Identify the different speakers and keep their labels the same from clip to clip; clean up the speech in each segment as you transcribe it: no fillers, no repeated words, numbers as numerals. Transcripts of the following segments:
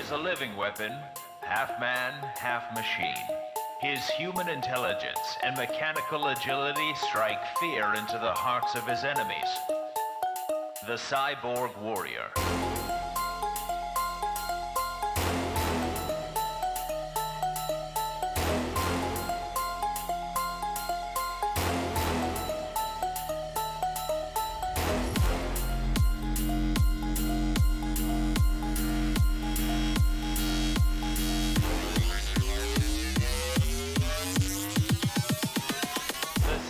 Speaker 1: is a living weapon, half man, half machine. His human intelligence and mechanical agility strike fear into the hearts of his enemies. The Cyborg Warrior.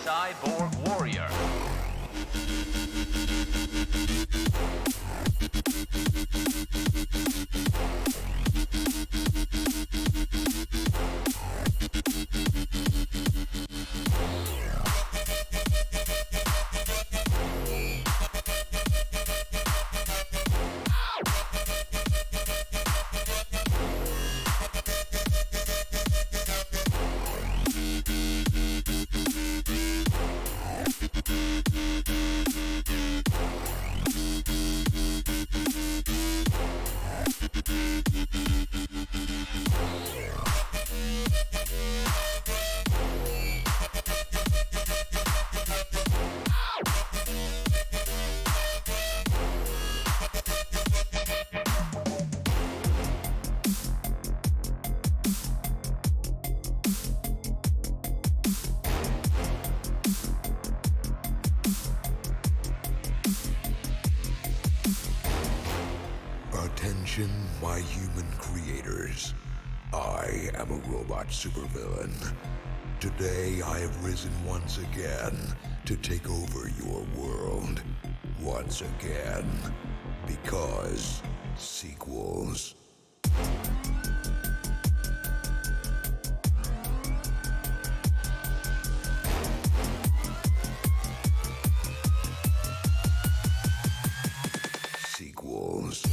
Speaker 1: Cyborg Warrior.
Speaker 2: Attention, my human creators. I am a robot supervillain. Today I have risen once again to take over your world. Once again. Because sequels. Sequels.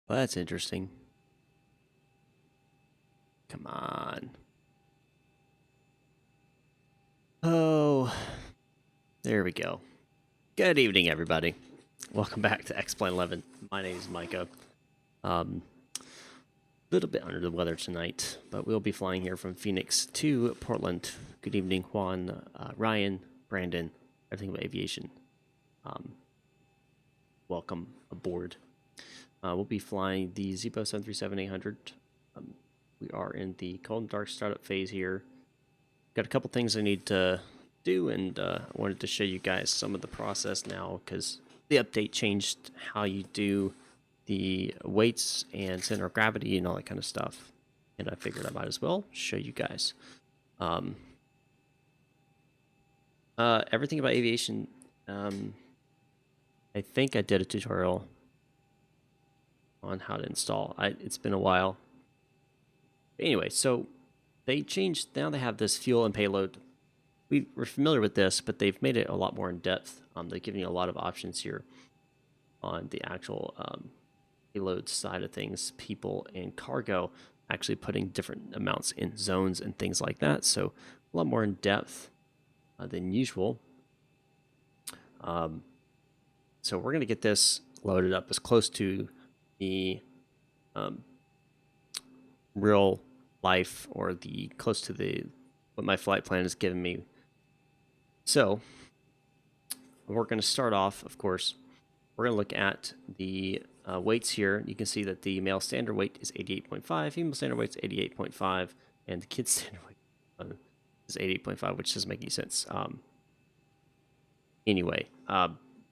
Speaker 3: Well, that's interesting. Come on. Oh, there we go. Good evening, everybody. Welcome back to X-Plane 11. My name is Micah. A little bit under the weather tonight, but we'll be flying here from Phoenix to Portland. Good evening, Juan, Ryan, Brandon, everything about aviation. Welcome aboard. We'll be flying the Zibo 737-800. We are in the cold and dark startup phase here. Got a couple things I need to do, and I wanted to show you guys some of the process now because the update changed how you do the weights and center of gravity and all that kind of stuff. And I figured I might as well show you guys. Everything about aviation, I think I did a tutorial on how to install. It's been a while. Anyway, so they changed. Now they have this fuel and payload. We were familiar with this, but they've made it a lot more in depth. They've given you a lot of options here on the actual payload side of things, people and cargo, actually putting different amounts in zones and things like that. So a lot more in depth than usual. So we're going to get this loaded up as close to the real life, or the close to the what my flight plan has given me. So we're going to start off, of course, we're going to look at the weights here. You can see that the male standard weight is 88.5, female standard weight is 88.5, and the kid's standard weight is 88.5, which doesn't make any sense. Anyway,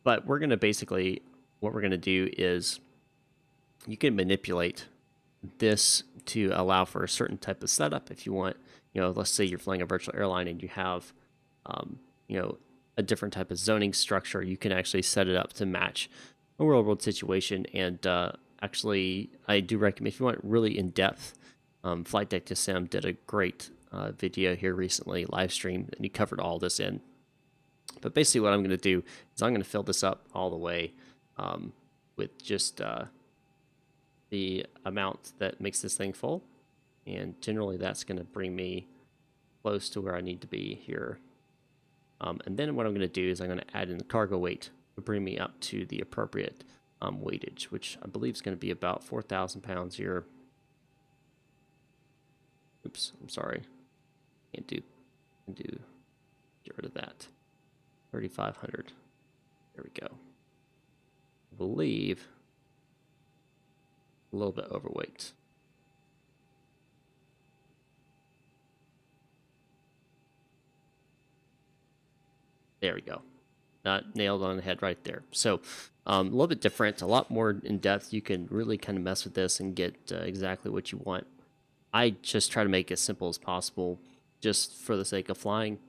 Speaker 3: but we're going to basically, what we're going to do is you can manipulate this to allow for a certain type of setup if you want. You know, let's say you're flying a virtual airline and you have, you know, a different type of zoning structure. You can actually set it up to match a real-world situation. And actually, I do recommend, if you want really in-depth, Flight Deck to Sim did a great video here recently, live stream, and he covered all this in. But basically what I'm going to do is I'm going to fill this up all the way with just the amount that makes this thing full. And generally that's going to bring me close to where I need to be here. And then what I'm going to do is I'm going to add in the cargo weight to bring me up to the appropriate weightage, which I believe is going to be about 4,000 pounds here. Oops, I'm sorry. Can't do, get rid of that. 3,500. There we go. I believe a little bit overweight. There we go. Not nailed on the head right there. So a little bit different, a lot more in depth. You can really kind of mess with this and get exactly what you want. I just try to make it as simple as possible just for the sake of flying.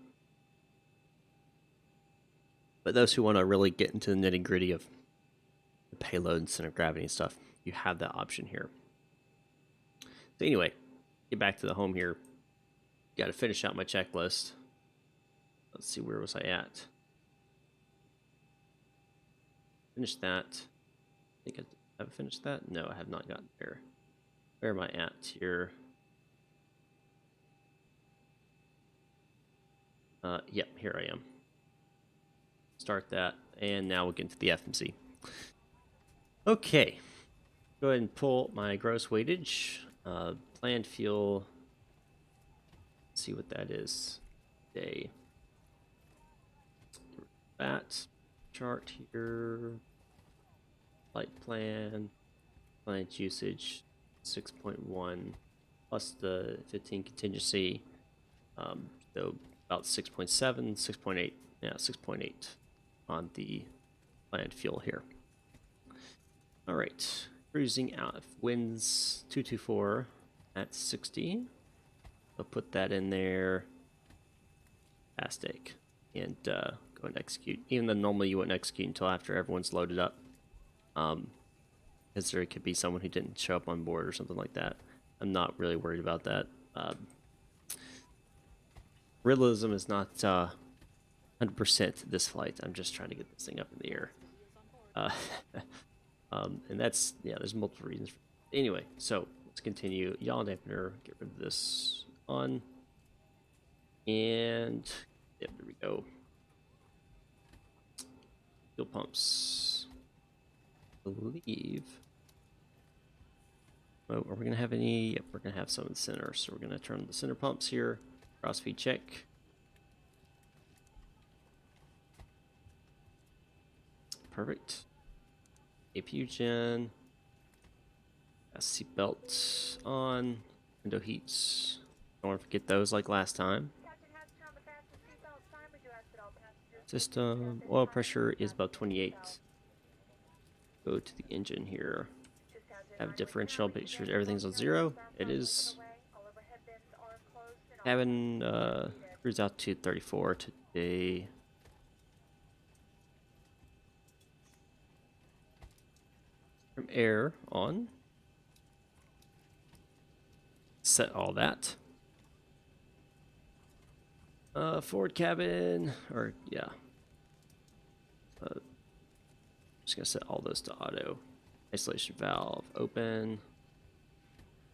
Speaker 3: But those who want to really get into the nitty gritty of the payload and center of gravity and stuff, you have that option here. So anyway, get back to the home here. Got to finish out my checklist. Let's see, where was I at? Finished that. I think I have finished that. No, I have not gotten there. Where am I at here? Yep, here I am. Start that, and now we'll get into the FMC. Okay, go ahead and pull my gross weightage. Planned fuel. Let's see what that is today. That chart here. Flight plan. Plant usage 6.1 plus the 15 contingency. So about 6.7, 6.8. Yeah, 6.8 on the planned fuel here. All right, cruising out. Winds 224 at 60. I'll put that in there. Fantastic. And go and execute. Even though normally you wouldn't execute until after everyone's loaded up. Because there could be someone who didn't show up on board or something like that. I'm not really worried about that. Realism is not 100% this flight. I'm just trying to get this thing up in the air. And that's, yeah, there's multiple reasons. Anyway, so let's continue. Yaw dampener, get rid of this on. And, yep, there we go. Fuel pumps. I believe. Oh, are we going to have any? Yep, we're going to have some in the center. So we're going to turn the center pumps here. Cross-feed check. Perfect. APU gen. Seat belt on. Window heats. Don't want to forget those like last time. System. Oil pressure is about 28. Go to the engine here. Have differential, make sure everything's on 0. It is. Cabin cruise out to 34 today. From air on. Set all that. Forward cabin, or yeah. Just gonna set all those to auto. Isolation valve open.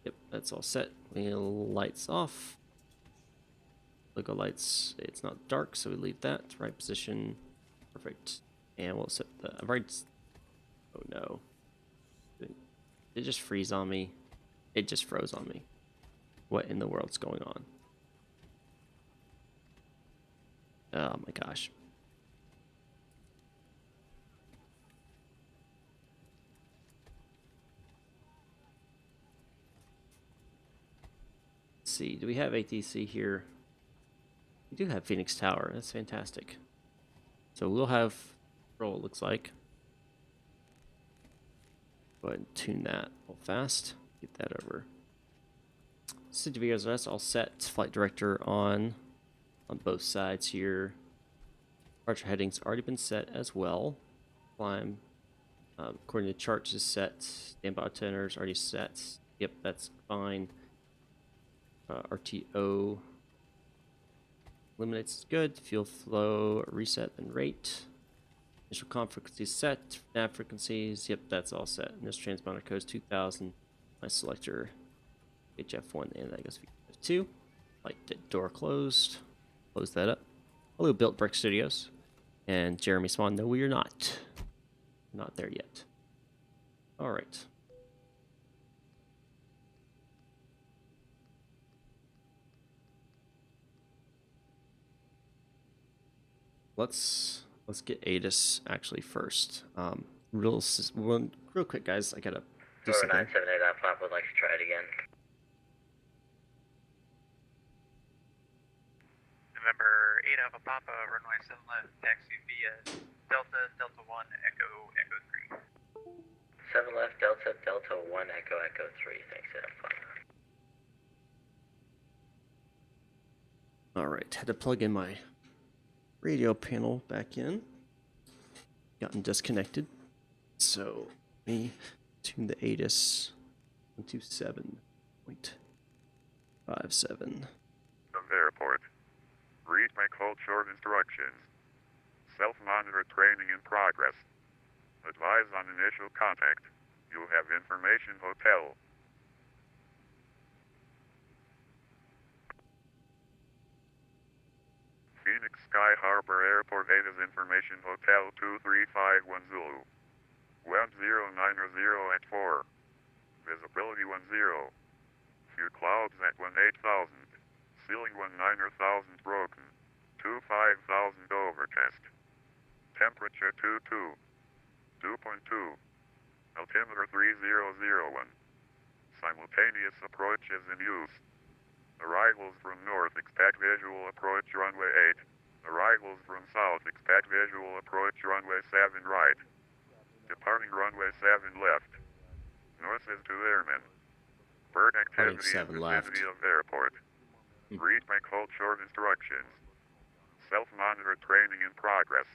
Speaker 3: Yep, that's all set. Lights off. Logo lights. It's not dark, so we leave that. Right position. Perfect. And we'll set the right. Oh no. Did it just freeze on me? It just froze on me. What in the world's going on? Oh my gosh. see. Do we have ATC here? We do have Phoenix Tower. That's fantastic. So we'll have roll, it looks like. Go ahead and tune that real fast. Get that over. City videos, that's all set. Flight director on both sides here. Departure headings already been set as well. Climb, according to charts, is set. Standby itineraries already set. Yep, that's fine. RTO eliminates is good. Fuel flow reset and rate. Initial comm frequencies set. Nav frequencies, yep, that's all set. Initial transponder codes 2000. My selector HF1 and that goes VF2. Light door closed. Close that up. Hello, Built Brick Studios. And Jeremy Swan, no, we are not. Not there yet. All right. Let's get ATIS actually first. Real quick, guys. I gotta do something.
Speaker 4: 978 Alpha would like to try it again.
Speaker 5: November 8 Alpha Papa, runway 7 left, taxi via Delta, Delta 1, Echo, Echo 3.
Speaker 4: 7 left, Delta, Delta 1, Echo, Echo 3. Thanks, Alpha.
Speaker 3: Alright, had to plug in my radio panel back in. Gotten disconnected. So, let me tune the ATIS 127.57.
Speaker 6: From the airport. Read my code short instructions. Self-monitor training in progress. Advise on initial contact. You have information hotel. Phoenix Sky Harbor Airport ATIS Information Hotel 2351 Zulu. Web 090 at 4. Visibility 10. Few clouds at 18,000. Ceiling 19,000 broken. 25,000 overcast. Temperature 22. 2.2. Altimeter 3001. Simultaneous approach is in use. Arrivals from north, expect visual approach runway 8. Arrivals from south, expect visual approach runway 7 right. Departing runway 7 left. North is to airmen. Bird activity in vicinity of airport. Read my code short instructions. Self-monitor training in progress.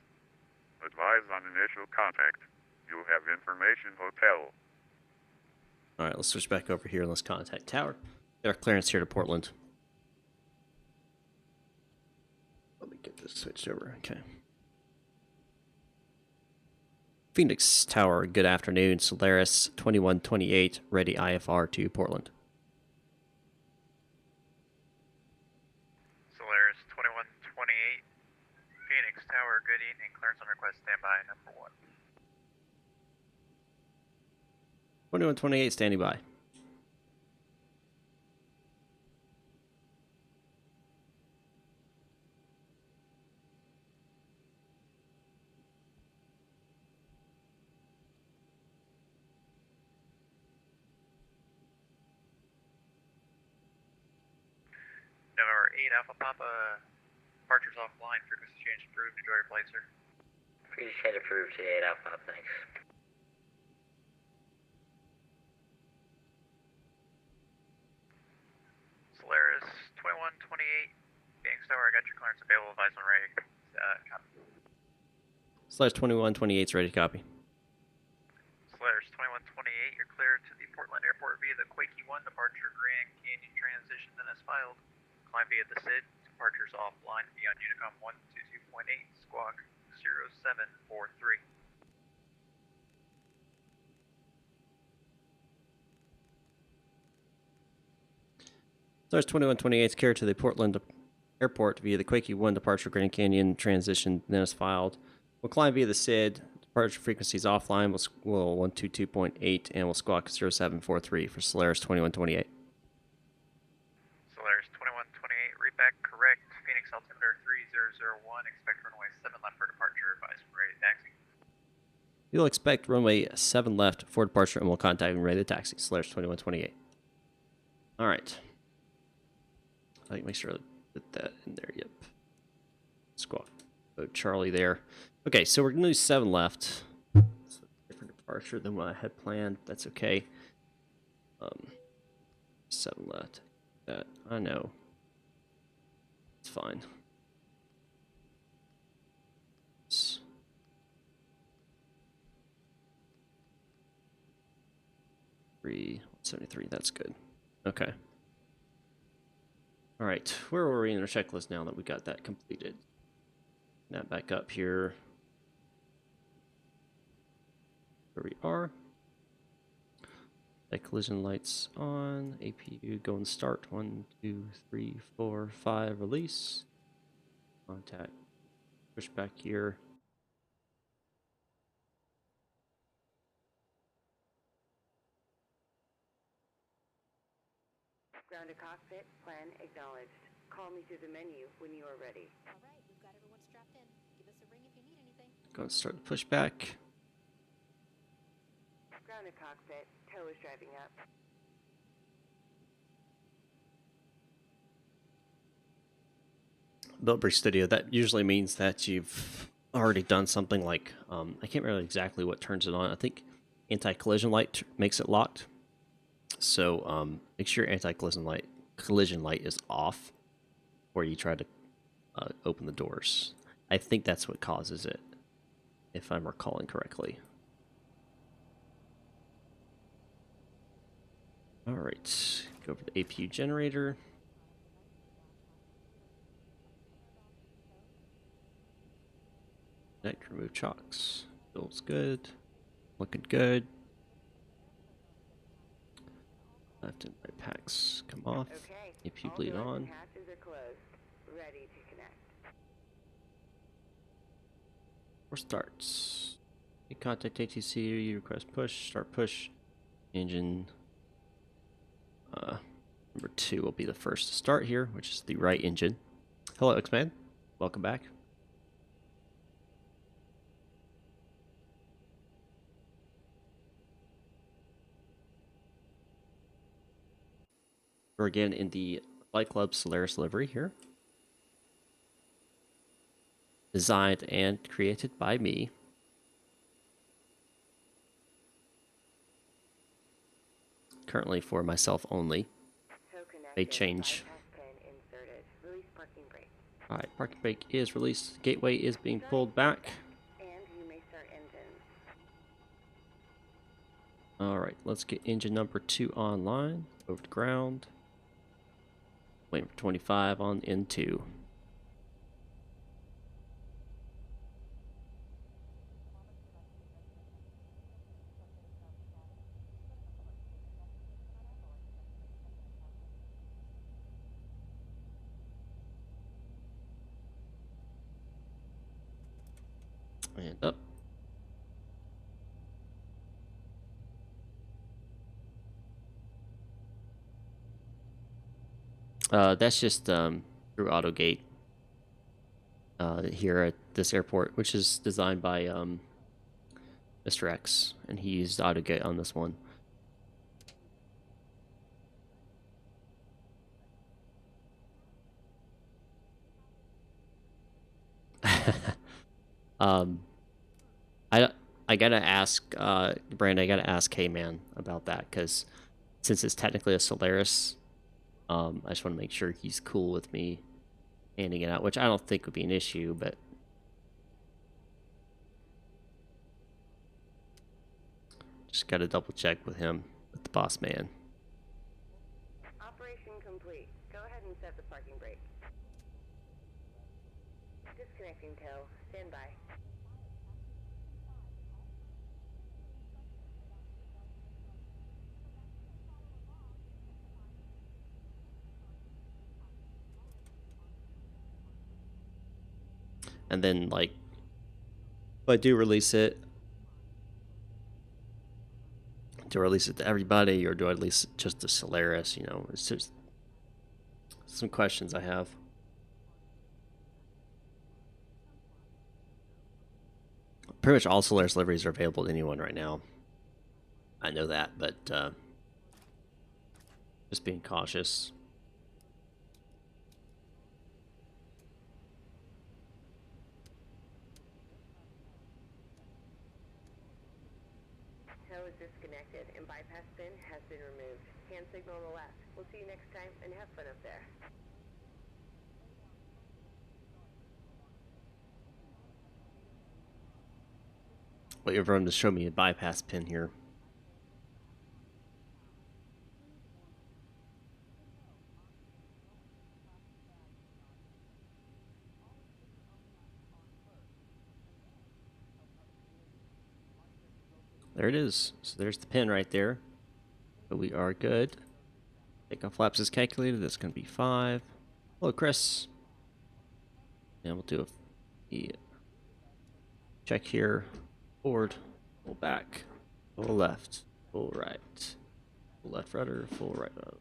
Speaker 6: Advise on initial contact. You have information hotel.
Speaker 3: Alright, let's switch back over here and let's contact Tower. Get our clearance here to Portland. Let me get this switched over. Okay. Phoenix Tower, good afternoon. Solaris 2128, ready IFR to Portland.
Speaker 5: Solaris 2128, Phoenix Tower, good evening. Clearance on request, standby, number 1.
Speaker 3: 2128, standing by.
Speaker 5: November 8 Alpha Papa, departures offline, frequency change approved. Enjoy your flight, sir.
Speaker 4: Frequency change approved to 8 Alpha, thanks.
Speaker 5: Solaris 2128, Phoenix Tower, I got your clearance available, advise on ready. Copy.
Speaker 3: Solaris 2128 is ready to copy.
Speaker 5: Solaris 2128, you're cleared to the Portland Airport via the Quakey 1, departure Grand Canyon transition, then as filed. Climb via the SID, departures offline beyond Unicom 122.8, squawk 0743.
Speaker 3: Solaris 2128 is carried to the Portland Airport via the Quakey 1 departure Grand Canyon transition, then as filed. We'll climb via the SID, departure frequencies offline, we'll 122.8, and we'll squawk 0743 for Solaris 2128.
Speaker 5: Solaris 2128, read back correct. Phoenix altimeter 3001, expect runway 7 left for departure, advise when ready to taxi.
Speaker 3: You'll expect runway 7 left for departure, and we'll contact and ready to taxi. Solaris 2128. All right. Like, make sure to put that in there. Yep. Squawk. Oh, Charlie there. Okay, so we're gonna do 7 left. It's a different departure than what I had planned. That's okay. 7 left. That I know. It's fine. 173. That's good. Okay. All right, where were we in our checklist now that we got that completed? That back up here. Where we are. That collision lights on. APU go and start. 1, 2, 3, 4, 5. Release. Contact. Push back here.
Speaker 7: Ground to cockpit, plan acknowledged. Call me through the menu when you are ready.
Speaker 8: All right, we've got everyone strapped in. Give us a ring if you need anything.
Speaker 3: Go and start the pushback.
Speaker 7: Ground to cockpit, tow is driving up.
Speaker 3: Built Bridge Studio, that usually means that you've already done something like, I can't remember exactly what turns it on. I think anti-collision light makes it locked. So make sure your anti-collision light is off before you try to open the doors. I think that's what causes it, if I'm recalling correctly. All right, go over to the APU generator. Connect, remove chocks. Feels good. Looking good. Left and right packs come off.
Speaker 7: Okay.
Speaker 3: APU
Speaker 7: All
Speaker 3: bleed
Speaker 7: doors
Speaker 3: on.
Speaker 7: and hatches are closed. Ready to connect.
Speaker 3: Or starts. You contact ATC, you request push, start push. Engine number 2 will be the first to start here, which is the right engine. Hello, X-Man. Welcome back. We're again in the Flight Club Solaris livery here. Designed and created by me. Currently for myself only.
Speaker 7: Tow connected.
Speaker 3: May change.
Speaker 7: Bypass pin inserted. Release parking brake.
Speaker 3: Alright, parking brake is released. Gateway is being pulled back.
Speaker 7: And you may start engines.
Speaker 3: Alright, let's get engine number 2 online. Over to ground. Waiting for 25 on N2. And up. That's just through AutoGate here at this airport, which is designed by Mr. X, and he used AutoGate on this one. I gotta ask Brand. I gotta ask K-Man about that, because since it's technically a Solaris, I just want to make sure he's cool with me handing it out, which I don't think would be an issue, but just gotta double check with him, with the boss man.
Speaker 7: Operation complete. Go ahead and set the parking brake. Disconnecting tow. Stand by.
Speaker 3: And then, like, if I do release it, do I release it to everybody, or do I release it just to Solaris? You know, it's just some questions I have. Pretty much all Solaris liveries are available to anyone right now. I know that, but just being cautious.
Speaker 7: tow is disconnected and bypass pin has been removed. Hand signal on the left. We'll see you next time and have fun up there.
Speaker 3: Wait for everyone to show me a bypass pin here. There it is. So there's the pin right there. So we are good. Takeoff flaps is calculated. That's going to be 5. Hello, Chris. And we'll do a check here. Forward, pull back, pull left, pull right, full left rudder, full right rudder.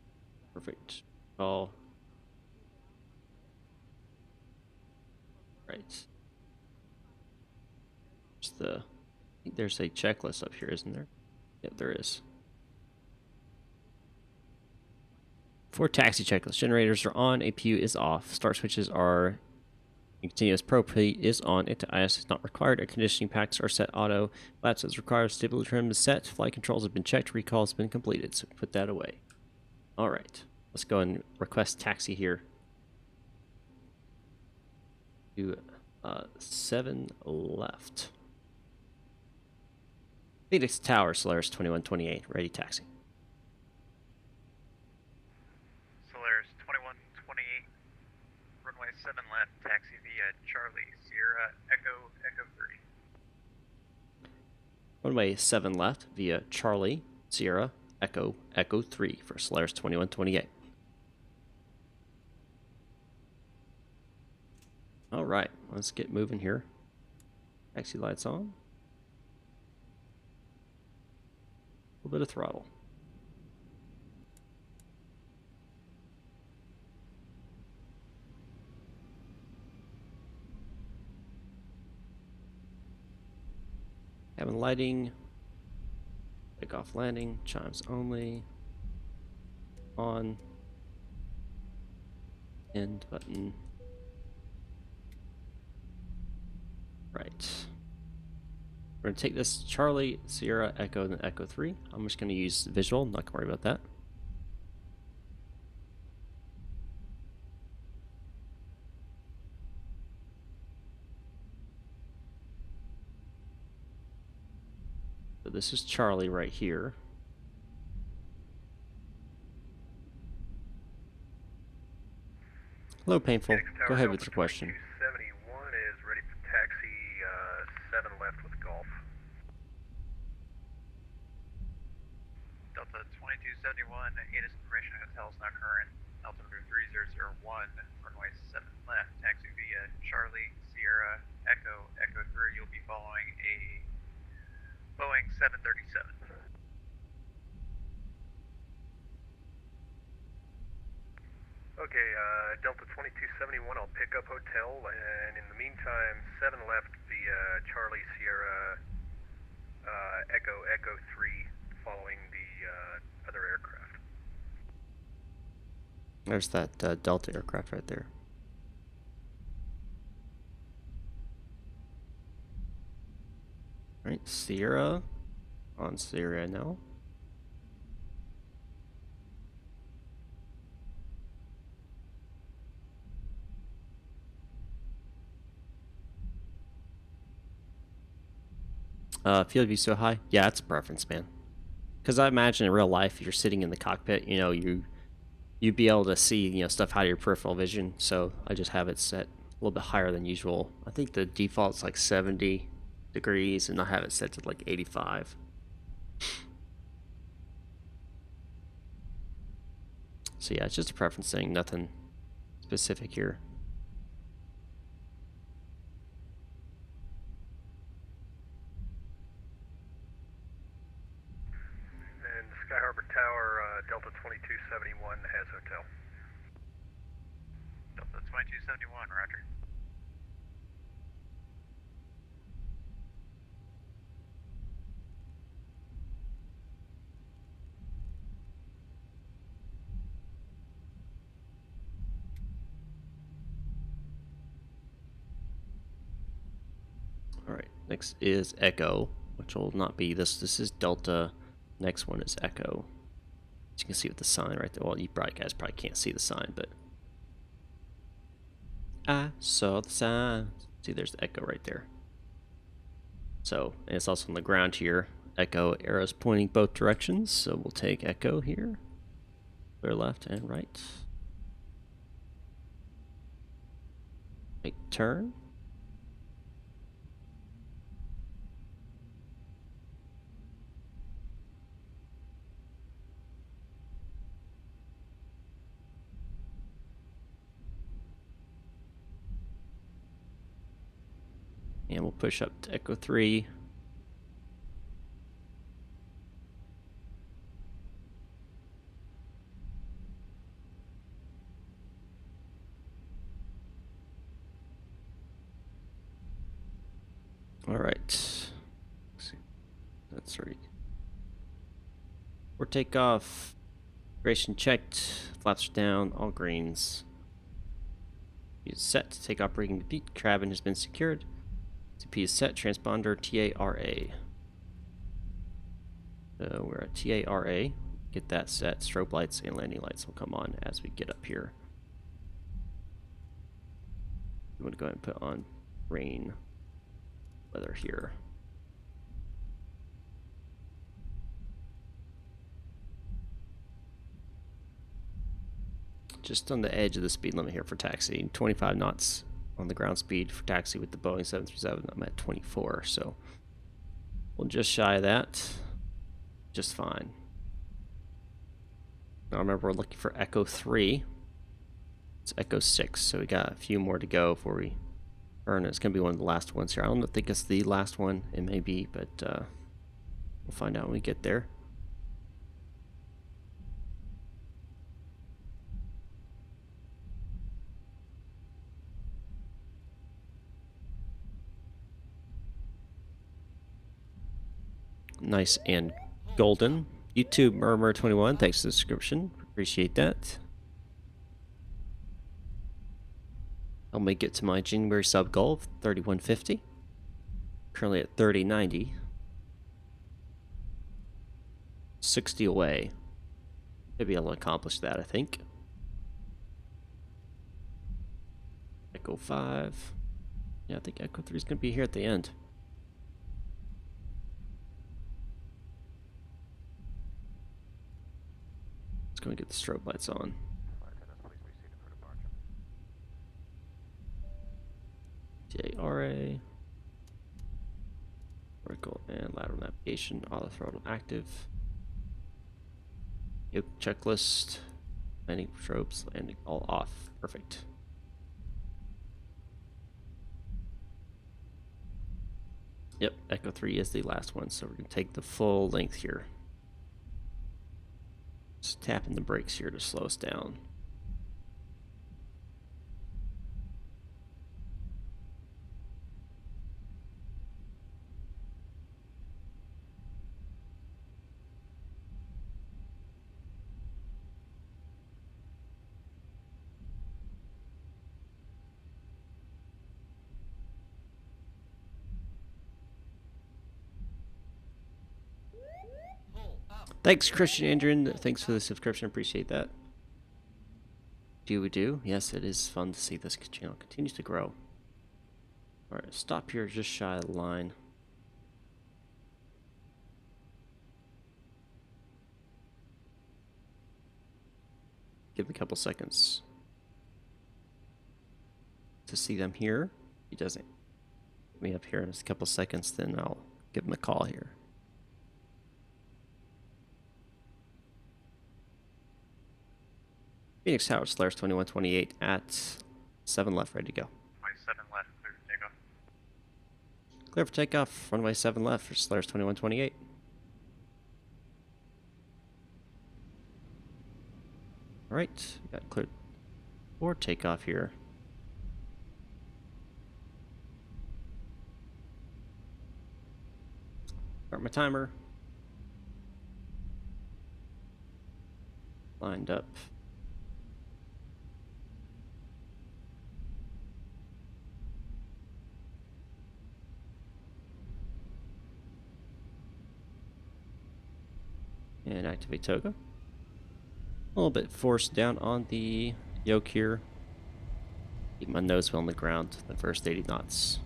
Speaker 3: Perfect. All right. I think there's a checklist up here, isn't there? Yep, there is. For taxi checklist, generators are on, APU is off, start switches are in continuous, propane is on, anti-IS is not required, air conditioning packs are set auto, flaps is required, stability trim is set, flight controls have been checked, recall has been completed, so put that away. Alright, let's go and request taxi here. Do 7 left. Phoenix Tower, Solaris 2128, ready taxi.
Speaker 5: Solaris 2128, runway 7 left, taxi via Charlie, Sierra, Echo, Echo 3.
Speaker 3: Runway 7 left via Charlie, Sierra, Echo, Echo 3 for Solaris 2128. Alright, let's get moving here. Taxi lights on. A little bit of throttle. Cabin lighting. Takeoff landing. Chimes only. On. End button. Right. We're going to take this Charlie, Sierra, Echo, and then Echo 3. I'm just going to use visual. Not going to worry about that. So this is Charlie right here. Hello, Painful. Go ahead with your question.
Speaker 9: 71 is ready for taxi, 7 left with Golf.
Speaker 5: Delta 2271, ATIS information hotel is not current. Altimeter 3001, runway 7 left, taxi via Charlie, Sierra, Echo, Echo 3. You'll be following a Boeing 737.
Speaker 9: Okay, Delta 2271, I'll pick up hotel, and in the meantime, 7 left via Charlie, Sierra, Echo, Echo 3, following the other aircraft.
Speaker 3: There's that Delta aircraft right there. Alright, Sierra. On Sierra now. Field view so high? Yeah, it's a preference, man. Because I imagine in real life, if you're sitting in the cockpit, you know, you'd be able to see, you know, stuff out of your peripheral vision. So I just have it set a little bit higher than usual. I think the default's like 70 degrees, and I have it set to like 85. So yeah, it's just a preference thing, nothing specific here.
Speaker 9: And Sky Harbor Tower, Delta 2271 has hotel.
Speaker 5: Delta 2271, roger.
Speaker 3: Alright, next is Echo. which will not be this. This is Delta. Next one is Echo. As you can see with the sign right there. Well, you guys probably can't see the sign, but I saw the sign. See, there's the Echo right there. So, and it's also on the ground here. Echo arrows pointing both directions. So we'll take Echo here. Clear left and right. Right turn. And we'll push up to Echo 3. All right. Let's see. That's right. For takeoff, integration checked, flaps are down, all greens. Is set to take operating complete. Cabin has been secured. CP is set. Transponder TARA. So we're at TARA. Get that set. Strobe lights and landing lights will come on as we get up here. I'm going to go ahead and put on rain weather here. Just on the edge of the speed limit here for taxi. 25 knots on the ground speed for taxi with the Boeing 737. I'm at 24, so we'll just shy of that. Just fine. Now remember, we're looking for Echo 3. It's Echo 6, so we got a few more to go before we earn it. It's going to be one of the last ones here. I don't think it's the last one. It may be, but we'll find out when we get there. Nice and golden. YouTube Murmur 21, thanks for the subscription. Appreciate that. I'll make it to my January sub goal of 3150. Currently at 3090. 60 away. Maybe I'll accomplish that, I think. Echo 5. Yeah, I think Echo 3 is going to be here at the end. Let's go and get the strobe lights on. TARA. Vertical and lateral navigation. Auto throttle active. Yoke checklist. Landing strobes. Landing all off. Perfect. Yep, Echo 3 is the last one, so we're going to take the full length here. Just tapping the brakes here to slow us down. Thanks, Christian Andrin. Thanks for the subscription. Appreciate that. Do we do? Yes, it is fun to see this channel continues to grow. Alright, stop here just shy of the line. Give him a couple seconds to see them here. He doesn't get me up here in a couple seconds, then I'll give him a call here. Phoenix Tower, Solaris 2128 at 7 left, ready to go.
Speaker 5: Runway 7 left, clear for takeoff.
Speaker 3: Clear for takeoff, runway 7 left for Solaris 2128. Alright, got cleared for takeoff here. Start my timer. Lined up. And activate toga. A little bit forced down on the yoke here. Keep my nose wheel on the ground the first 80 knots.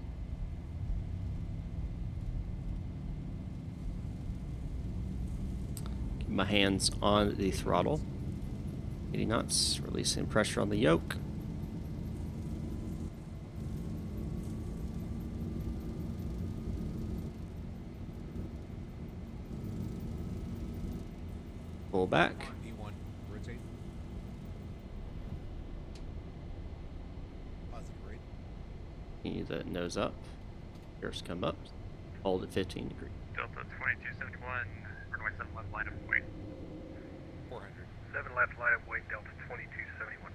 Speaker 3: Keep my hands on the throttle. 80 knots, releasing pressure on the yoke. Pull back.
Speaker 10: E1, rotate. Positive rate.
Speaker 3: Continue the nose up. Gears come up. Hold at 15 degrees.
Speaker 5: Delta 2271, runway 7 left line of wing.
Speaker 10: 400.
Speaker 9: 7 left line of wing, Delta 2271.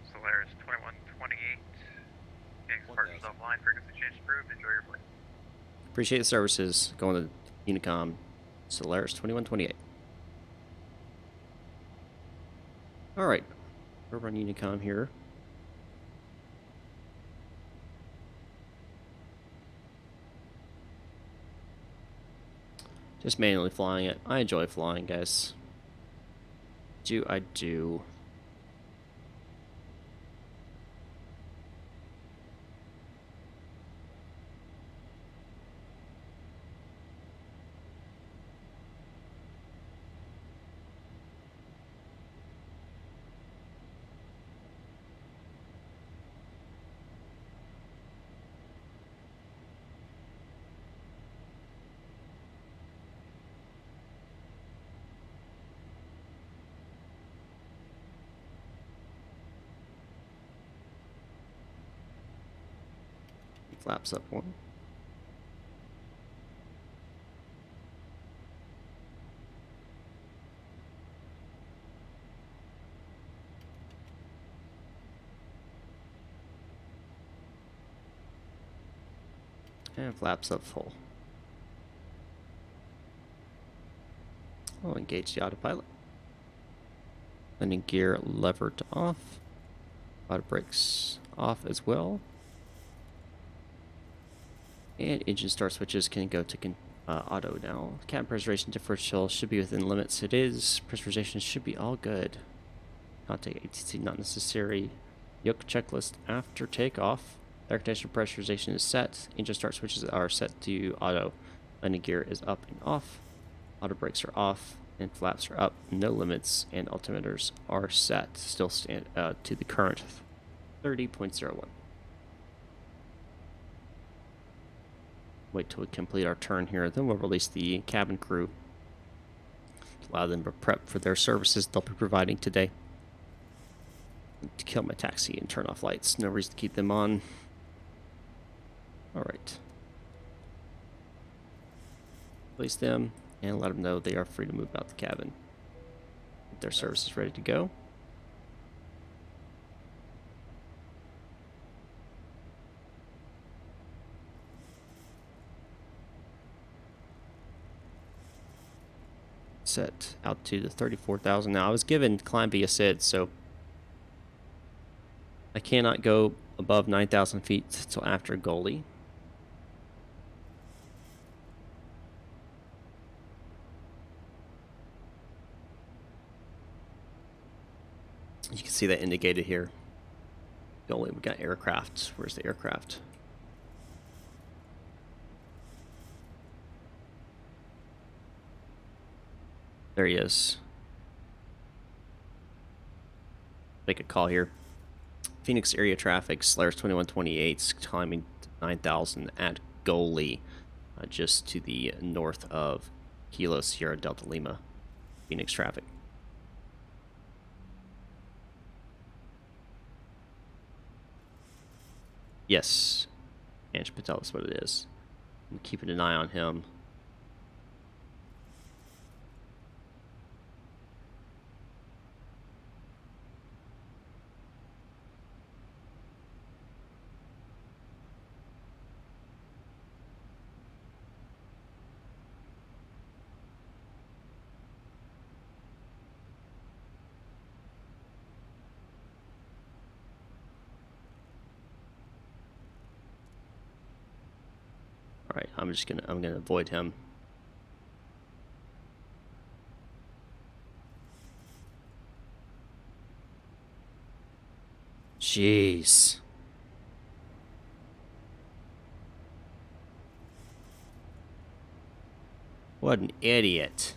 Speaker 5: Solaris 2128. Phoenix departures
Speaker 10: 1000.
Speaker 5: offline, frequency change approved, enjoy your flight.
Speaker 3: Appreciate the services. Going to Unicom. Solaris 2128. Alright. We're on Unicom here. Just manually flying it. I enjoy flying, guys. I do. Flaps up one. And flaps up full. I'll engage the autopilot. Landing gear levered off. Auto brakes off as well. And engine start switches can go to auto now. Cabin pressurization differential should be within limits. It is. Pressurization should be all good. Contact ATC not necessary. Yoke checklist after takeoff. Air conditioner pressurization is set. Engine start switches are set to auto. Landing gear is up and off. Auto brakes are off. And flaps are up. No limits. And altimeters are set. Still stand to the current 30.01. Wait till we complete our turn here, then we'll release the cabin crew. Allow them to prep for their services they'll be providing today. To kill my taxi and turn off lights. No reason to keep them on. Alright. Release them and let them know they are free to move out the cabin. Get their services ready to go. Set out to the 34,000 now. I was given climb via SID, so I cannot go above 9,000 feet till after Goalie. You can see that indicated here. Goalie, we got aircraft. Where's the aircraft? There he is. Make a call here. Phoenix area traffic, Solaris 2128, climbing 9,000 at Goalie, just to the north of Kilo Sierra Delta Lima. Phoenix traffic. Yes, Ansh Patel is what it is. I'm keeping an eye on him. Alright, I'm gonna avoid him. Jeez. What an idiot.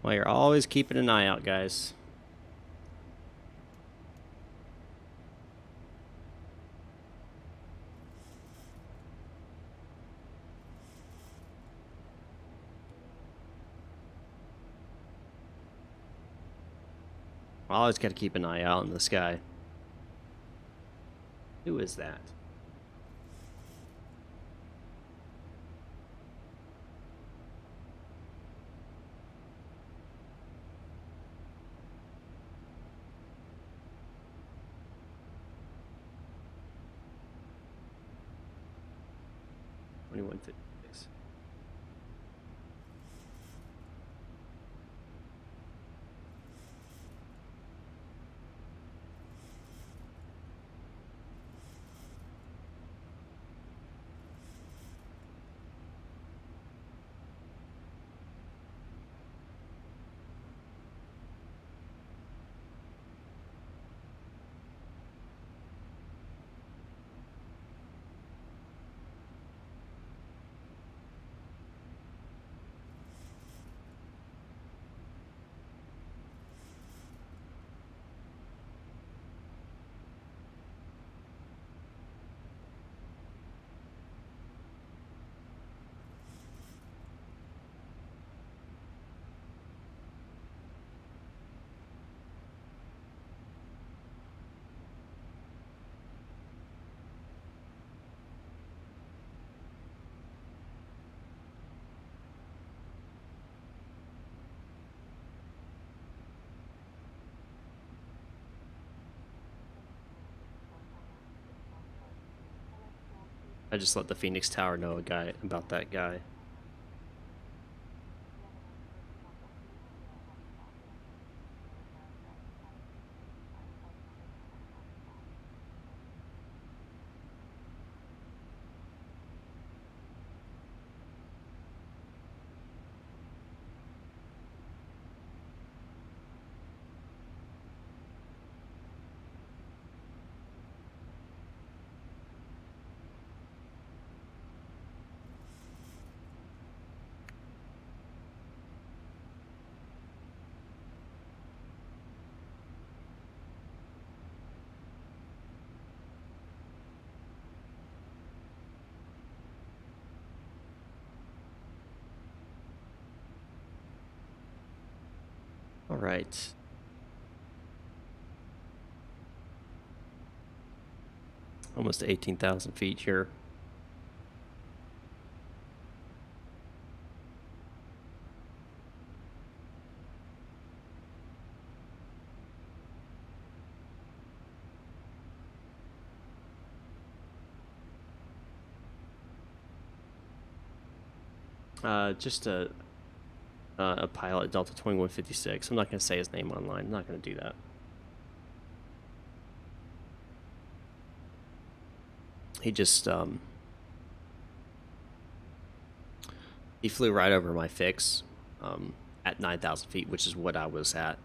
Speaker 3: Well, you're always keeping an eye out, guys. Always got to keep an eye out in the sky. Who is that? $21.56. I just let the Phoenix Tower know about that guy. All right. Almost 18,000 feet here. Just a pilot, Delta 2156. I'm not going to say his name online. I'm not going to do that. He just, he flew right over my fix at 9,000 feet, which is what I was at.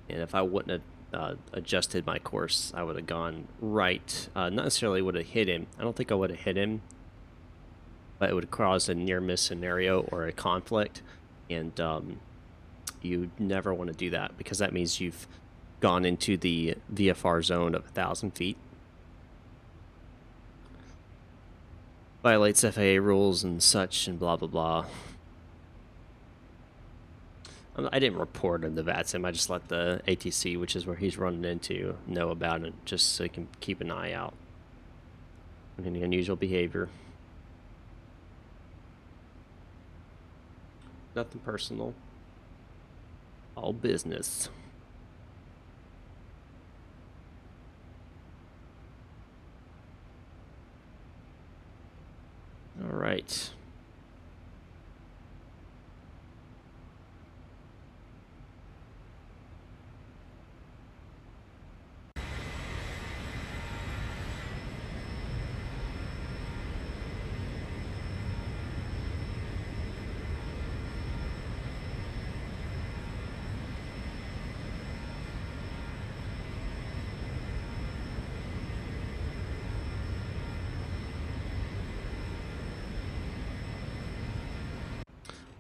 Speaker 3: And if I wouldn't have adjusted my course, I would have gone right. Not necessarily would have hit him. I don't think I would have hit him, but it would have caused a near-miss scenario or a conflict. And you never want to do that, because that means you've gone into the VFR zone of 1,000 feet. Violates FAA rules and such and blah, blah, blah. I didn't report in the VATSIM. I just let the ATC, which is where he's running into, know about it, just so he can keep an eye out on any unusual behavior. Nothing personal. All business. right.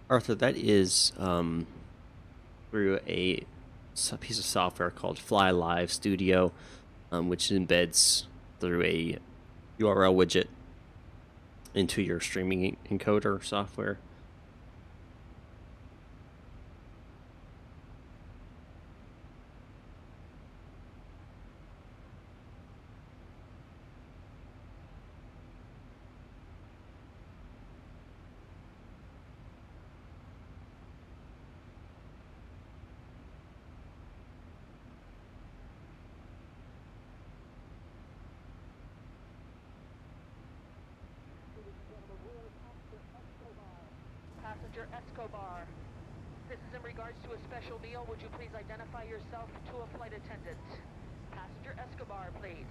Speaker 3: Arthur, that is through a piece of software called Fly Live Studio, which embeds through a URL widget into your streaming encoder software.
Speaker 11: Passenger Escobar. This is in regards to a special meal. Would you please identify yourself to a flight attendant? Passenger Escobar, please.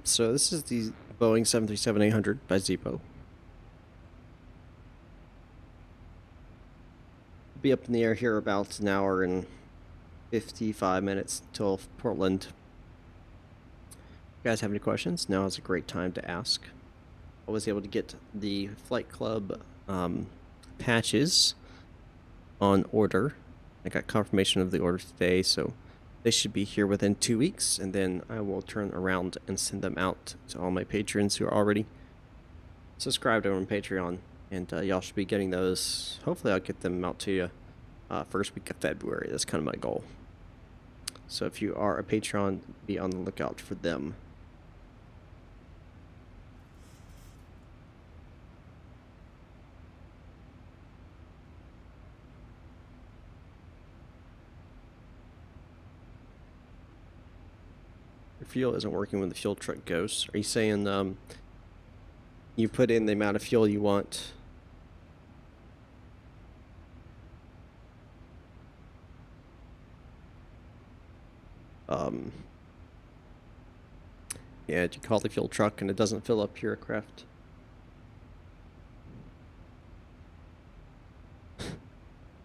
Speaker 11: So this is the Boeing 737-800 by Zibo. Be up in the air here about an hour and 55 minutes till Portland. If you guys have any questions, now is a great time to ask. I was able to get the Flight Club patches on order. I got confirmation of the order today, so they should be here within 2 weeks, and then I will turn around and send them out to all my patrons who are already subscribed over on Patreon, and y'all should be getting those. Hopefully I'll get them out to you first week of February. That's kind of my goal. So if you are a Patreon, be on the lookout for them. Your fuel isn't working when the fuel truck goes. Are you saying you put in the amount of fuel you want. Yeah, you call the fuel truck and it doesn't fill up your aircraft.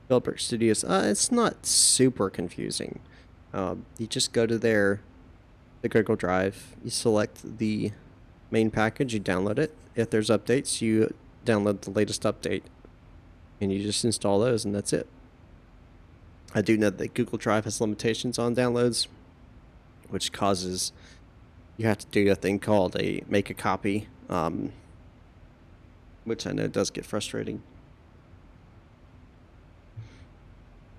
Speaker 11: Philbrook Studios. It's not super confusing. You just go to the Google Drive, you select the main package, you download it. If there's updates, you download the latest update, and you just install those, and that's it. I do know that Google Drive has limitations on downloads, which causes you have to do a thing called make a copy, which I know does get frustrating.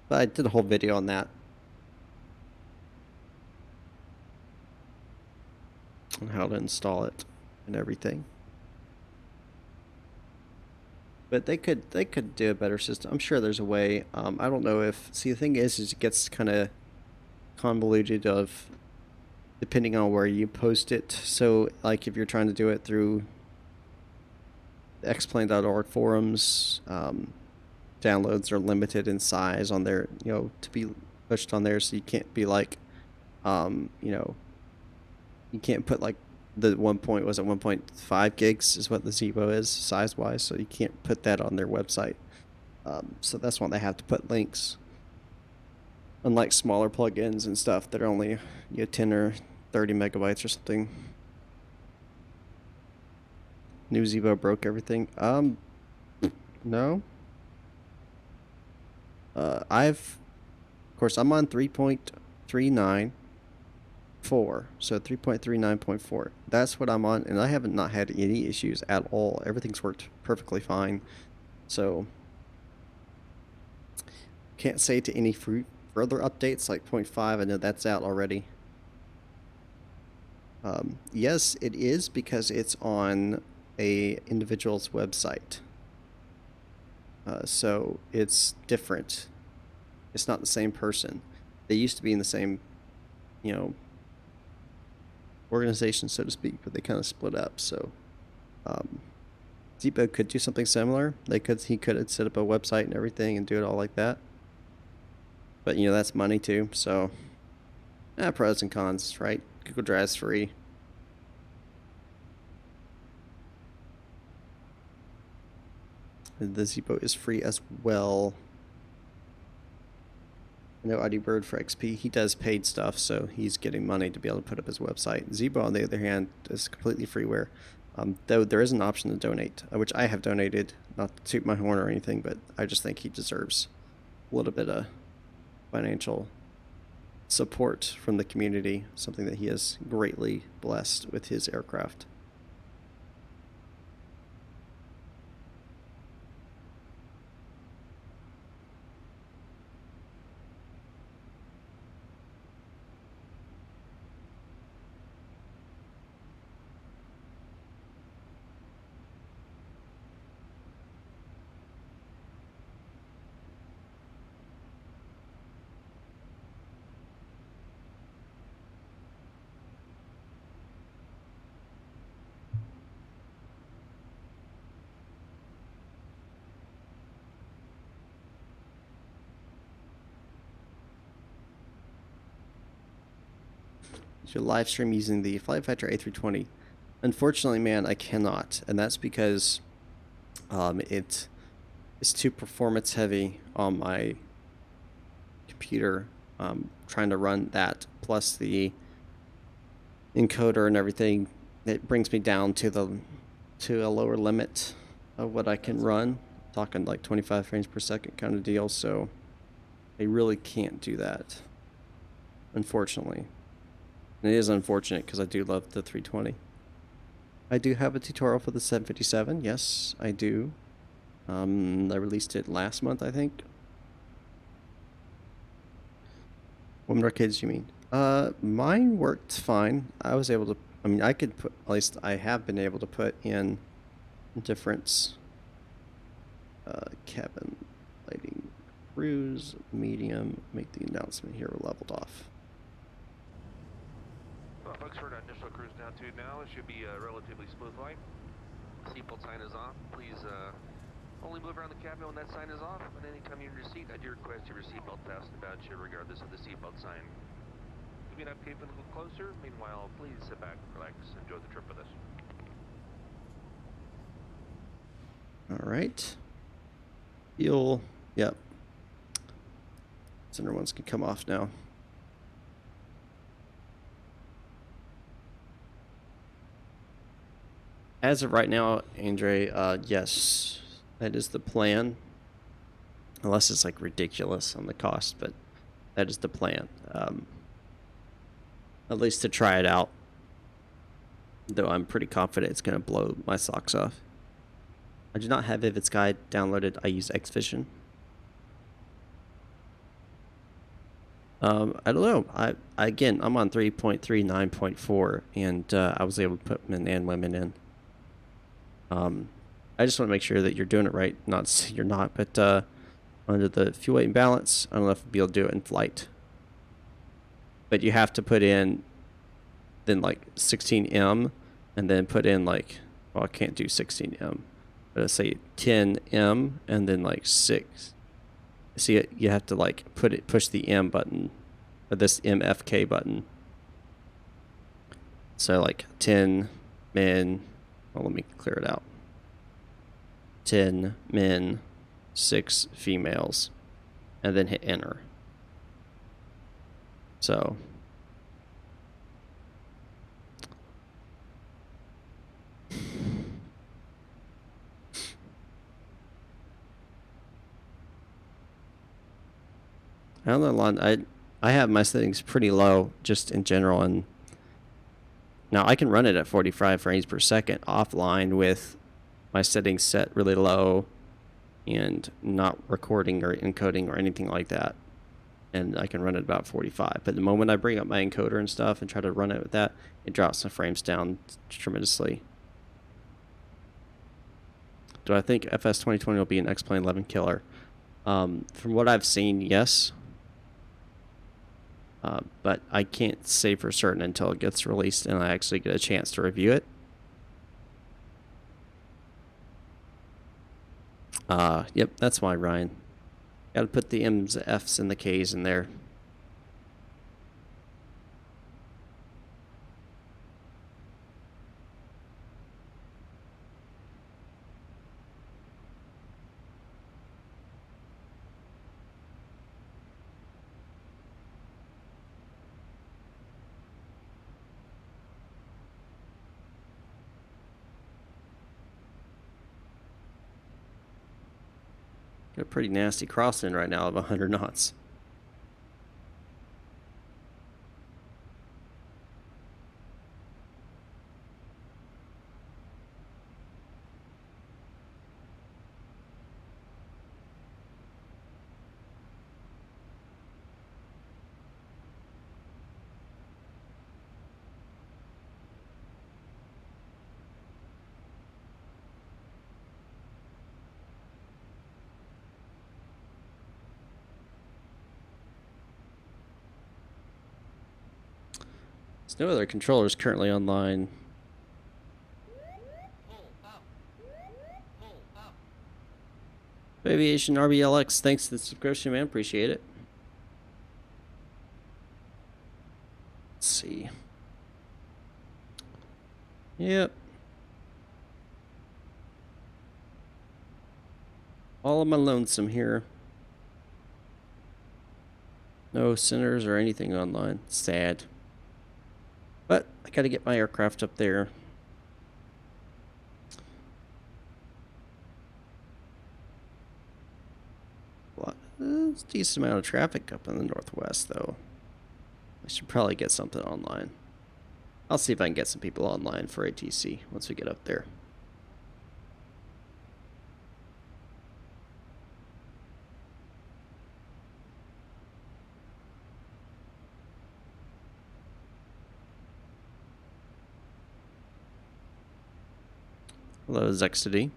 Speaker 11: But I did a whole video on that. On how to install it and everything. But they could do a better system. I'm sure there's a way. I don't know if... See, the thing is it gets kind of convoluted of... depending on where you post it. So, like, if you're trying to do it through the xplane.org forums, downloads are limited in size on there, to be pushed on there. So you can't be like, you can't put like the 1.5 gigs is what the Zibo is size wise. So you can't put that on their website. So that's why they have to put links. Unlike smaller plugins and stuff that are only 10 or 30 megabytes or something. New Zibo broke everything. No. Of course, I'm on 3.394, so 3.39.4. That's what I'm on, and I haven't not had any issues at all. Everything's worked perfectly fine. So, can't say to any further updates like 0.5. I know that's out already. Yes, it is because it's on a individual's website. So it's different. It's not the same person. They used to be in the same, organization, so to speak, but they kind of split up. So, Zibo could do something similar. He could set up a website and everything and do it all like that. But that's money too. So, pros and cons, right? Google Drive's free. The Zibo is free as well. I know Bird for XP, he does paid stuff, so he's getting money to be able to put up his website. Zibo, on the other hand, is completely freeware. Though there is an option to donate, which I have donated, not to toot my horn or anything, but I just think he deserves a little bit of financial support from the community, something that he has greatly blessed with his aircraft. To live stream using the Flight Factor A320. Unfortunately, man, I cannot, and that's because it is too performance heavy on my computer. Trying to run that plus the encoder and everything, it brings me down to a lower limit of what I can run. Talking like 25 frames per second kind of deal. So I really can't do that, unfortunately. And it is unfortunate because I do love the 320. I do have a tutorial for the 757. Yes, I do. I released it last month, I think. What more kids you mean? Mine worked fine. I was able to, I could put, at least I have been able to put in different cabin lighting, cruise, medium, make the announcement here, we're leveled off.
Speaker 12: Well, folks, for an initial cruise down to now, it should be a relatively smooth flight. Seatbelt sign is off. Please only move around the cabin when that sign is off. And anytime you're in your seat, I do request you have your seatbelt fastened about you regardless of the seatbelt sign. Moving up cabin a little closer. Meanwhile, please sit back, relax, enjoy the trip with us.
Speaker 11: All right. Fuel. Yep. Center ones can come off now. As of right now, Andre, yes, that is the plan. Unless it's like ridiculous on the cost, but that is the plan. At least to try it out. Though I'm pretty confident it's going to blow my socks off. I do not have Vivid Sky downloaded. I use Xvision. I don't know. Again, I'm on 3.39.4, and I was able to put men and women in. I just want to make sure that you're doing it right. Not to say you're not, but under the fuel weight and balance, I don't know if we'll be able to do it in flight. But you have to put in then like 16M, and then put in like, well, I can't do 16M, but let's say 10M, and then like 6. See, you have to like push the M button, or this MFK button. So like 10 men. Well, let me clear it out. 10 men, 6 females, and then hit enter. So I don't know, Lon. I have my settings pretty low just in general, and now I can run it at 45 frames per second offline with my settings set really low and not recording or encoding or anything like that. And I can run it about 45. But the moment I bring up my encoder and stuff and try to run it with that, it drops the frames down tremendously. Do I think FS 2020 will be an X-Plane 11 killer? From what I've seen, yes. But I can't say for certain until it gets released and I actually get a chance to review it. Yep, that's why, Ryan. Gotta put the M's, the F's, and the K's in there. Got a pretty nasty crosswind right now of 100 knots. There's no other controllers currently online. Aviation RBLX, thanks for the subscription, man. Appreciate it. Let's see. Yep. All of my lonesome here. No centers or anything online. Sad. But I gotta get my aircraft up there. There's a decent amount of traffic up in the northwest, though. I should probably get something online. I'll see if I can get some people online for ATC once we get up there. Hello, Zexity.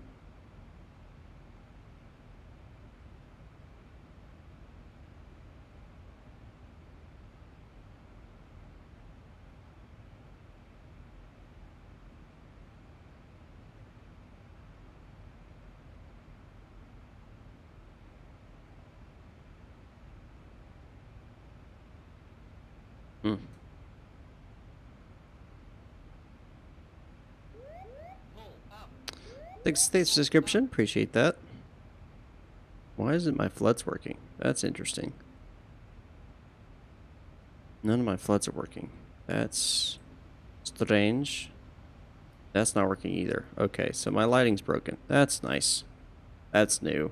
Speaker 11: Thanks for the description. Appreciate that. Why isn't my floods working? That's interesting. None of my floods are working. That's strange. That's not working either. Okay, so my lighting's broken. That's nice. That's new.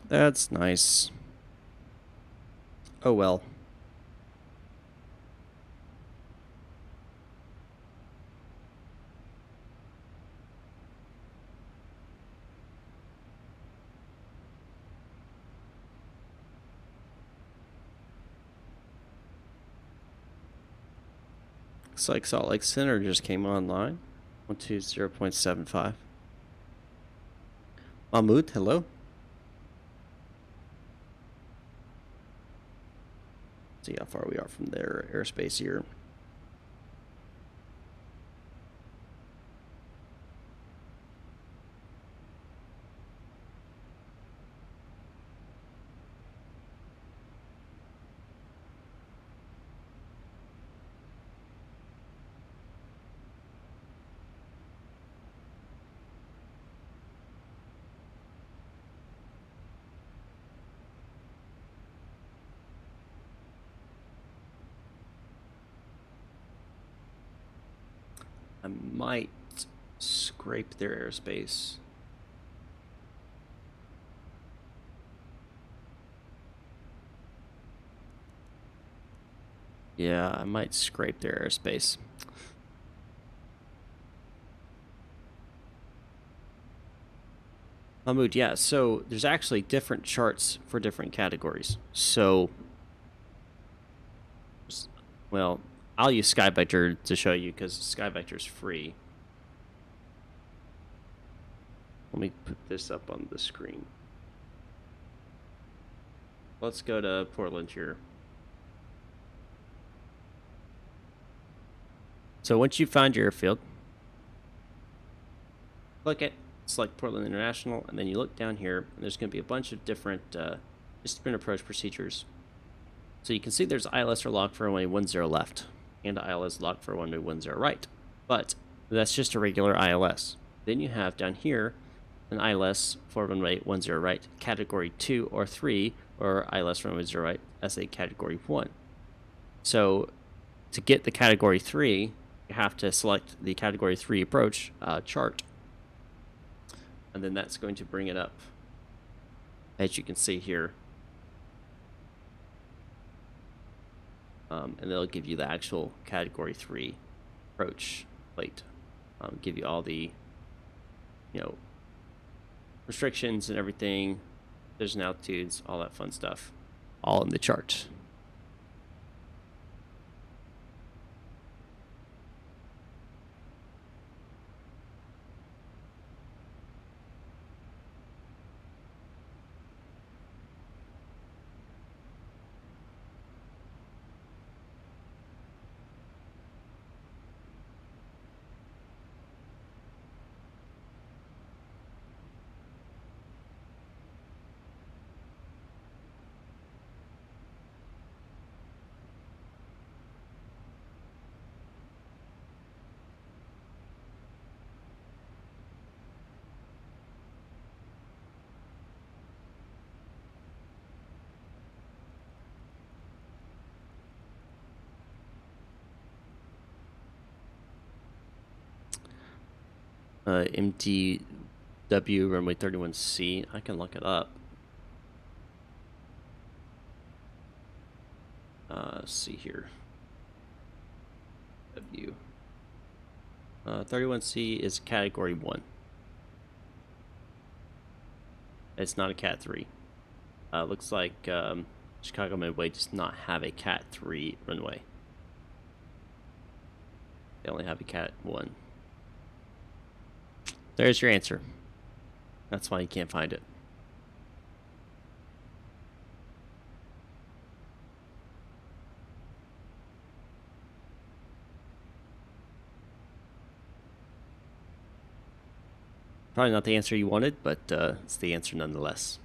Speaker 11: That's nice. Oh well. Looks like Salt Lake Center just came online. 120.75. Mahmoud, hello. See how far we are from their airspace here. I might scrape their airspace. Yeah, I might scrape their airspace. Mahmoud, yeah, so there's actually different charts for different categories. So, well, I'll use SkyVector to show you because SkyVector is free. Let me put this up on the screen. Let's go to Portland here. So once you find your airfield, click it, select Portland International, and then you look down here, and there's going to be a bunch of different sprint approach procedures. So you can see there's ILS or lock for runway 10 left, and ILS lock for runway 10 right. But that's just a regular ILS. Then you have down here an ILS for runway 10 right, category 2 or 3, or ILS runway 0 right as a category 1. So to get the category 3, you have to select the category 3 approach chart. And then that's going to bring it up, as you can see here. And they'll give you the actual category 3 approach plate. Give you all the, restrictions and everything, there's and altitudes, all that fun stuff, all in the chart. MTW runway 31C. I can look it up. Let's see here. W. 31C is category 1. It's not a Cat 3. Looks like Chicago Midway does not have a Cat 3 runway. They only have a Cat 1. There's your answer. That's why you can't find it. Probably not the answer you wanted, but it's the answer nonetheless.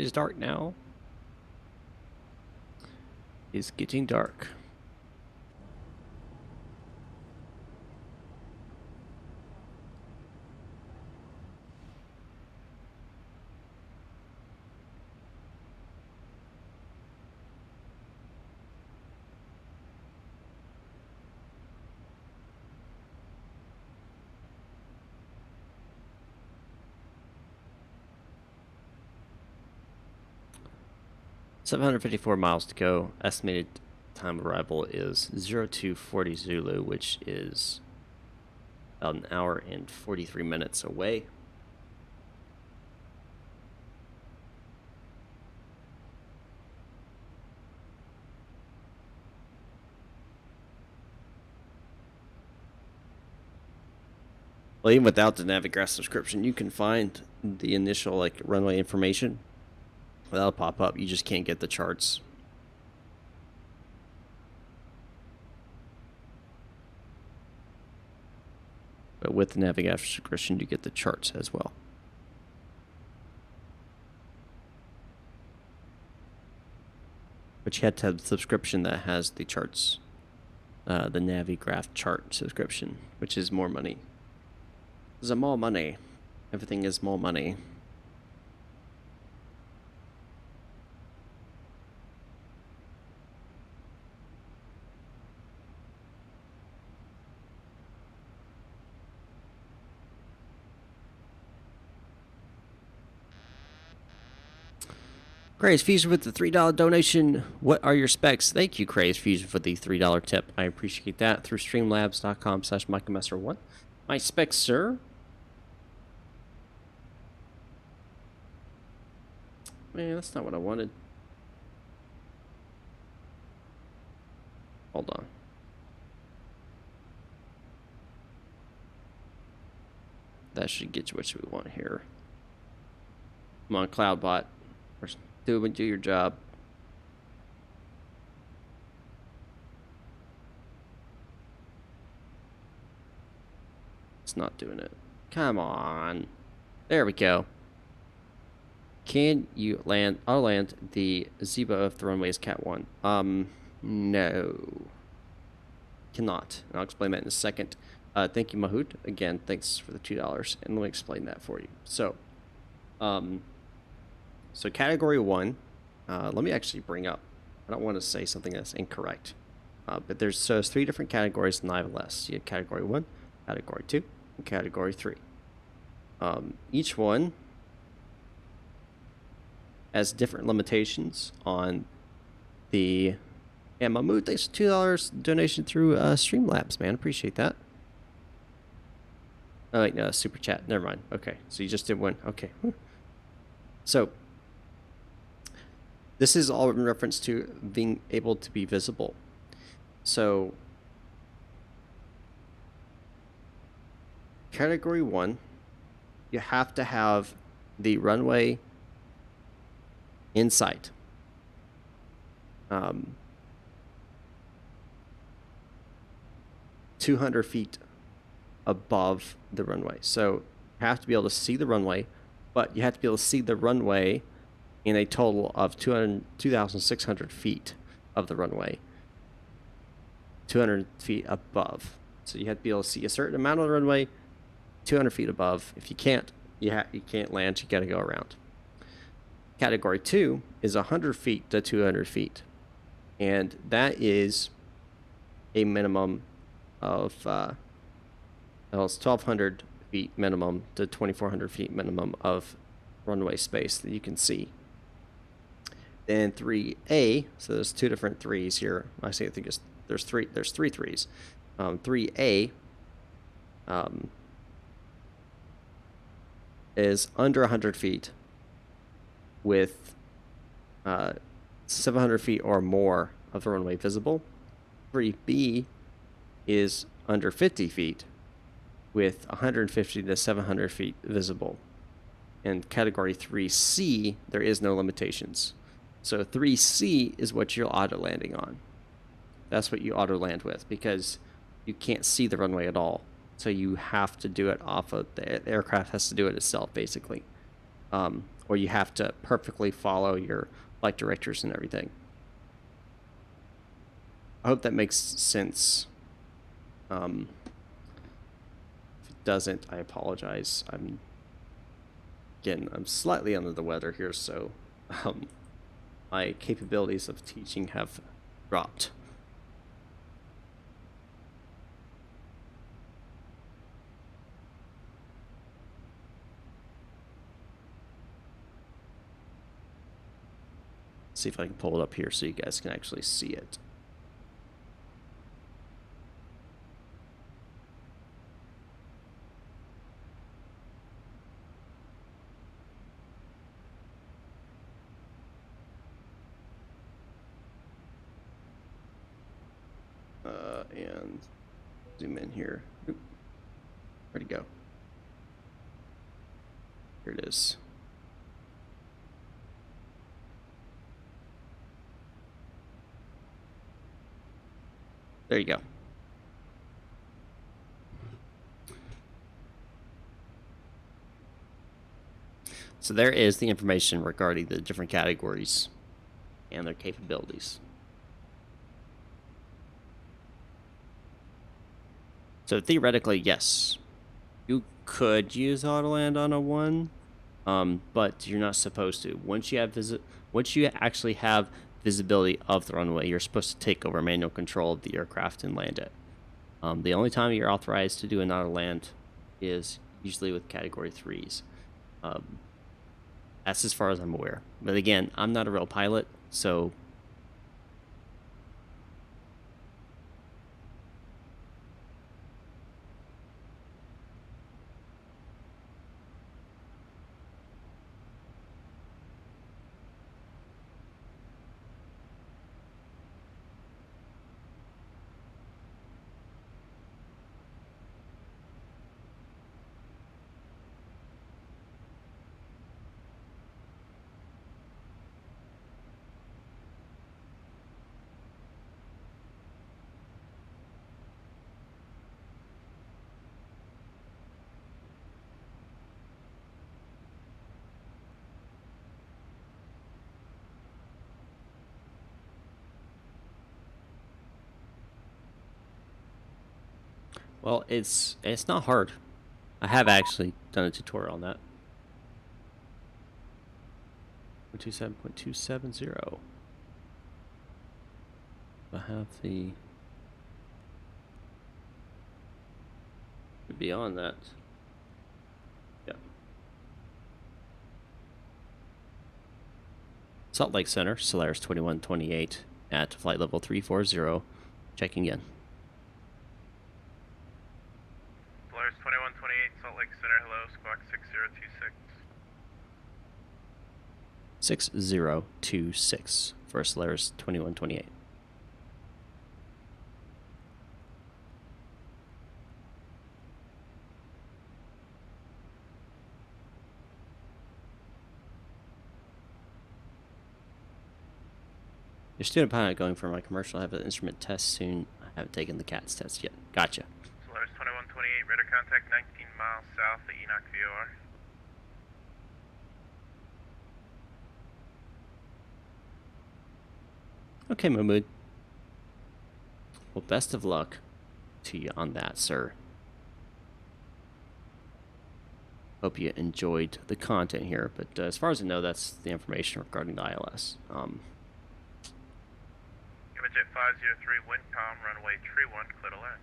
Speaker 3: is dark now. It's getting dark. $754 miles to go. Estimated time of arrival is 0240 Zulu, which is about an hour and 43 minutes away. Well, even without the Navigraph subscription, you can find the initial like runway information. That'll pop up. You just can't get the charts. But with the Navigraph subscription, you get the charts as well. But you have to have the subscription that has the charts. The Navigraph chart subscription, which is more money. This is more money. Everything is more money. Craze Fusion with the $3 donation. What are your specs? Thank you, Craze Fusion, for the $3 tip. I appreciate that. Through streamlabs.com/MikeMesser1. My specs, sir. Man, that's not what I wanted. Hold on. That should get you what we want here. Come on, CloudBot. Do your job. It's not doing it. Come on. There we go. Can you land? I'll land the Zibo if the runway is Cat 1. No. Cannot. And I'll explain that in a second. Thank you, Mahout. Again, thanks for the $2. And let me explain that for you. So, so category 1, let me actually bring up, I don't want to say something that's incorrect, but there's 3 different categories in ILS. You have category 1, category 2, and category 3. Each one has different limitations on the, and Mahmood, thanks for $2 donation through Streamlabs, man, appreciate that. Oh wait, no, super chat, never mind. Okay, so you just did one, okay. So, this is all in reference to being able to be visible. So, category 1, you have to have the runway in sight. 200 feet above the runway. So, you have to be able to see the runway, but you have to be able to see the runway in a total of 2,600 feet of the runway. 200 feet above. So you have to be able to see a certain amount of the runway, 200 feet above. If you can't, you can't land, you gotta go around. Category 2 is 100 feet to 200 feet. And that is a minimum of, well, it's 1,200 feet minimum to 2,400 feet minimum of runway space that you can see. Then 3A, so there's 2 different 3s here. I think there's 3 3s. 3A is under 100 feet with 700 feet or more of the runway visible. 3B is under 50 feet with 150 to 700 feet visible. And category 3C, there is no limitations. So 3C is what you're auto landing on. That's what you auto land with because you can't see the runway at all. So you have to do it off of the aircraft has to do it itself basically. Or
Speaker 11: or you have to perfectly follow your flight directors and everything. I hope that makes sense. If it doesn't, I apologize. I'm slightly under the weather here, so my capabilities of teaching have dropped. See if I can pull it up here so you guys can actually see it. And zoom in here. Oop. Where'd it go? Here it is. There you go. So there is the information regarding the different categories and their capabilities. So theoretically, yes, you could use Autoland on a 1, but you're not supposed to. Once you actually have visibility of the runway, you're supposed to take over manual control of the aircraft and land it. The only time you're authorized to do an Autoland is usually with Category 3s. That's as far as I'm aware. But again, I'm not a real pilot, so... Well, it's not hard. I have actually done a tutorial on that. 127.270. I have the... beyond that. Yeah. Salt Lake Center, Solaris 2128 at flight level 340, checking in.
Speaker 5: Solaris 2128, Salt Lake Center, hello, squawk 6026.
Speaker 3: 6026 for Solaris 2128. Your student pilot going for my commercial. I have an instrument test soon. I haven't taken the CATS test yet. Gotcha.
Speaker 5: Solaris 2128, radar contact 19 miles south of Enoch VOR.
Speaker 3: Okay, Mahmood. Well, best of luck to you on that, sir. Hope you enjoyed the content here, but as far as I know, that's the information regarding the ILS.
Speaker 5: Jet 503, Windcom, runway 31, clear to land.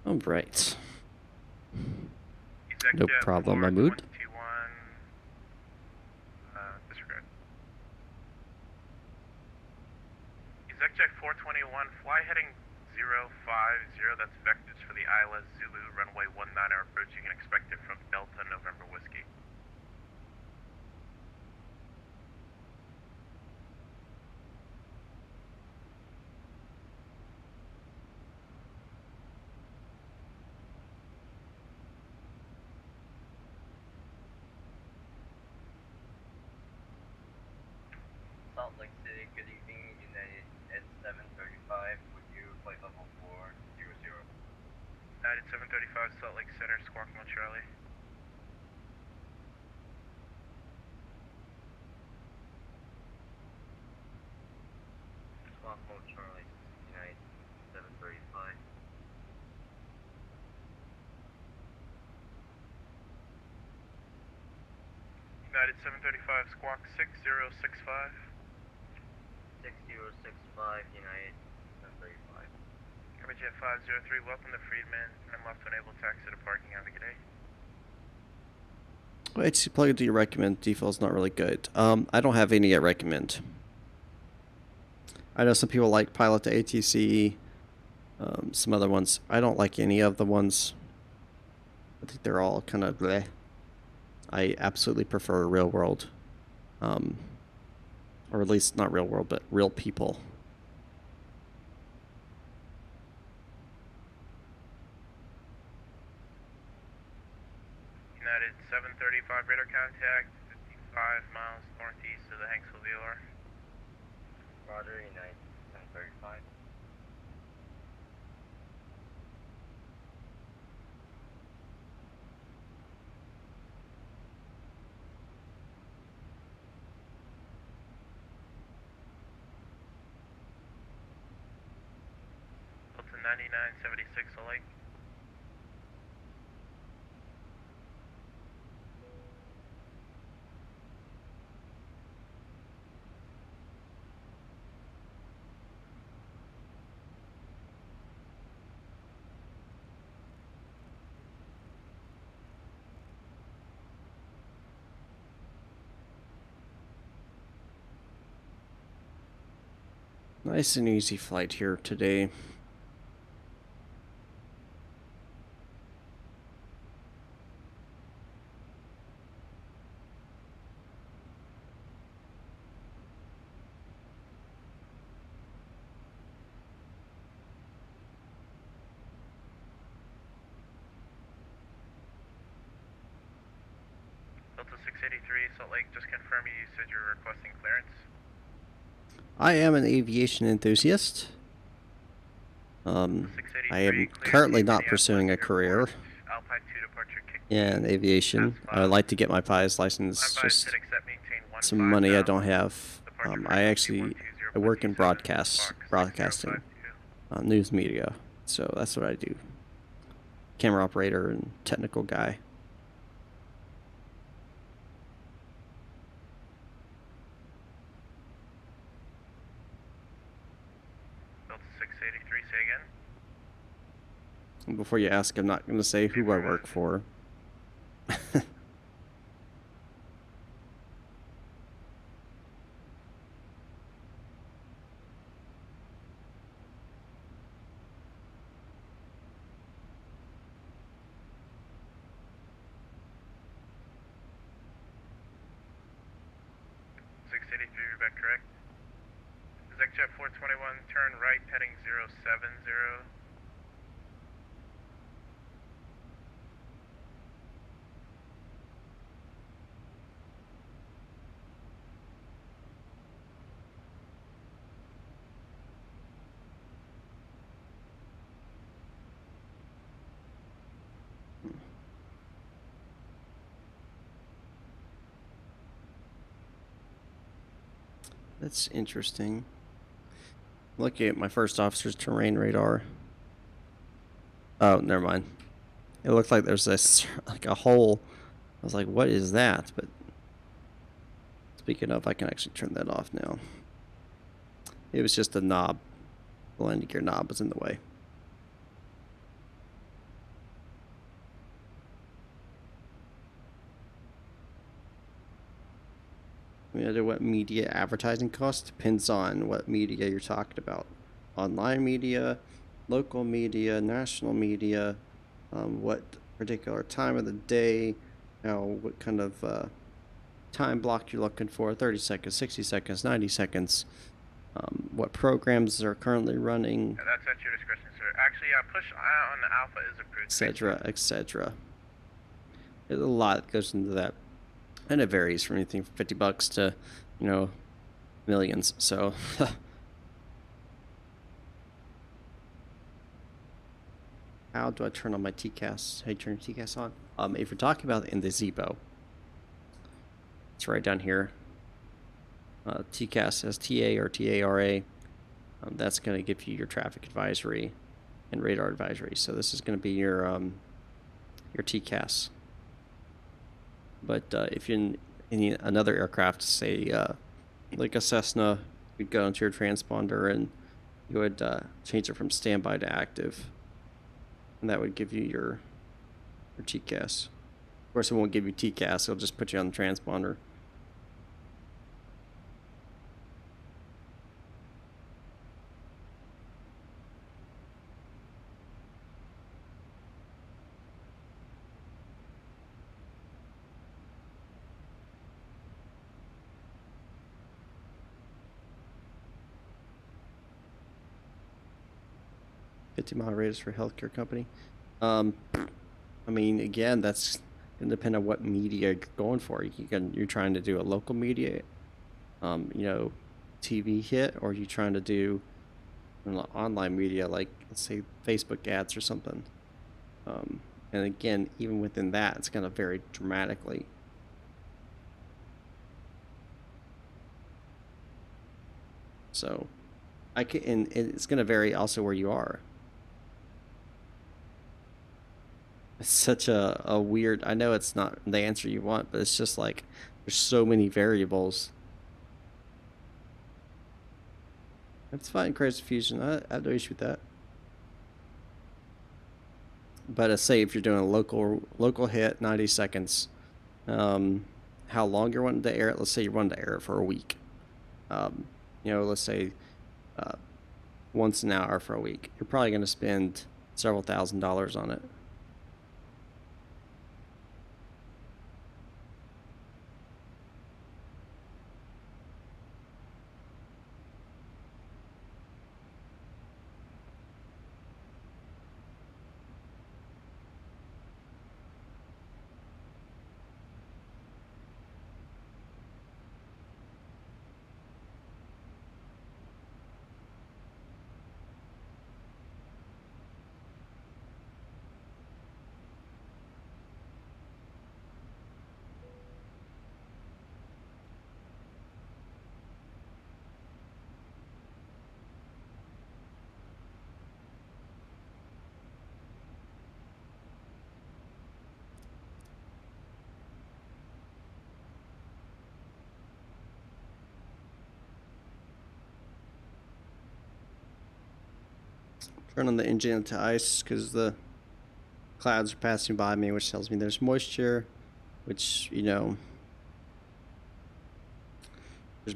Speaker 3: All right.
Speaker 5: Exec
Speaker 3: No
Speaker 5: jet
Speaker 3: problem, Mahmood.
Speaker 5: 421, disregard. Exec jet 421, fly heading 050, that's vectors for the ILS Zulu, runway 19 are approaching and expected from Delta November Whiskey.
Speaker 4: Lake City, good evening, United at 735, would you flight level 400?
Speaker 5: United 735, Salt Lake Center, Squawk 1 Charlie.
Speaker 4: Squawk 1 Charlie, United 735.
Speaker 5: United 735, Squawk 6065.
Speaker 4: 6065, United 735.
Speaker 5: Copy Jet 503, welcome to Friedman. I'm left to enable taxi to parking. Have a good day.
Speaker 11: Well, HC plug into your recommend default's not really good. I don't have any at recommend. I know some people like pilot to ATC, some other ones. I don't like any of the ones. I think they're all kind of bleh. I absolutely prefer real world. Or at least not real world, but real people.
Speaker 5: United 735, radar contact, 55 miles northeast of the Hanksville VOR.
Speaker 4: Roger, United 735.
Speaker 5: Delta 9976, Lake.
Speaker 11: Nice and easy flight here today.
Speaker 5: Delta 683, Salt Lake, just confirm you said you're requesting clearance.
Speaker 11: I am an aviation enthusiast. I am currently not pursuing a career in aviation. I would like to get my pilot's license, just some money I don't have. I work in broadcasting, news media, so that's what I do. Camera operator and technical guy.
Speaker 5: Delta 683, say again.
Speaker 11: And before you ask, I'm not going to say who I work for.
Speaker 5: Rebecca, correct? Exec 421, turn right, heading 070.
Speaker 11: That's interesting. Looking at my first officer's terrain radar. Oh, never mind. It looked like there's this, like a hole. I was like, what is that? But speaking of, I can actually turn that off now. It was just a knob. The landing gear knob was in the way. What media advertising costs depends on what media you're talking about. Online media, local media, national media, what particular time of the day, what kind of time block you're looking for, 30 seconds, 60 seconds, 90 seconds, what programs are currently running,
Speaker 5: That's at your discretion, sir. Actually, push on the alpha is approved.
Speaker 11: etc., etc. There's a lot that goes into that. And it varies from anything from $50 to, millions. So how do I turn on my TCAS? How do you turn your TCAS on? If you're talking about in the Zibo, it's right down here. TCAS says TA or TARA. That's going to give you your traffic advisory and radar advisory. So this is going to be your TCAS. But if you're in another aircraft, say like a Cessna, you'd go into your transponder and you would change it from standby to active, and that would give you your TCAS. Of course, it won't give you TCAS; it'll just put you on the transponder. $50-mile radius for healthcare company. I mean, again, that's gonna depend on what media you're going for. You're trying to do a local media, TV hit, or you trying to do online media, like let's say Facebook ads or something. And again, even within that, it's gonna vary dramatically. So, and it's gonna vary also where you are. It's such a weird, I know it's not the answer you want, but it's just like there's so many variables. That's fine, Crazy Fusion. I have no issue with that. But say if you're doing a local hit, 90 seconds, how long you're wanting to air it. Let's say you wanting to air it for a week. Let's say once an hour for a week. You're probably going to spend several $1,000s on it. Turn on the engine into ice because the clouds are passing by me, which tells me there's moisture, which, there's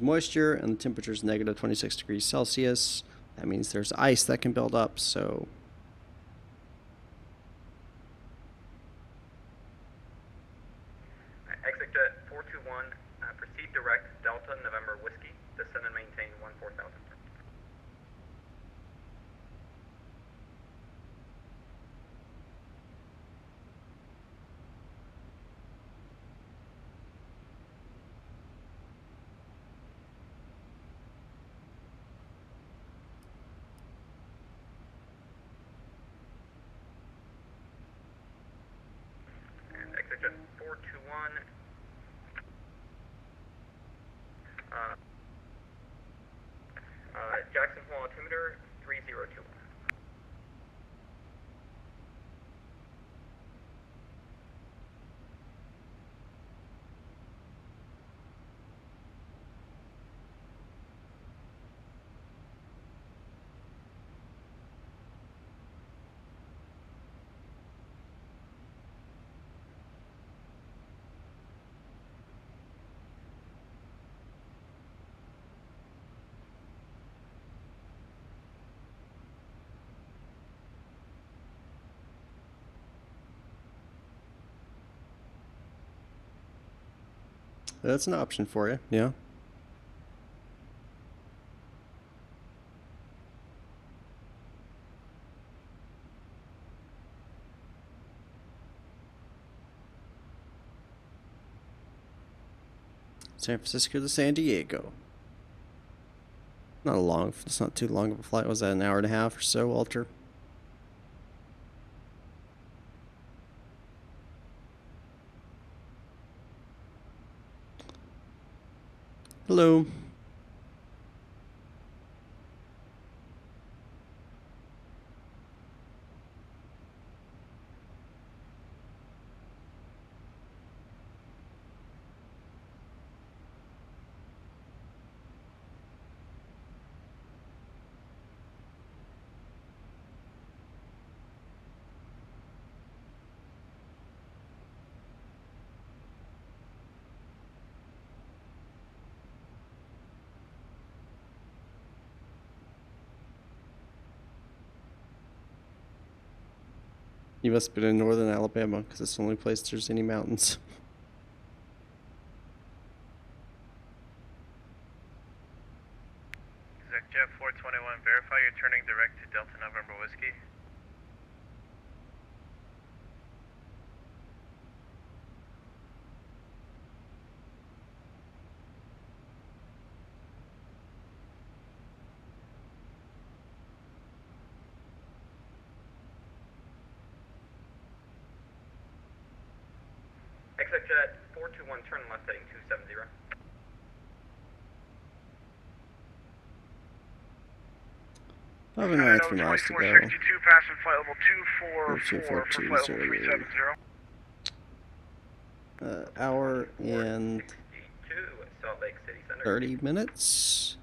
Speaker 11: moisture and the temperature is negative 26 degrees Celsius. That means there's ice that can build up, so
Speaker 13: Exit jet 421, proceed direct, Delta November Whiskey, descend and maintain 14,000. Exit jet 421, Jacksonville altimeter 3021.
Speaker 11: that's an option for you, yeah. San Francisco to San Diego. Not a long. It's not too long of a flight. Was that an hour and a half or so, Walter? Hello. You must have been in northern Alabama, because it's the only place there's any mountains.
Speaker 5: Jet 421, verify you're turning direct to Delta November Whiskey.
Speaker 13: Exit Jet 421, turn left heading 270.
Speaker 11: About 93 miles to go.
Speaker 5: 2462, passing flight level 244 for flight level 370.
Speaker 11: Hour and
Speaker 13: 62, Salt Lake City Center.
Speaker 11: 30 minutes.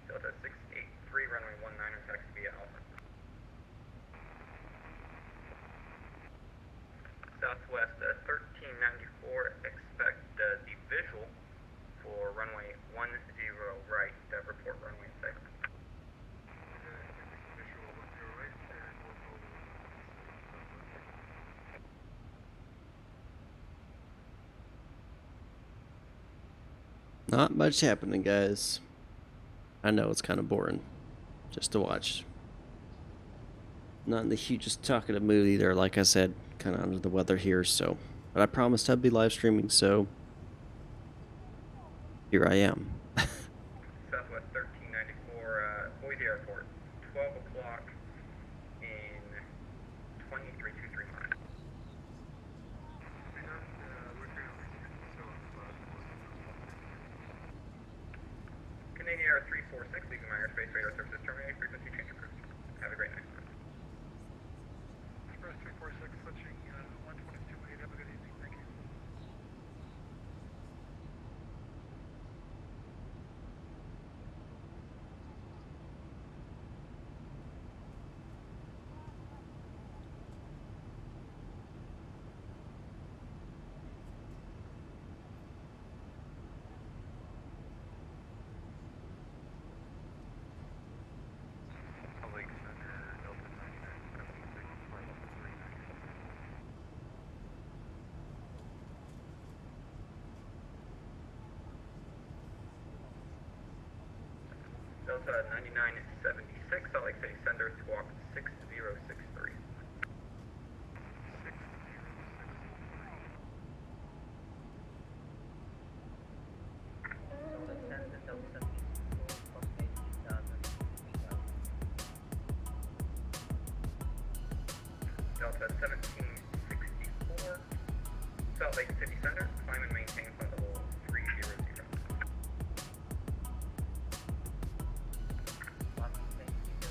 Speaker 13: Delta 683, runway 19er, taxi via Alpha. Southwest 1394, expect the visual for runway 10 right, report runway 6.
Speaker 11: Not much happening, guys. I know it's kind of boring just to watch. Not in the hugest talkative mood either. Like I said, kind of under the weather here, so. But I promised I'd be live streaming, so here I am.
Speaker 13: Southwest 1394, Boise Airport, 12 o'clock in 2323 miles. Canadian Air 346, leaving my airspace, radar services terminated, frequency change approved. Have a great night.
Speaker 5: Express 346, switching 122.8, have a good evening, thank you.
Speaker 13: Delta 9976, Salt Lake City Center, squawk 6063. Delta 1764, Salt Lake City Center, climb and maintain flight level 300.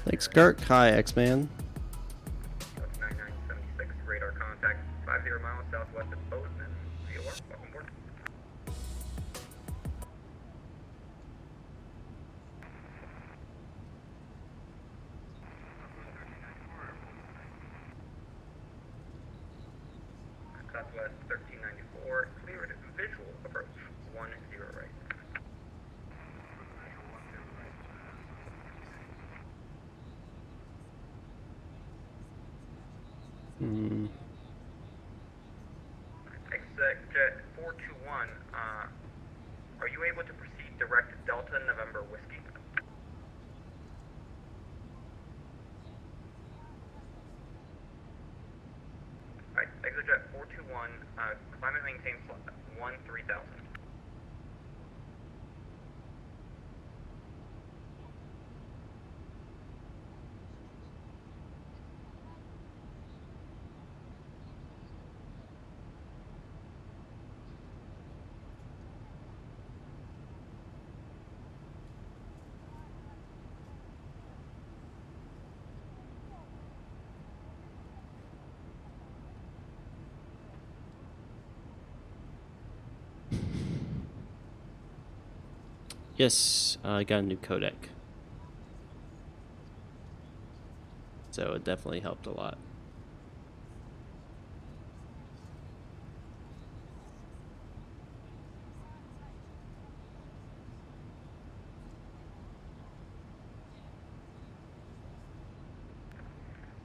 Speaker 11: Thanks, Kirk. Hi, X-Man.
Speaker 13: That's 9976, radar contact 50 miles southwest of Bozeman. VOR, welcome aboard. Southwest 1394, cleared visual approach 10 right. Exec Jet 421, Are you able to proceed direct to Delta November Whiskey? Alright, ExoJet 421, climate maintain slot 3000.
Speaker 3: Yes, I got a new codec. So it definitely helped a lot.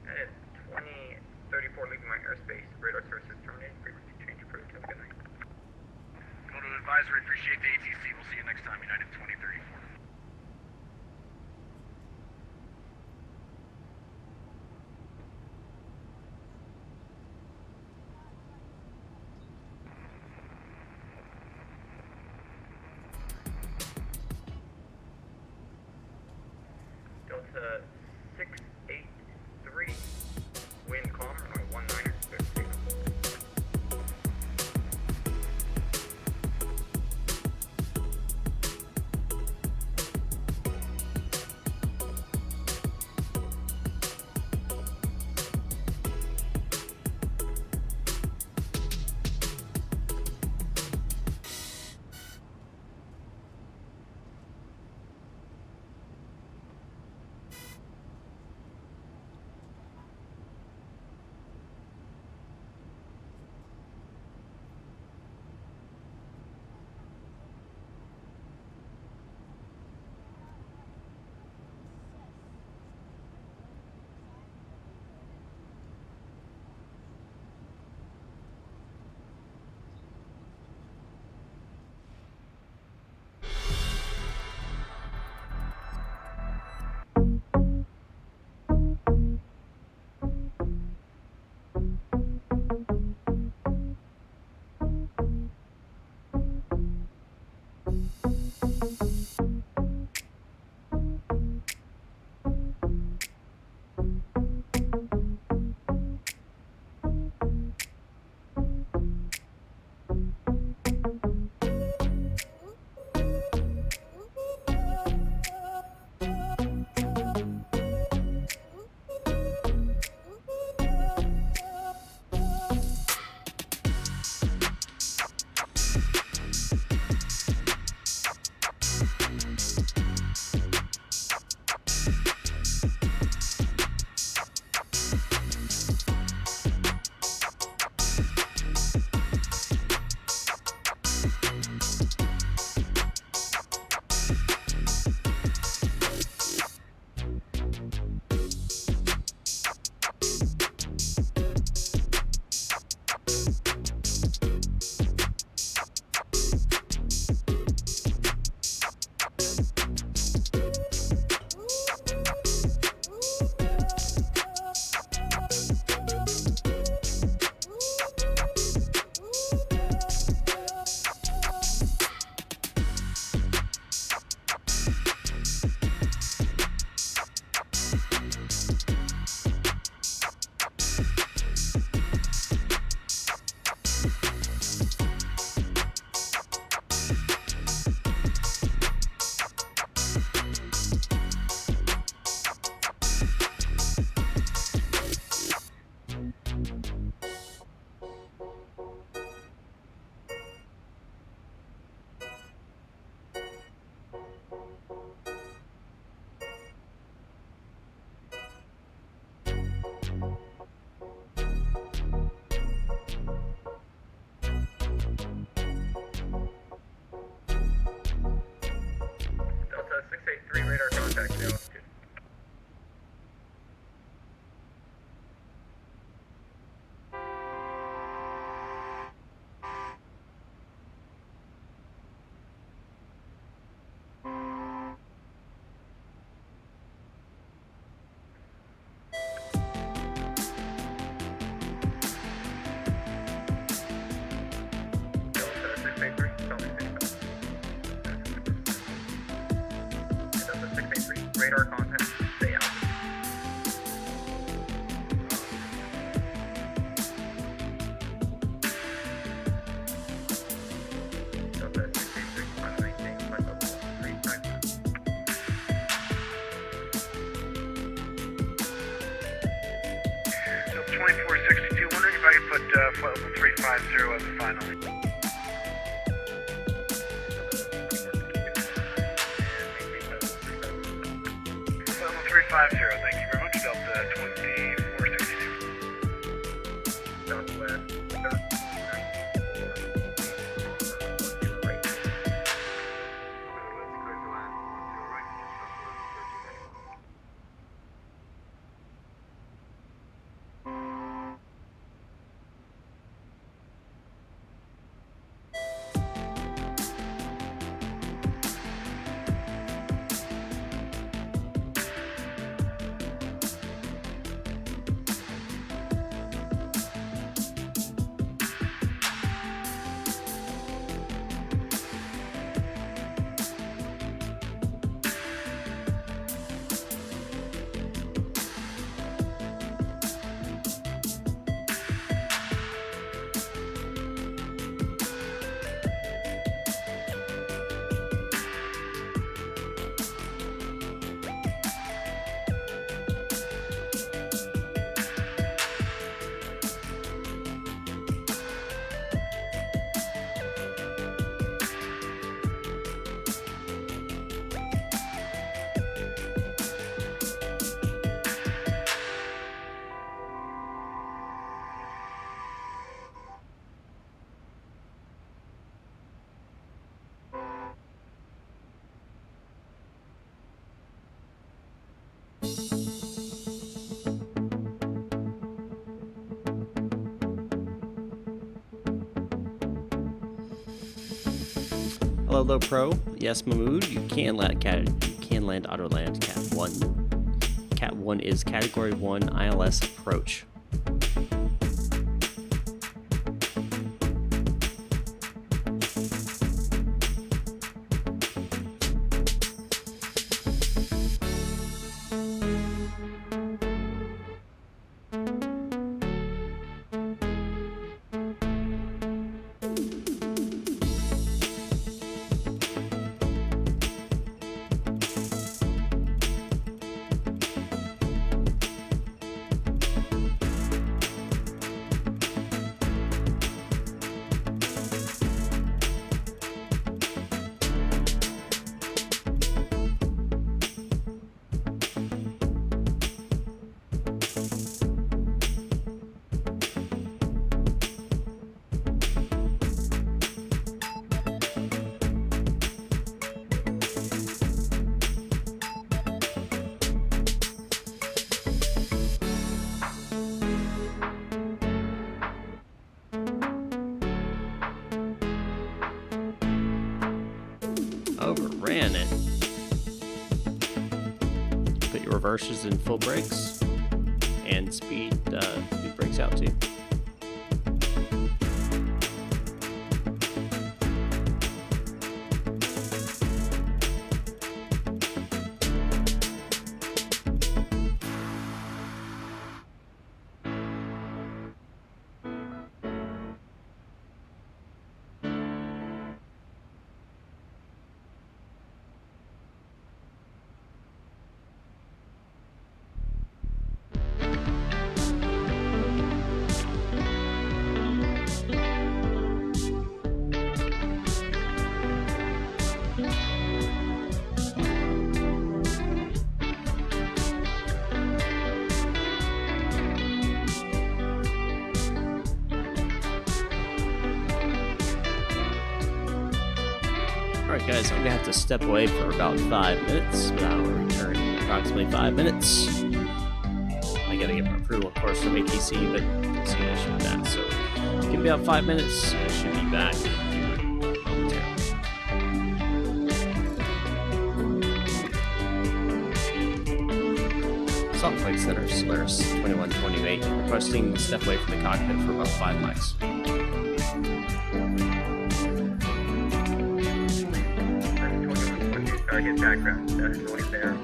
Speaker 13: At 2034 leaving my airspace, radar services terminated, frequency change approved, have a good night.
Speaker 14: Go to advisory, appreciate the ATC, we'll see you next time, United 2034.
Speaker 13: Delta 683, wind calm, runway 19er, clear for takeoff. Delta 683, radar contact, the altitude.
Speaker 14: 2462, wondering if I could put flight level 350 as the final. Flight level 350, thank you very much, Delta 2462.
Speaker 13: Southwest
Speaker 11: 'Hello Pro. Yes, Mahmood, you can land auto land Cat 1. Cat 1 is Category 1 ILS approach. Overran it. Put your reverses in full brakes and speed brakes out too. Alright guys, I'm going to have to step away for about 5 minutes, but I'll return in approximately 5 minutes. I gotta get my approval, of course, from ATC, but I see an issue with that, so give me about 5 minutes, I should be back momentarily. Salt Lake Center, Solaris 2128, requesting to step away from the cockpit for about 5 mics.
Speaker 13: Target background, noise there.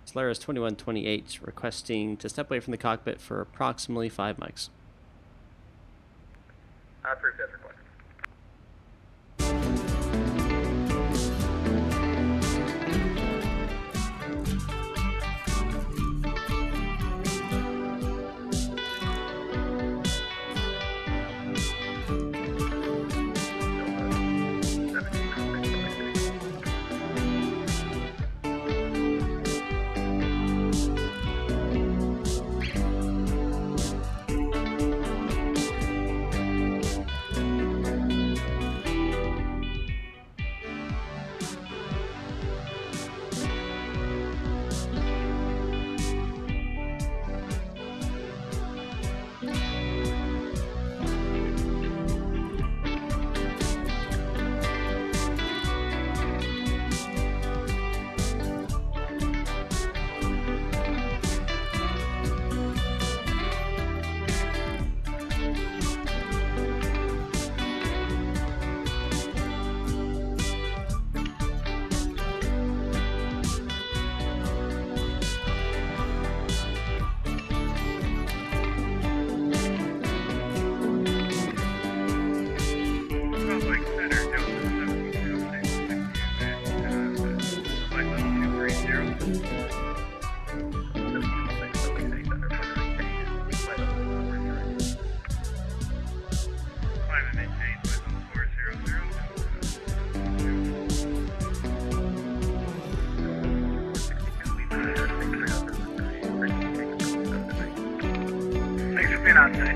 Speaker 11: Solaris 2128 requesting to step away from the cockpit for approximately 5 mics.
Speaker 13: Approved as requested.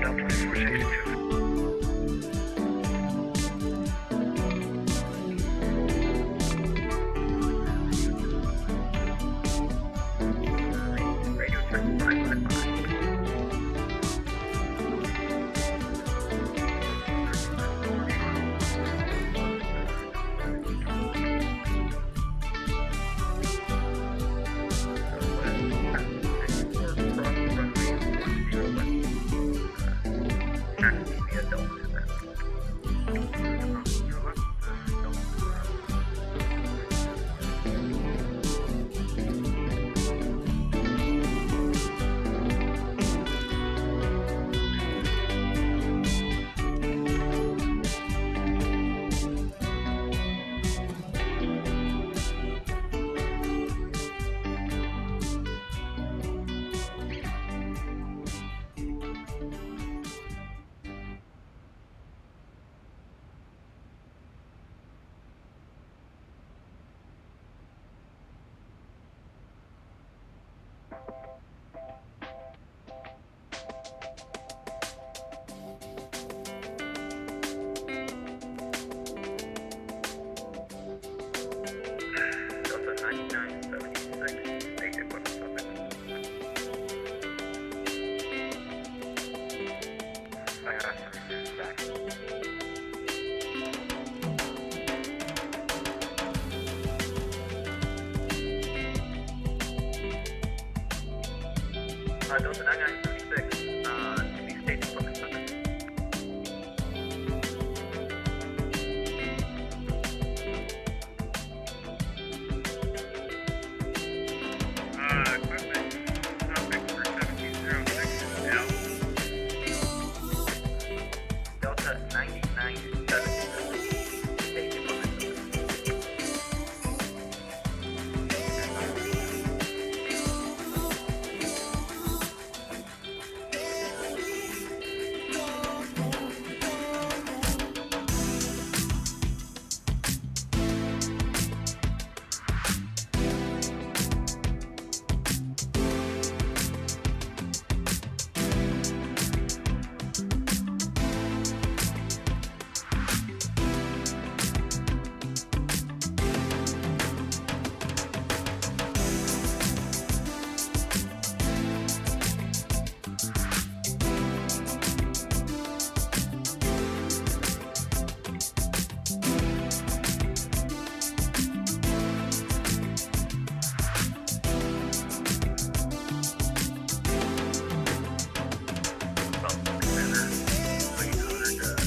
Speaker 9: Delta 2462.
Speaker 13: Radio check 555. Delta 9976, state equipment summit. Back. Delta 9976, to the state equipment summit.
Speaker 6: Equipment, topic for 1706 now.
Speaker 13: Delta 9977, state equipment summit.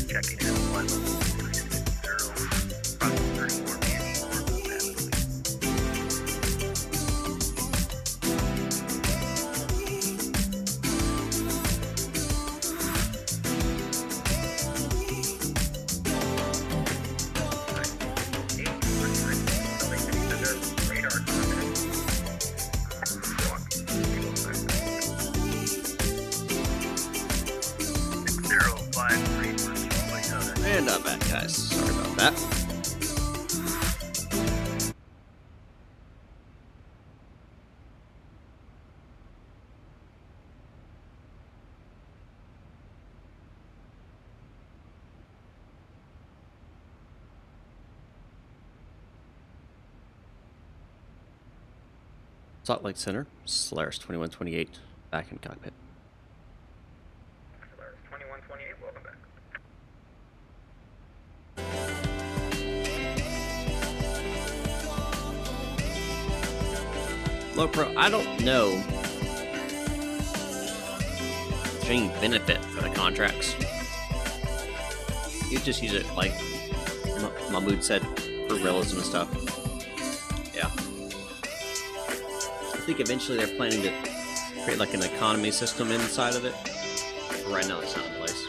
Speaker 13: Checking in flight level 360, process 34 radar contact. 6053.
Speaker 11: And I'm back, guys. Sorry about that. Salt Lake Center, Solaris 2128, back in cockpit.
Speaker 13: Solaris 2128, welcome back.
Speaker 11: Look, bro, I don't know if there's any benefit for the contracts. You just use it like Mahmood said for realism and stuff. Yeah. I think eventually they're planning to create like an economy system inside of it. But right now it's not in place.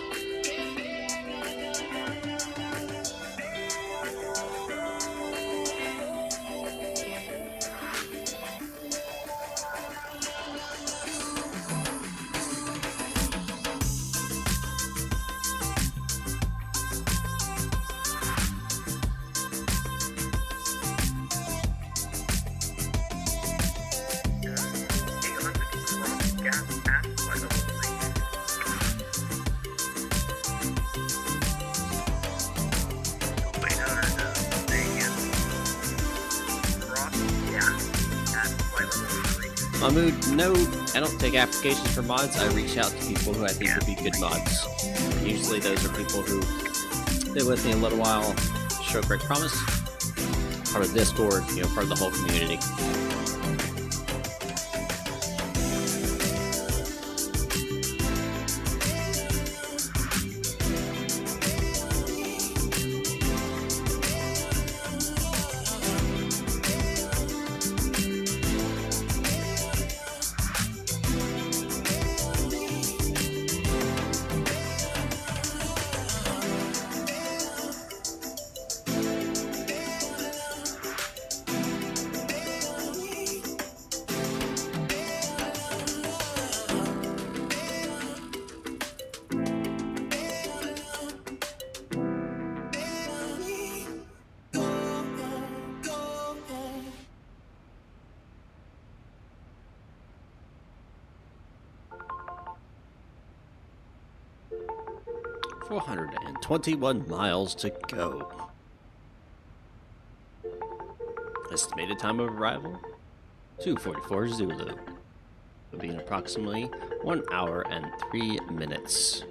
Speaker 3: My mood, no, I don't take applications for mods. I reach out to people who I think would be good mods. Usually those are people who stay with me a little while, show great promise, part of Discord, you know, part of the whole community. .421 miles to go. Estimated time of arrival, 2:44 Zulu. It'll be in approximately 1 hour and 3 minutes.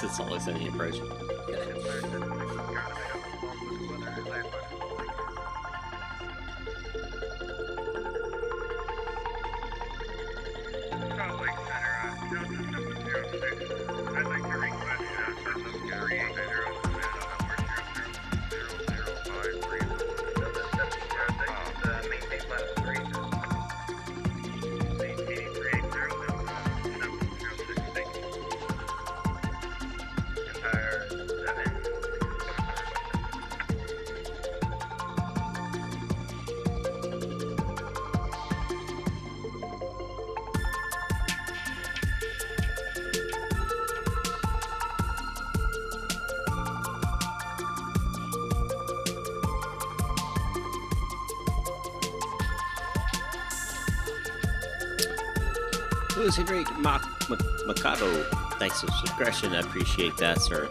Speaker 3: It's always any approach. Louis Henry Mikado, thanks for the subscription. I appreciate that, sir.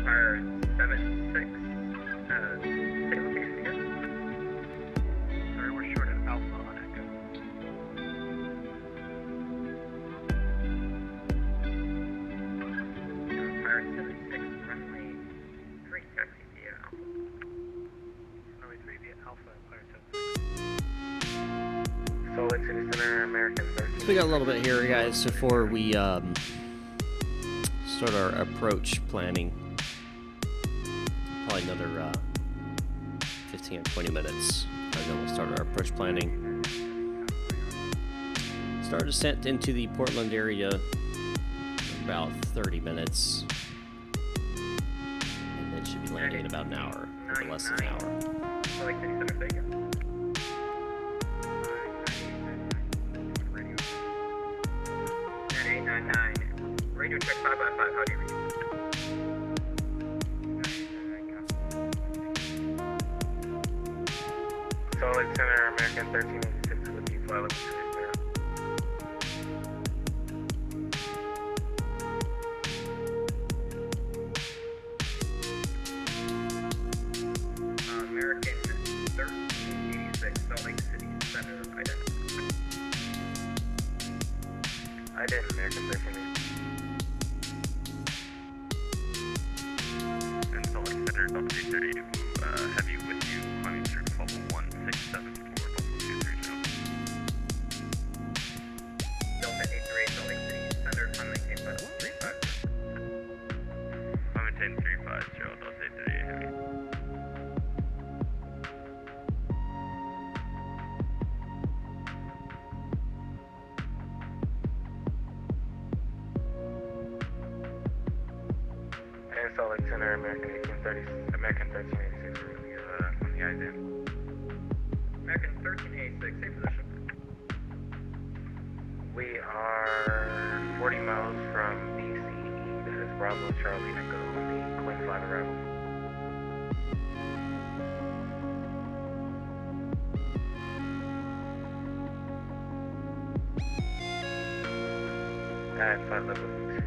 Speaker 13: Empire 76. Take location again.
Speaker 5: Sorry, we're short of Alpha on Echo.
Speaker 13: Empire 76, runway 3, taxi via Alpha.
Speaker 5: Runway 3 via Alpha, Empire 76.
Speaker 13: Salt Lake City Center, American 13.
Speaker 11: We got a little bit here, guys, before we start our approach planning. Probably another 15 or 20 minutes, and then we'll start our approach planning. Start descent into the Portland area in about 30 minutes, and then should be landing in about an hour, or less than an hour.
Speaker 13: Salt Lake City Center, take it. Radio. 899. Radio check 5 by 5. How do you read? Salt Lake Center, American 1386 with you, fly level 60. American 1386, Salt Lake City Center, ident American 1386.
Speaker 6: And Salt Lake Center, Delta 830 to have you with you, climbing through Buffalo 1674, Buffalo 23 Joe.
Speaker 13: Delta 838, Salt Lake City Center, climb maintain flight level 35.
Speaker 6: Climb maintain 35 Joe, Delta 838 heavy.
Speaker 13: And Salt Lake Center, American 1386, really, on the ident. American 1386, safe position. We are 40 miles from BCE, that is Bravo Charlie Echo, on the Quinn flight arrival. At flight level 280.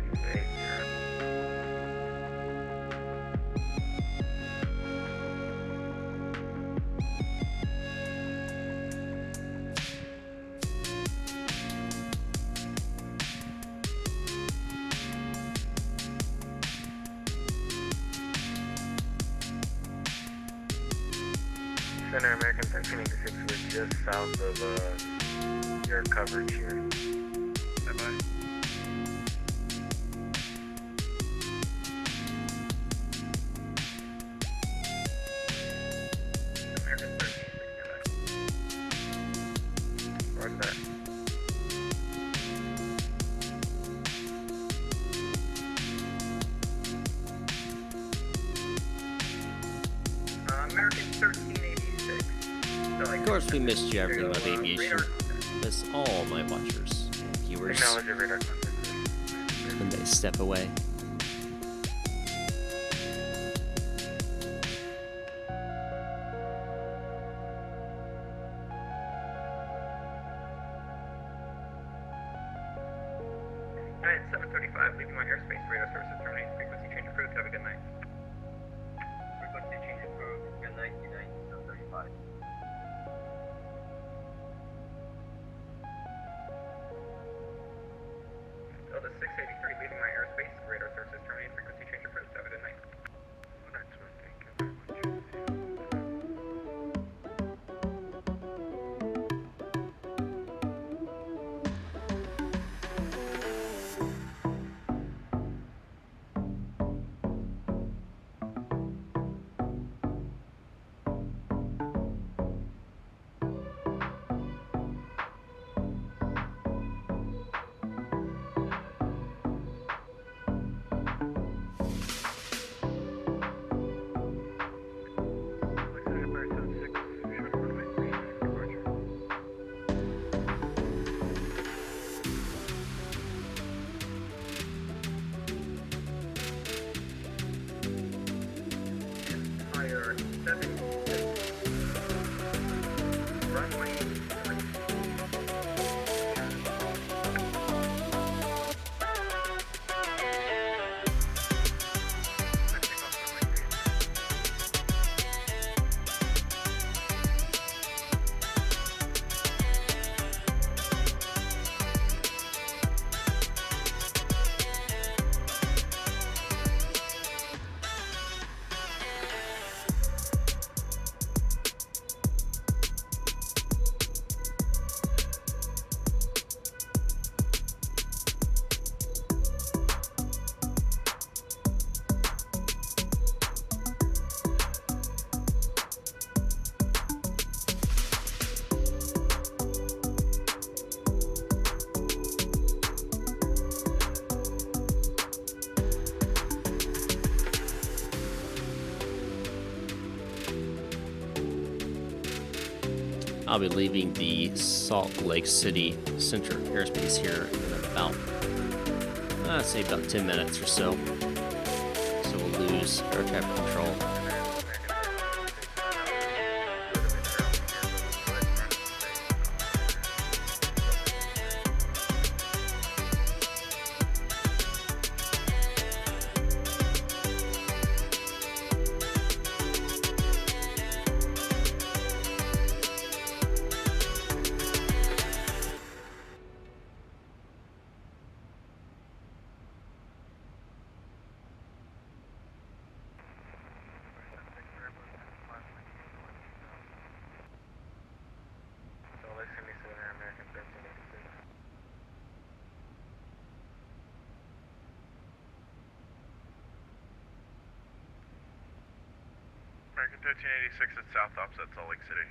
Speaker 13: Center, American 1386, we're just south of your coverage here. Bye-bye. American 1386, where's that? American 1386.
Speaker 11: Of course, we missed you everything about aviation. Miss all my watchers and viewers
Speaker 13: Acknowledge your radar contact.
Speaker 11: when they step away.
Speaker 13: United 735, leaving my airspace, radar services terminating, frequency change approved, have a good night. Frequency change approved, good night, United 735. Delta 683, leaving my airspace, radar services terminating, frequency change approved, have a good night.
Speaker 3: I'll be leaving the Salt Lake City Center airspace here in about, I'd say about 10 minutes or so. So we'll lose air traffic control.
Speaker 6: American 1386 at South Ops at Salt Lake City.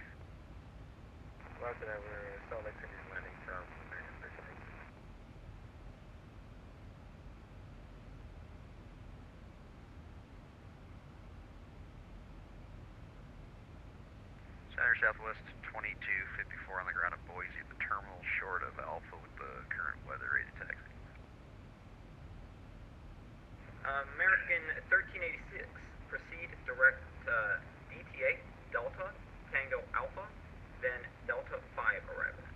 Speaker 4: Roger that, we're Salt Lake City's landing from American 1386.
Speaker 12: Center Southwest 2254 on the ground at Boise at the terminal short of Alpha with the current weather rated taxi.
Speaker 13: American 1386, proceed direct DTA, Delta, Tango Alpha, then Delta 5 arrival.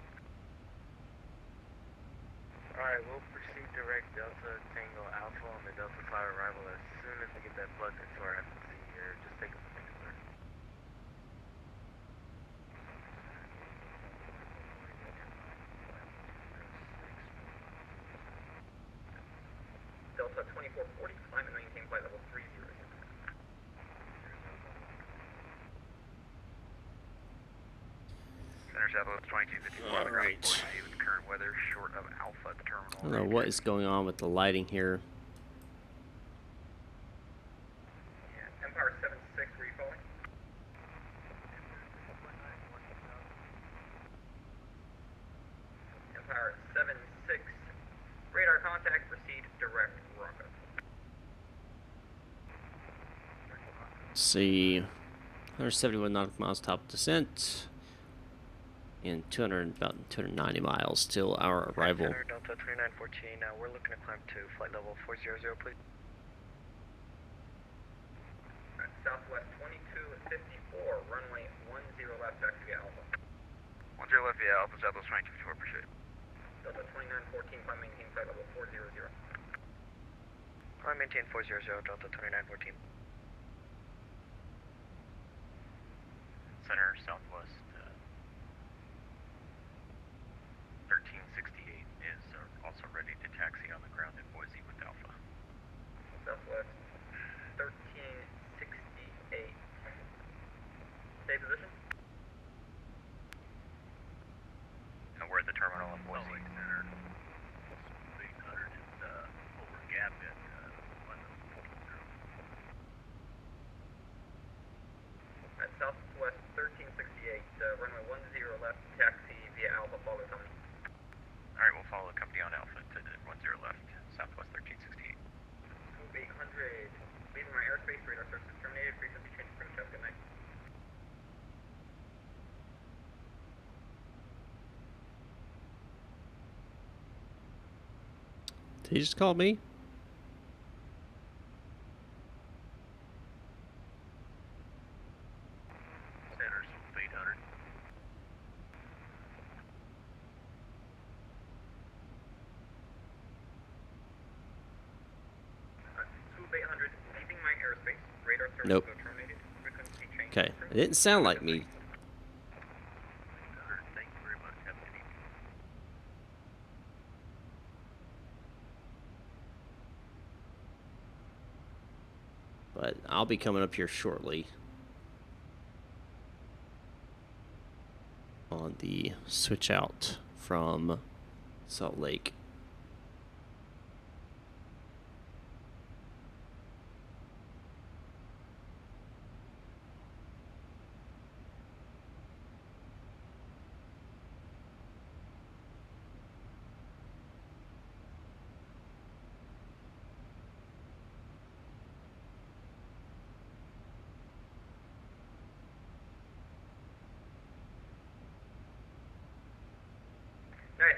Speaker 4: Alright, we'll proceed direct Delta Tango Alpha on the Delta 5 arrival as soon as we get that plugged into our FNC here. Just take us a minute, sir.
Speaker 13: Delta 2440, climb and maintain flight level 30.
Speaker 12: Center Southwest 2254 on the ground at Boise with the current weather short of Alpha at the terminal.
Speaker 3: I don't know what is going on with the lighting here.
Speaker 13: Yeah, Empire 76, were you falling? Empire 76, radar contact, proceed direct Rocco.
Speaker 3: Let's see, 171 nautical miles top descent, and about 290 miles till our arrival.
Speaker 4: Center Delta 2914, now we're looking to climb to flight level 400, please.
Speaker 13: Alright, Southwest 2254, runway 10 left, taxi via Alpha.
Speaker 12: 10 left via Alpha, Southwest 2254, appreciate it.
Speaker 13: Delta 2914, climb maintain flight level 400.
Speaker 4: Climb maintain 400, Delta 2914.
Speaker 12: Center Southwest 1368 is also ready to taxi on the ground in Boise with Alpha.
Speaker 13: Southwest 1368. Stay position.
Speaker 12: And we're at the terminal in Boise.
Speaker 1: Center. 800 is over gap at
Speaker 13: At Southwest 1368, runway 10 left, taxi via Alpha, follow company.
Speaker 12: Alright, we'll follow the company on Alpha to the 10 left, Southwest 1368.
Speaker 13: Move 800, leaving my airspace, radar services terminated, frequency change, approach, have a good night.
Speaker 3: Did he just call me?
Speaker 1: Center, 800.
Speaker 13: Move 800, leaving my airspace, radar services
Speaker 3: Nope.
Speaker 13: terminated, frequency change.
Speaker 3: Okay, it didn't sound like me.
Speaker 1: 800, thank you very much. Have a good evening.
Speaker 3: But I'll be coming up here shortly on the switch out from Salt Lake.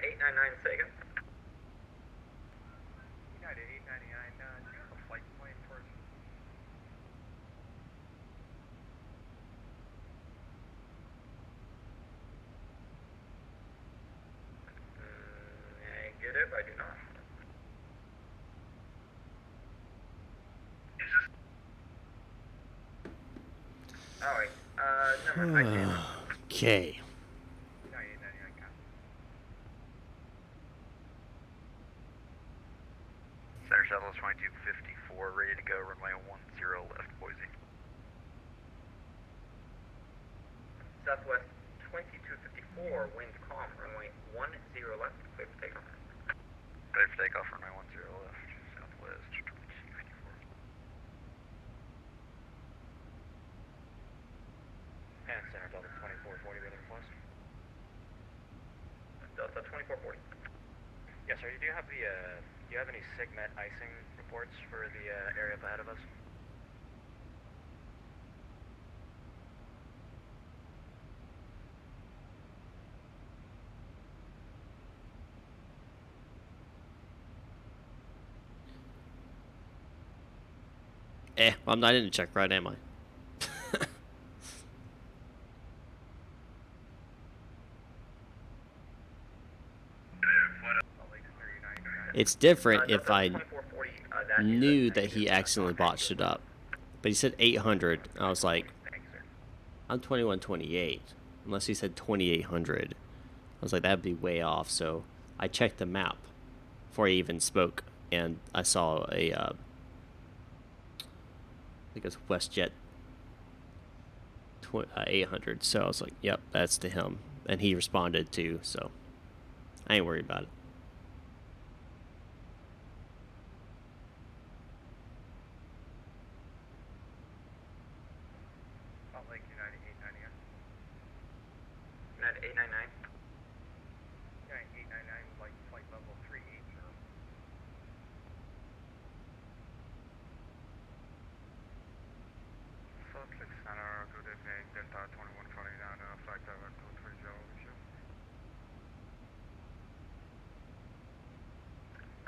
Speaker 13: United 899, say again.
Speaker 4: United 899, do you have a flight plan for us?
Speaker 13: Negative, I do not. Alright, never mind, I see it.
Speaker 3: Okay.
Speaker 4: United 899, copy.
Speaker 5: Center shuttle is 2254, ready to go, runway 10 left, Boise.
Speaker 13: Southwest 2254, wind calm, runway 10 left, clear for takeoff.
Speaker 5: Clear for takeoff, runway 10 left, Southwest 2254.
Speaker 13: And center Delta 2440, ready to request. Delta 2440.
Speaker 4: Yes, sir. Do you have any segment icing reports for the area up ahead of us?
Speaker 3: I'm not in to check right, am I? It's different if I knew that he accidentally botched it up. But he said 800. I was like, I'm 2128. Unless he said 2800. I was like, that'd be way off. So I checked the map before he even spoke. And I saw a, I think it was WestJet 800. So I was like, yep, that's to him. And he responded too. So I ain't worried about it.
Speaker 4: Salt Lake United 899.
Speaker 13: United 899.
Speaker 4: United 899 would like flight level 380. Salt Lake Center, good evening, Delta 2149, flight level 230, issue.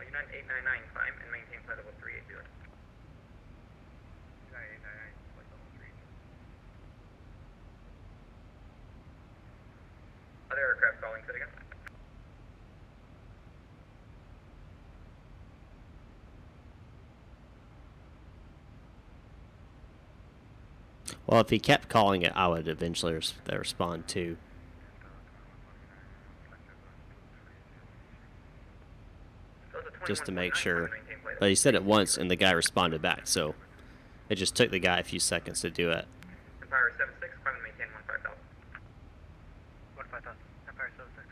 Speaker 13: United 899, climb and maintain flight level 380.
Speaker 4: United 899, flight level 380.
Speaker 13: Other aircraft calling, say it again.
Speaker 3: Well, if he kept calling it, I would eventually respond too. Just to make sure. But he said it once and the guy responded back, so it just took the guy a few seconds to do it.
Speaker 13: Empire 76, climb and maintain 15,000.
Speaker 4: 15,000, Empire 76.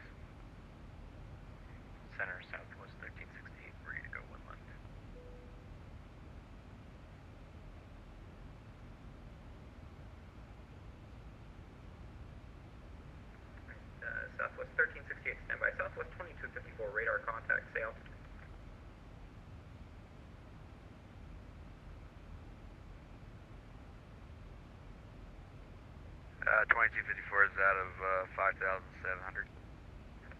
Speaker 5: Center Southwest 1368, ready to go, 1 left.
Speaker 13: Southwest 1368, standby. Southwest 2254, radar contact, say altitude.
Speaker 5: 2254 is out of 5,700.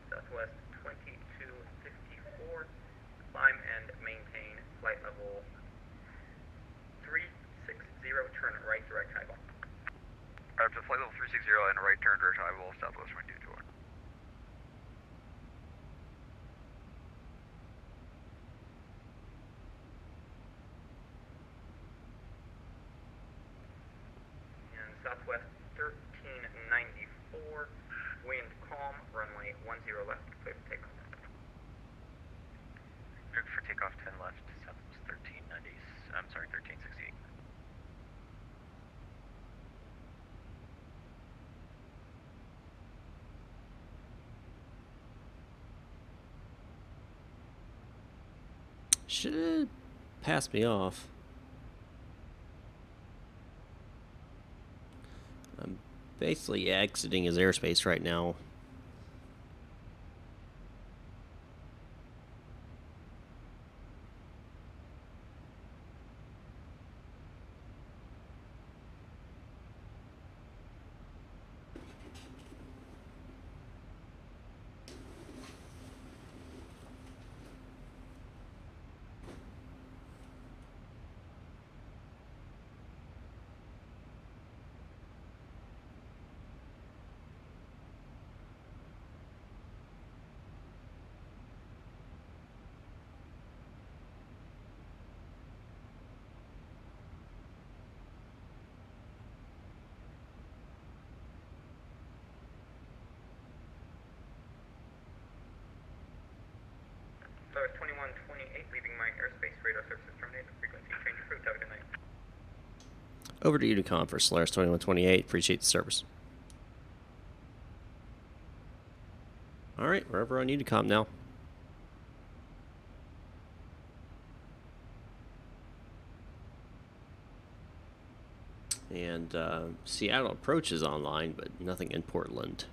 Speaker 13: Southwest 2254, climb and maintain flight level 360, turn right direct high ball.
Speaker 5: Up to flight level 360 and a right turn direct high ball, Southwest 2224.
Speaker 13: And Southwest 1394, wind calm, runway 10 left, clear for takeoff.
Speaker 5: Clear for takeoff 10 left, Southwest 1390, I'm sorry, 1368.
Speaker 3: Should have passed me off. I'm basically exiting his airspace right now.
Speaker 13: Solaris 2128, leaving my airspace. Radar services terminated. Frequency change approved. Have a good night.
Speaker 3: Over to Unicom for Solaris 2128. Appreciate the service. Alright, we're over on Unicom now. And Seattle approach is online, but nothing in Portland.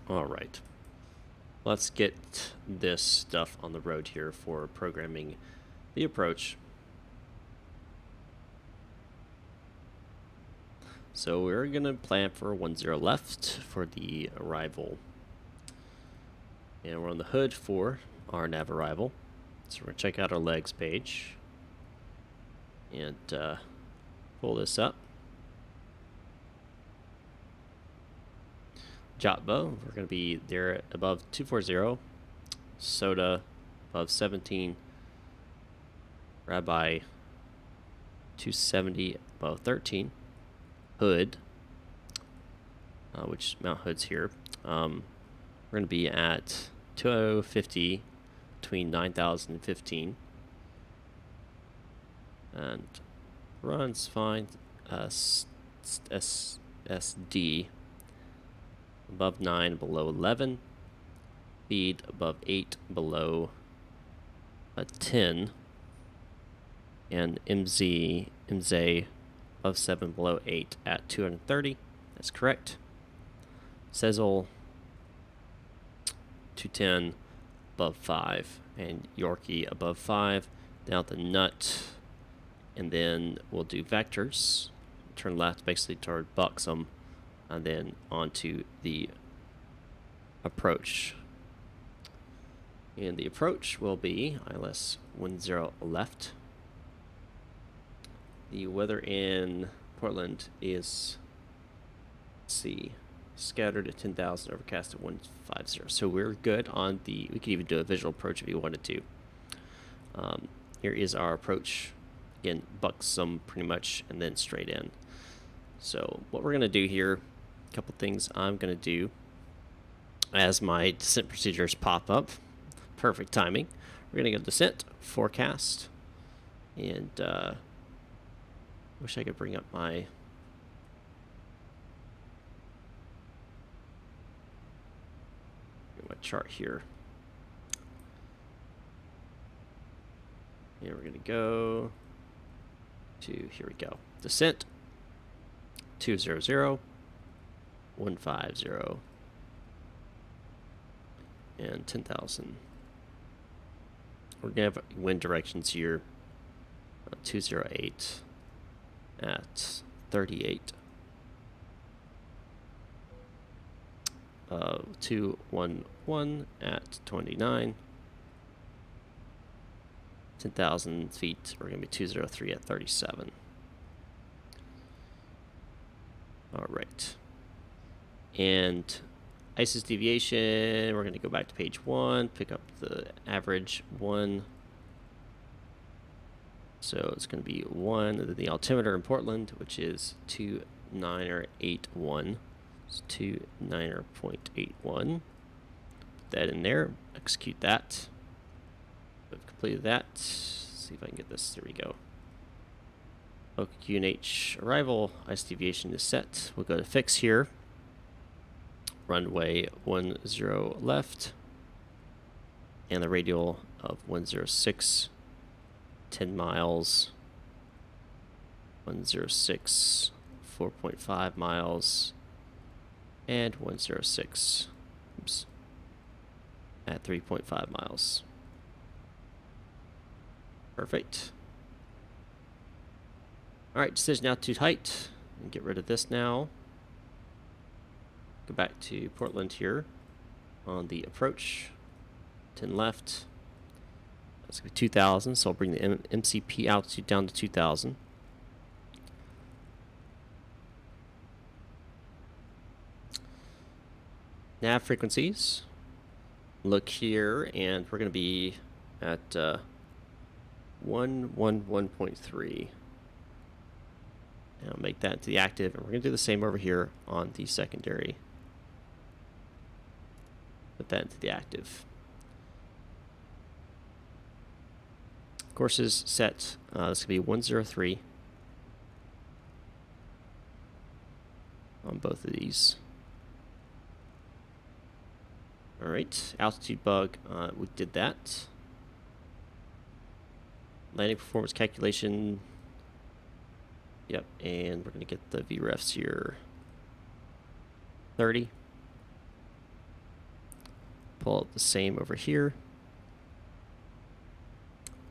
Speaker 3: All right, let's get this stuff on the road here for programming the approach. So we're gonna plan for 10 left for the arrival, and we're on the hood for our nav arrival. So we're gonna check out our legs page and pull this up. Jotbo, we're going to be there above 240, Soda above 17, Rabbi 270 above 13, Hood, which Mount Hood's here. We're going to be at 2050 between 9,000 and 15, and runs fine. SD above 9, below 11, speed above 8, below 10, and MZ above 7, below 8 at 230. That's correct. Sezzle 210 above 5, and Yorkie above 5. Down the nut, and then we'll do vectors. Turn left basically toward Buxom, and then onto the approach. And the approach will be ILS 10 left. The weather in Portland is, let's see, scattered at 10,000, overcast at 150. So we're good on the, we could even do a visual approach if you wanted to. Here is our approach. Again, Buxom pretty much, and then straight in. So what we're going to do here, a couple things I'm going to do as my descent procedures pop up. Perfect timing. We're going to go descent, forecast, and wish I could bring up my chart here. And we're going to go to, here we go, descent 200, 150, and 10,000. We're going to have wind directions here. 208 at 38. 211 at 29. 10,000 feet. We're going to be 203 at 37. All right. And ISIS deviation, we're going to go back to page 1, pick up the average 1. So it's going to be 1, the altimeter in Portland, which is 2981. It's 29.81. Put that in there, execute that. We've completed that. Let's see if I can get this. There we go. QNH arrival, ISIS deviation is set. We'll go to fix here. Runway 10 left, and the radial of 106, 10 miles, 106, 4.5 miles, and 106, oops, at 3.5 miles. Perfect. All right, decision altitude height, and get rid of this now. Go back to Portland here on the approach. 10 left. That's going to be 2,000, so I'll bring the MCP altitude down to 2,000. Nav frequencies. Look here, and we're going to be at 111.3. And I'll make that into the active, and we're going to do the same over here on the secondary. Put that into the active. Courses set. This going to be 103 on both of these. All right, altitude bug. We did that. Landing performance calculation. Yep, and we're going to get the VREFs here. 30. Pull up the same over here.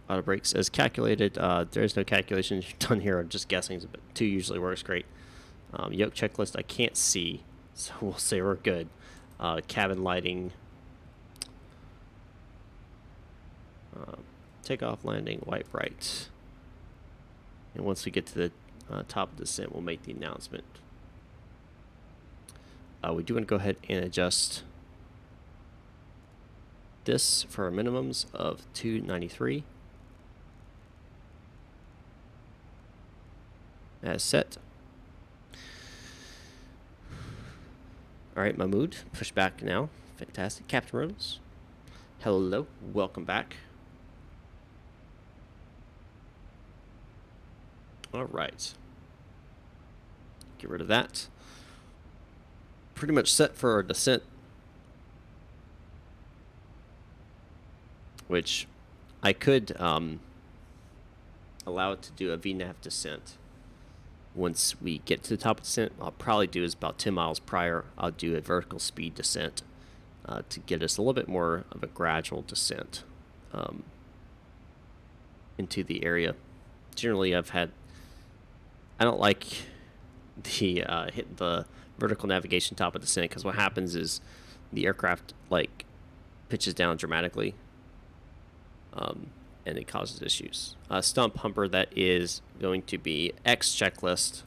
Speaker 3: Auto brakes as calculated. There is no calculation done here. I'm just guessing, but 2 usually works great. Yoke checklist I can't see, so we'll say we're good. Cabin lighting. Takeoff, landing, white, bright. And once we get to the top of the descent, we'll make the announcement. We do want to go ahead and adjust this for our minimums of 293. As set. Alright, Mahmood, push back now. Fantastic. Captain Reynolds. Hello, welcome back. Alright. Get rid of that. Pretty much set for our descent. Which I could allow it to do a VNAV descent. Once we get to the top of the descent, I'll probably do is about 10 miles prior. I'll do a vertical speed descent to get us a little bit more of a gradual descent into the area. Generally, I don't like the hitting the vertical navigation top of the descent, because what happens is the aircraft like pitches down dramatically, and it causes issues. Stump humper, that is going to be X checklist.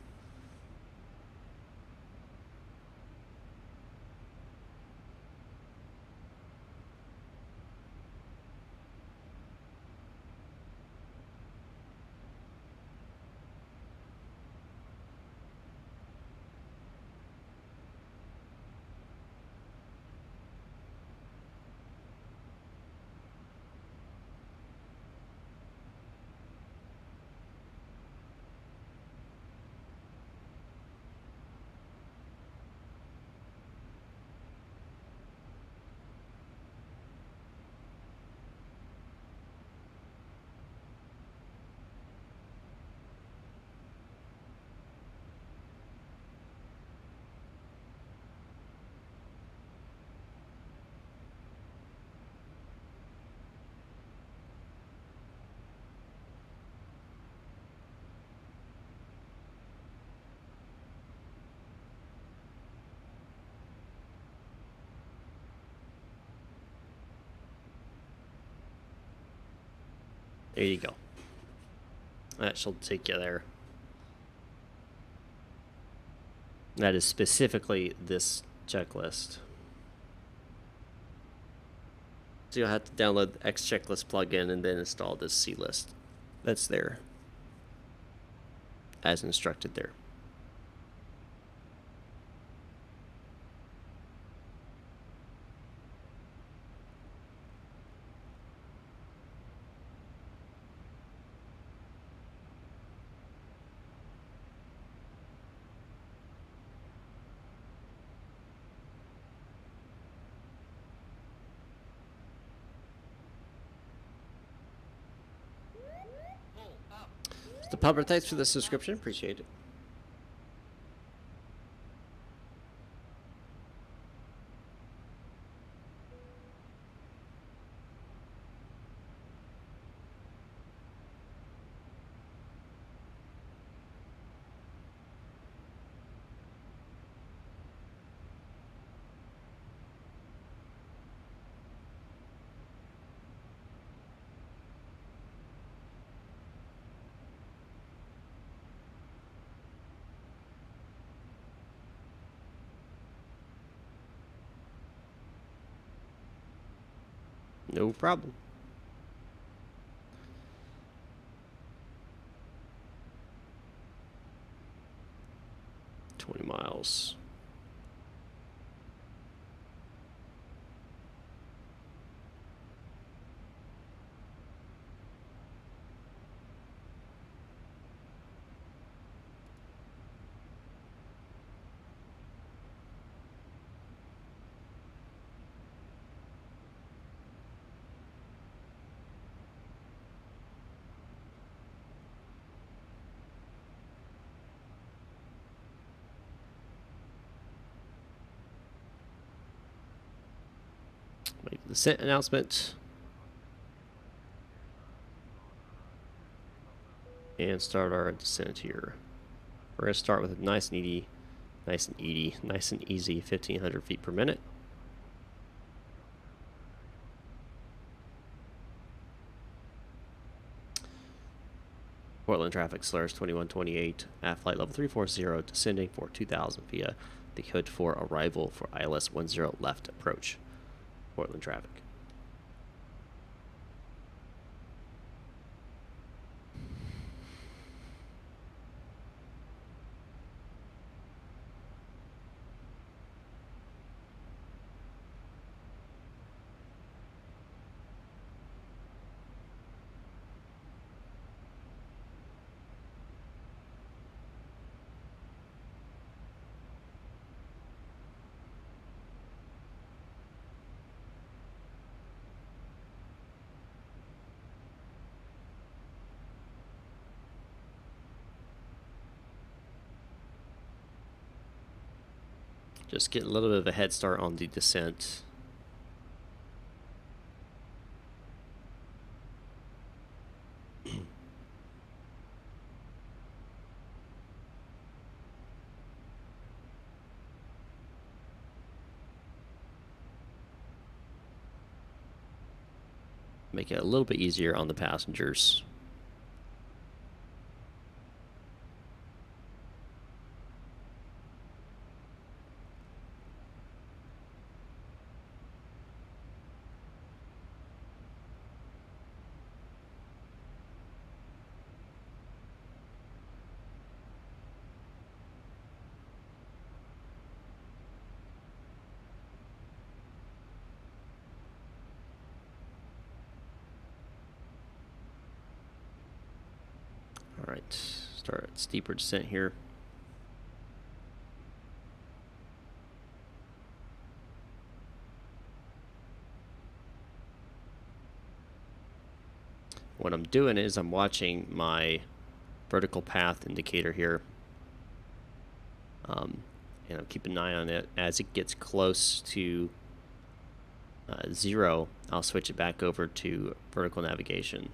Speaker 3: There you go. That shall take you there. That is specifically this checklist. So you'll have to download the X checklist plugin and then install this C list. That's there, as instructed there. The Pupper, thanks for the subscription. Appreciate it.
Speaker 11: No problem. $20 miles. Make the descent announcement. And start our descent here. We're going to start with a nice and easy 1,500 feet per minute. Portland traffic, Solaris 2128 at flight level 340, descending for 2,000 via the code 4 arrival for ILS 10 left approach. Portland traffic. Just get a little bit of a head start on the descent. Make it a little bit easier on the passengers. All right, start steeper descent here. What I'm doing is I'm watching my vertical path indicator here, and I'm keeping an eye on it. As it gets close to 0, I'll switch it back over to vertical navigation.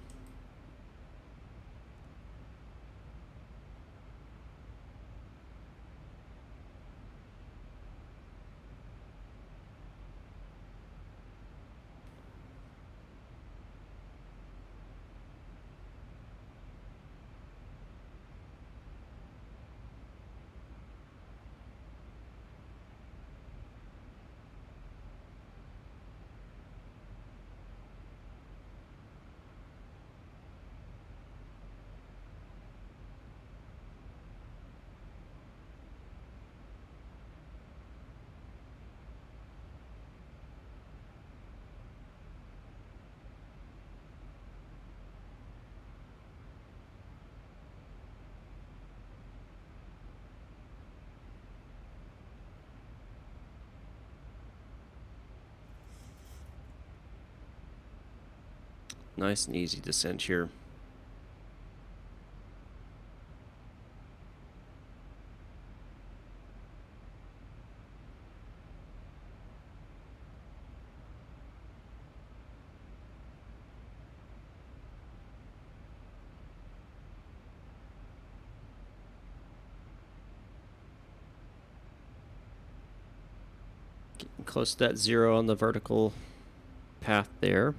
Speaker 11: Nice and easy descent here. Getting close to that 0 on the vertical path there.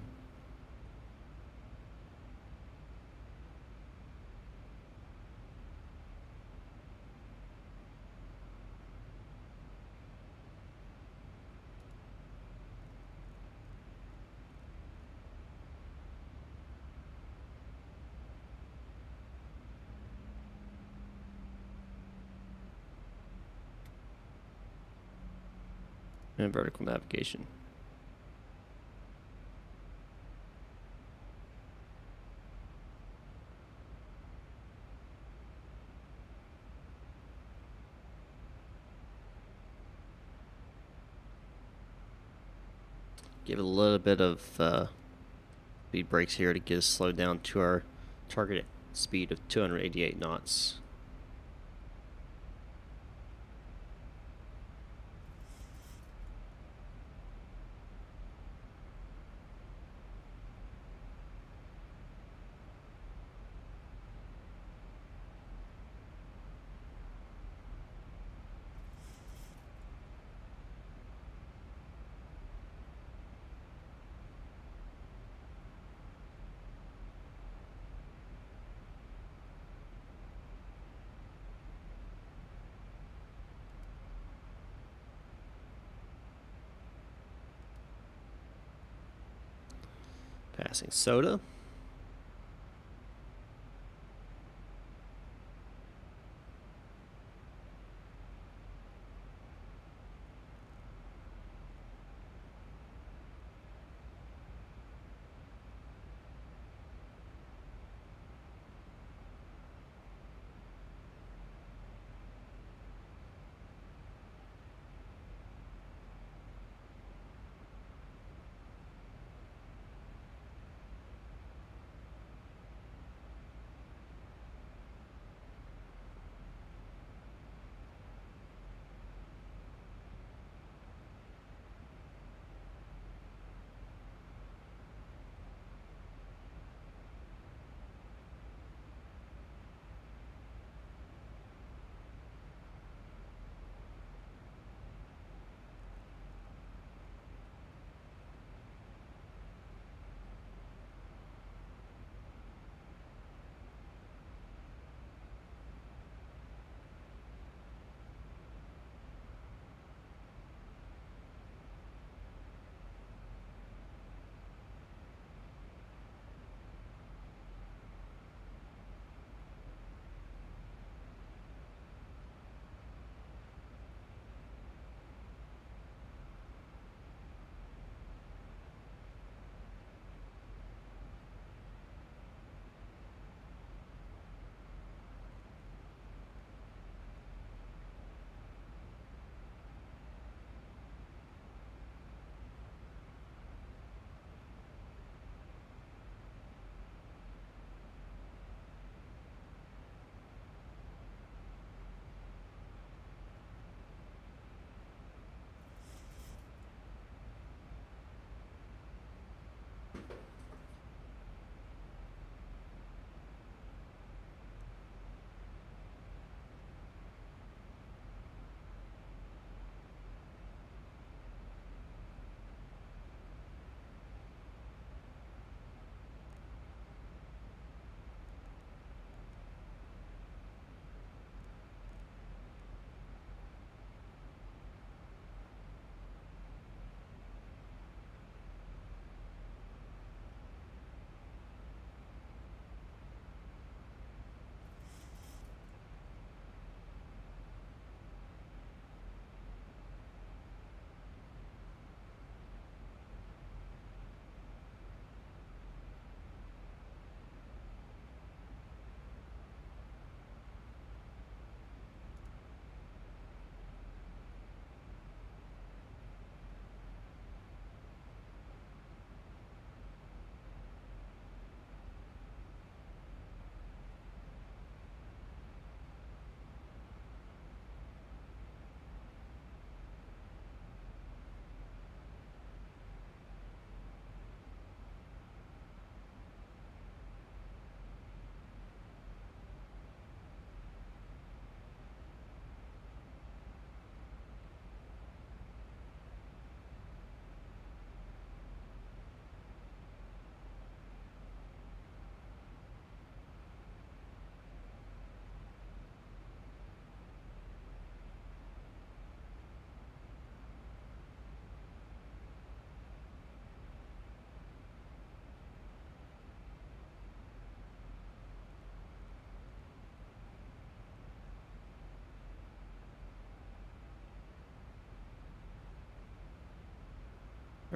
Speaker 3: and vertical navigation. Give it a little bit of speed brakes here to get us slowed down to our target speed of 288 knots. Passing soda.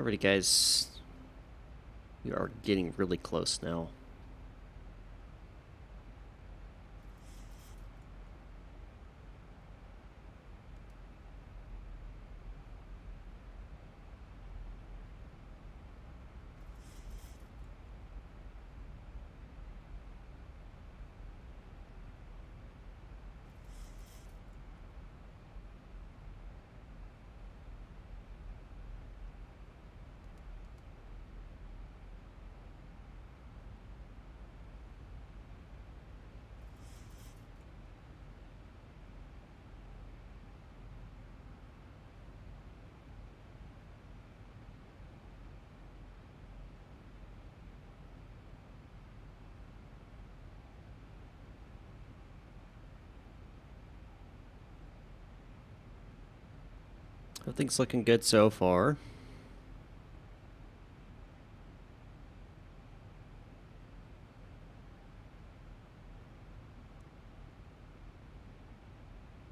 Speaker 3: Alrighty, guys. We are getting really close now. Everything's looking good so far.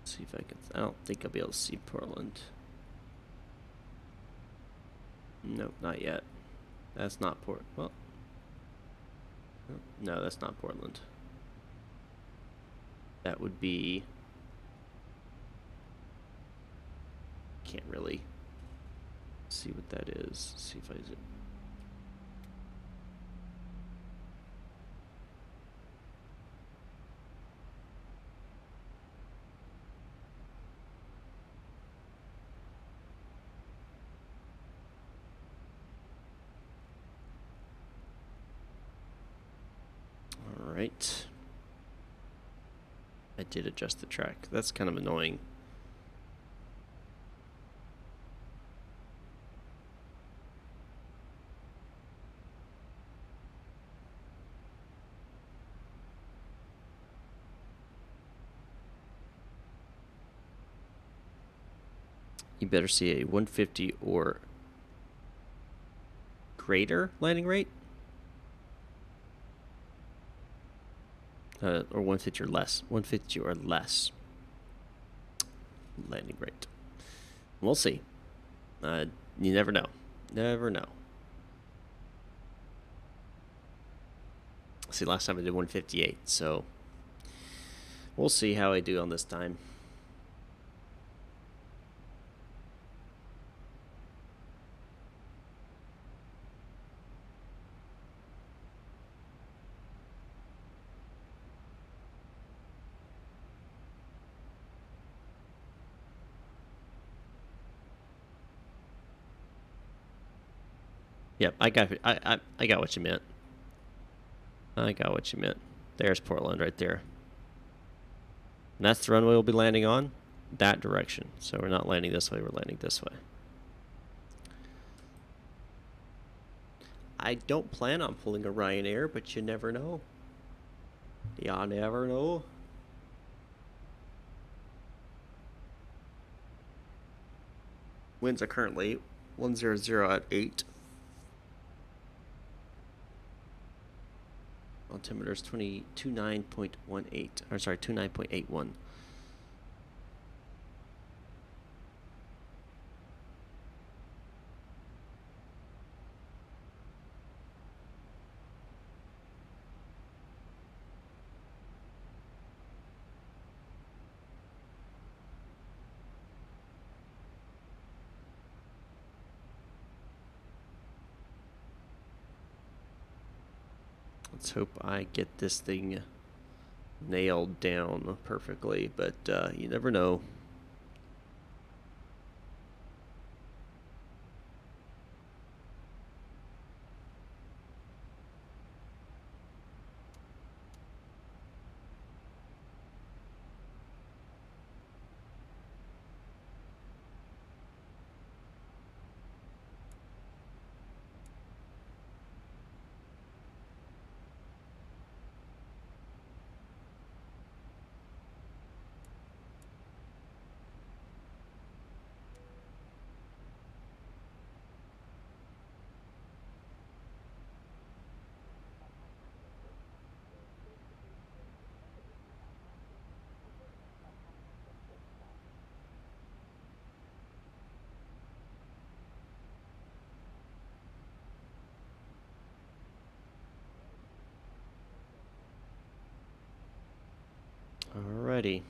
Speaker 3: See if I can. I don't think I'll be able to see Portland. Nope, not yet. That's not Port. Well, no, that's not Portland. That would be. Can't really see what that is. See if I zip. All right. I did adjust the track. That's kind of annoying. You better see a 150 or greater landing rate. Or 150 or less. 150 or less landing rate. We'll see. You never know. Never know. See, last time I did 158, so we'll see how I do on this time. Yep, I got what you meant. I got what you meant. There's Portland right there. And that's the runway we'll be landing on, that direction. So we're not landing this way, we're landing this way. I don't plan on pulling a Ryanair, but you never know. You never know. Winds are currently 100 at 8. Altimeter is 29.18. Or sorry, 29.81. Let's hope I get this thing nailed down perfectly, but you never know. Alrighty.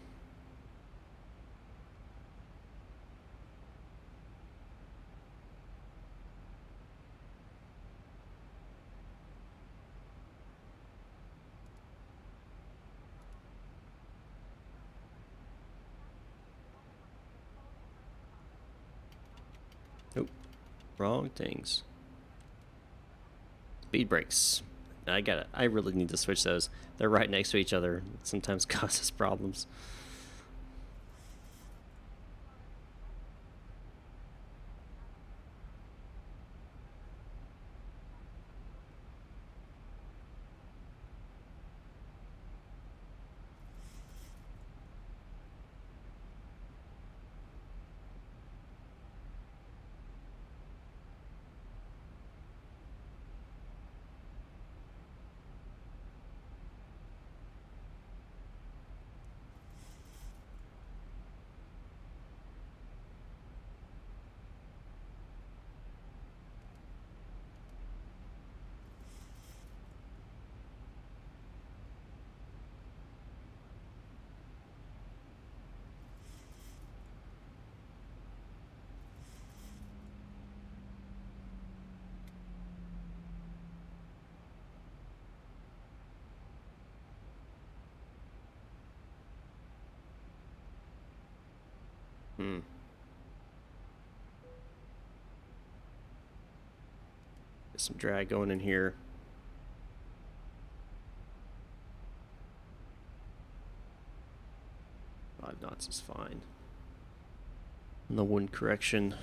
Speaker 3: Nope. Wrong things. Speed brakes. I really need to switch those. They're right next to each other. It sometimes causes problems. Get some drag going in here. Five knots is fine. And the wind correction.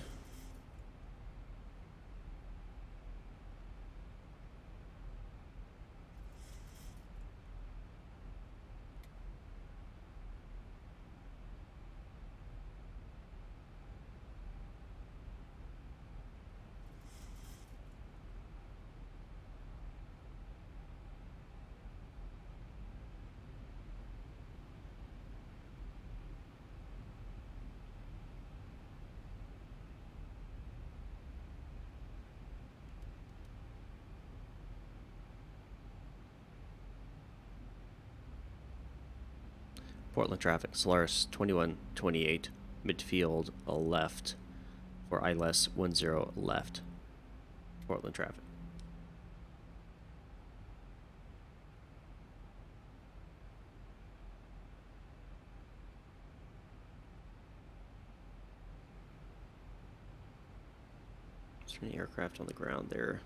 Speaker 3: Portland traffic, Solaris 2128, midfield left for ILS 10 left. Portland traffic. Is there any aircraft on the ground there?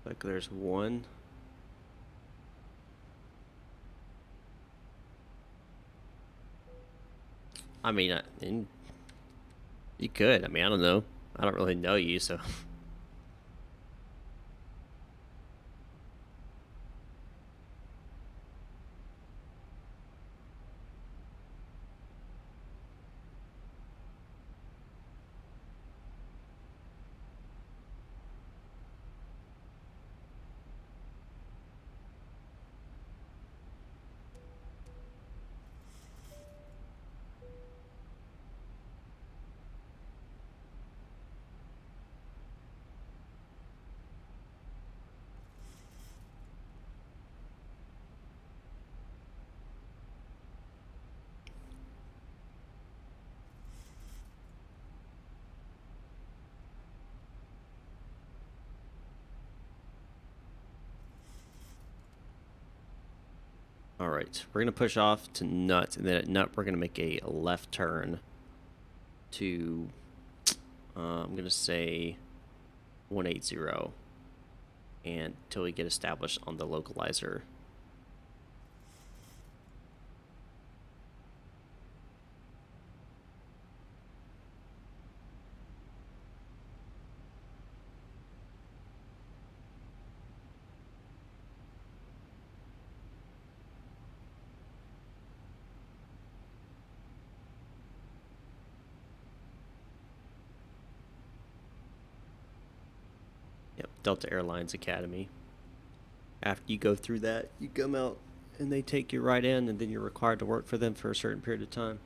Speaker 3: Like there's one. I mean, you could. I mean, I don't know. I don't really know you, so. Alright, we're going to push off to Nut, and then at Nut we're going to make a left turn to, I'm going to say 180, and until we get established on the localizer. Delta Airlines Academy. After you go through that, you come out and they take you right in, and then you're required to work for them for a certain period of time.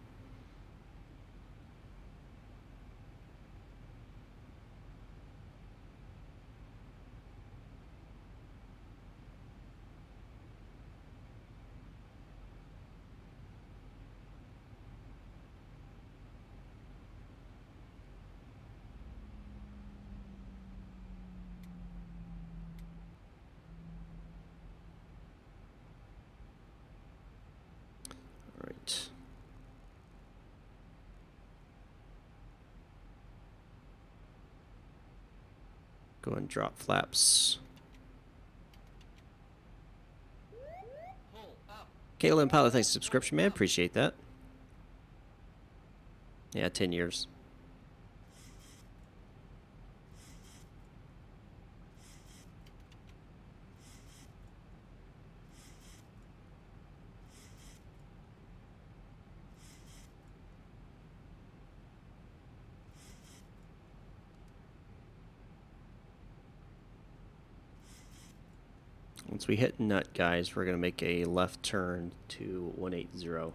Speaker 11: Go ahead and drop flaps. Caitlin Pilot, thanks for the subscription, man. Appreciate that. Yeah, 10 years. Once we hit nut, guys, we're going to make a left turn to 180. All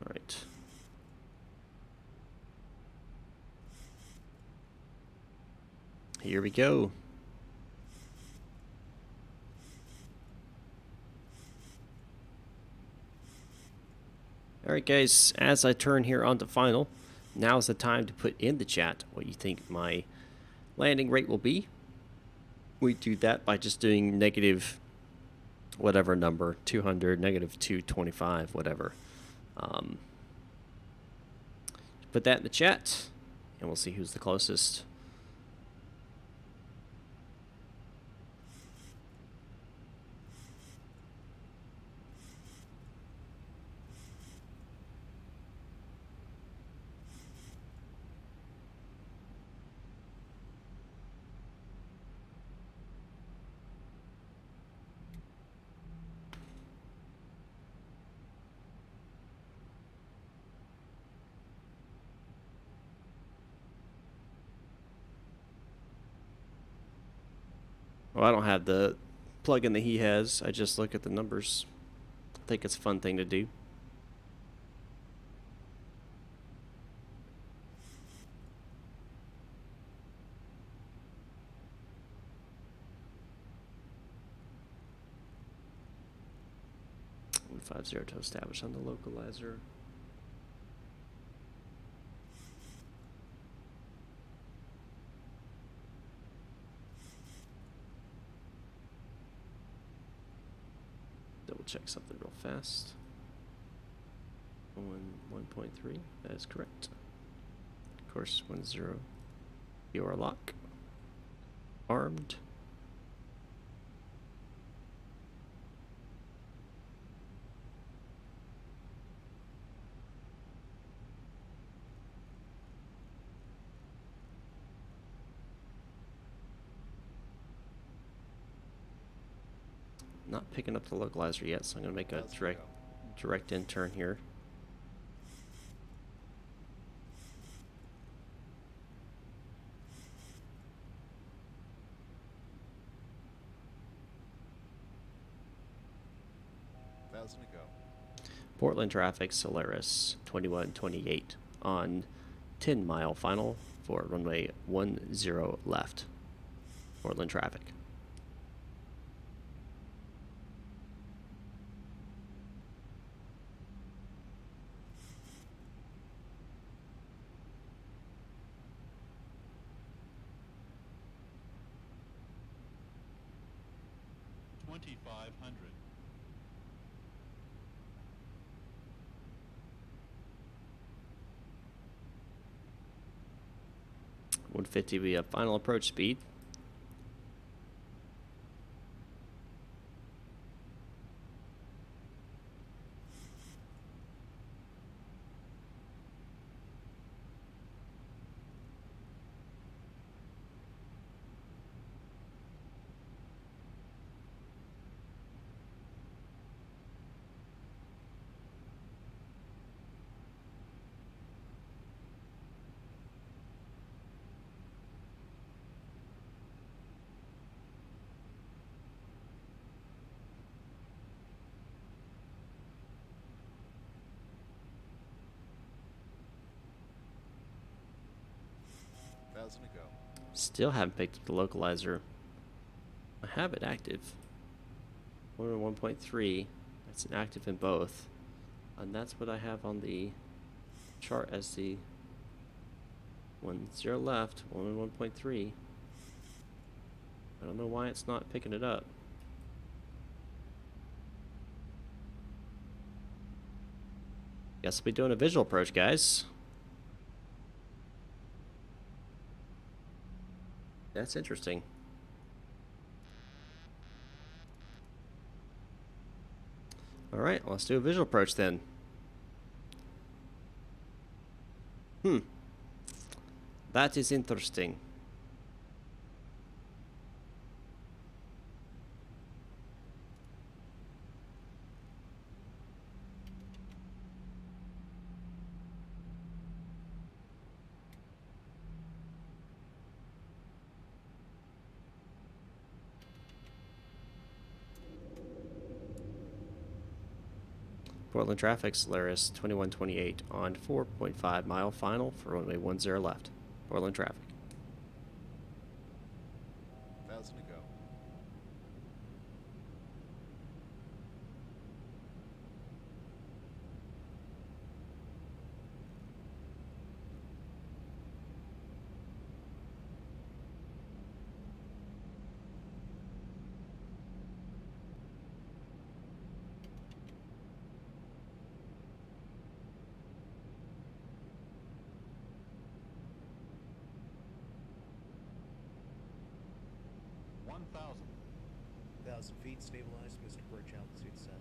Speaker 11: right. Here we go. Alright guys, as I turn here onto final, now is the time to put in the chat what you think my landing rate will be. We do that by just doing negative whatever number, 200, negative 225, whatever. Put that in the chat, and we'll see who's the closest. Well, I don't have the plugin that he has. I just look at the numbers. I think it's a fun thing to do. .50 to establish on the localizer. Double check something real fast. 1.3, that is correct. Of course, 10. Your lock. Armed. Not picking up the localizer yet, so I'm going to make a direct in turn here. Portland traffic, Solaris 2128 on 10 mile final for runway 10 left. Portland traffic. .50 will be a final approach speed. Still haven't picked up the localizer. I have it active. 1.3. It's active in both. And that's what I have on the chart as the
Speaker 3: 1-0 left. 1.3. I don't know why it's not picking it up. Guess we'll be doing a visual approach, guys. That's interesting. Alright, let's do a visual approach then. That is interesting. Portland traffic, Solaris 2128 on 4.5 mile final for runway 10 left. Portland traffic.
Speaker 10: 1,000 to go. Thousand feet, stabilized, Mr. Birch, altitude set.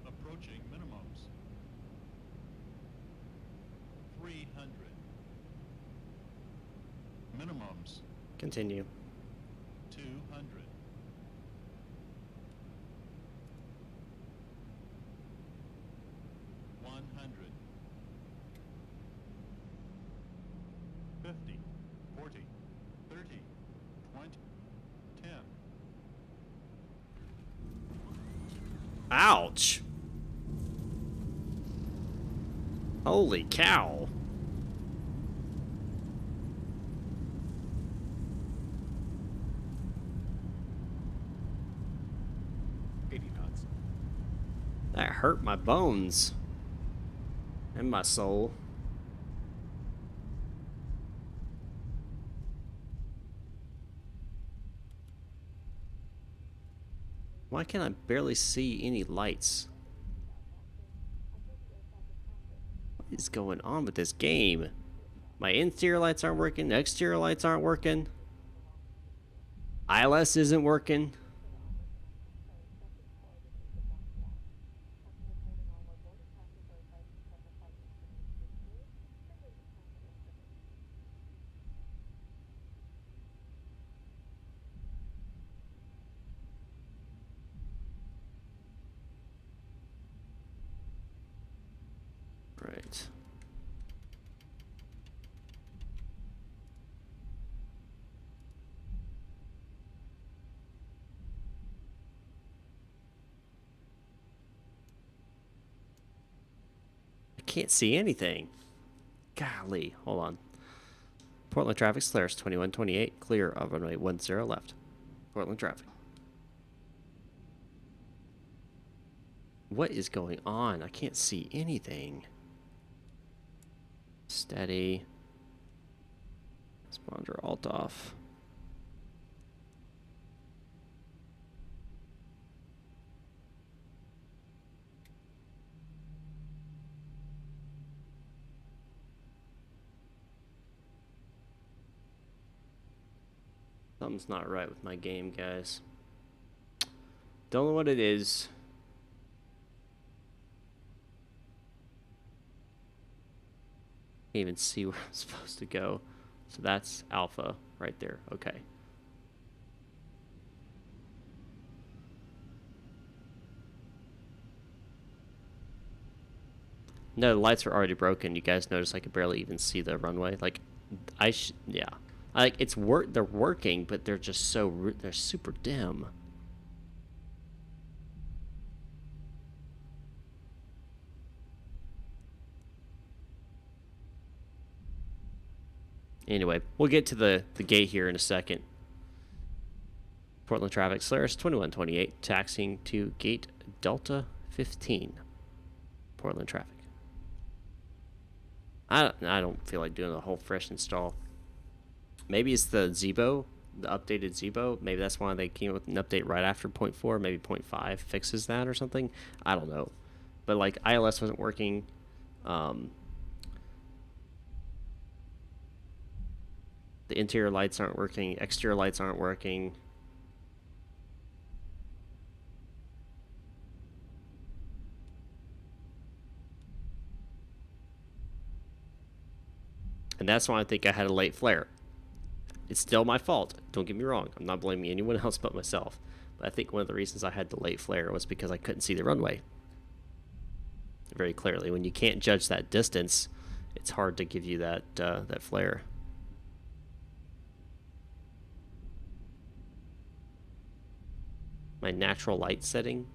Speaker 10: Approaching minimums. 300. Minimums.
Speaker 3: Continue.
Speaker 10: 200. 100. 50. 40. 30. 20. 10.
Speaker 3: Ouch! Holy cow! That hurt my bones and my soul. Why can I barely see any lights? What is going on with this game? My interior lights aren't working, exterior lights aren't working. ILS isn't working. Right. I can't see anything. Golly, hold on. Portland traffic, Solaris 2128, clear of runway 10 left. Portland traffic. What is going on? I can't see anything. Steady. Responder alt off. Something's not right with my game, guys. Don't know what it is. Can't even see where I'm supposed to go. So that's Alpha right there. Okay. No, the lights are already broken. You guys notice I could barely even see the runway. Like, yeah. Like, they're working, but they're just they're super dim. Anyway, we'll get to the gate here in a second. Portland traffic, Solaris 2128, taxiing to gate Delta 15. Portland traffic. I don't feel like doing a whole fresh install. Maybe it's the Zibo, the updated Zibo. Maybe that's why they came with an update right after 0.4. Maybe 0.5 fixes that or something. I don't know. But like ILS wasn't working. The interior lights aren't working. Exterior lights aren't working. And that's why I think I had a late flare. It's still my fault. Don't get me wrong. I'm not blaming anyone else but myself. But I think one of the reasons I had the late flare was because I couldn't see the runway very clearly. When you can't judge that distance, it's hard to give you that that flare. My natural light setting.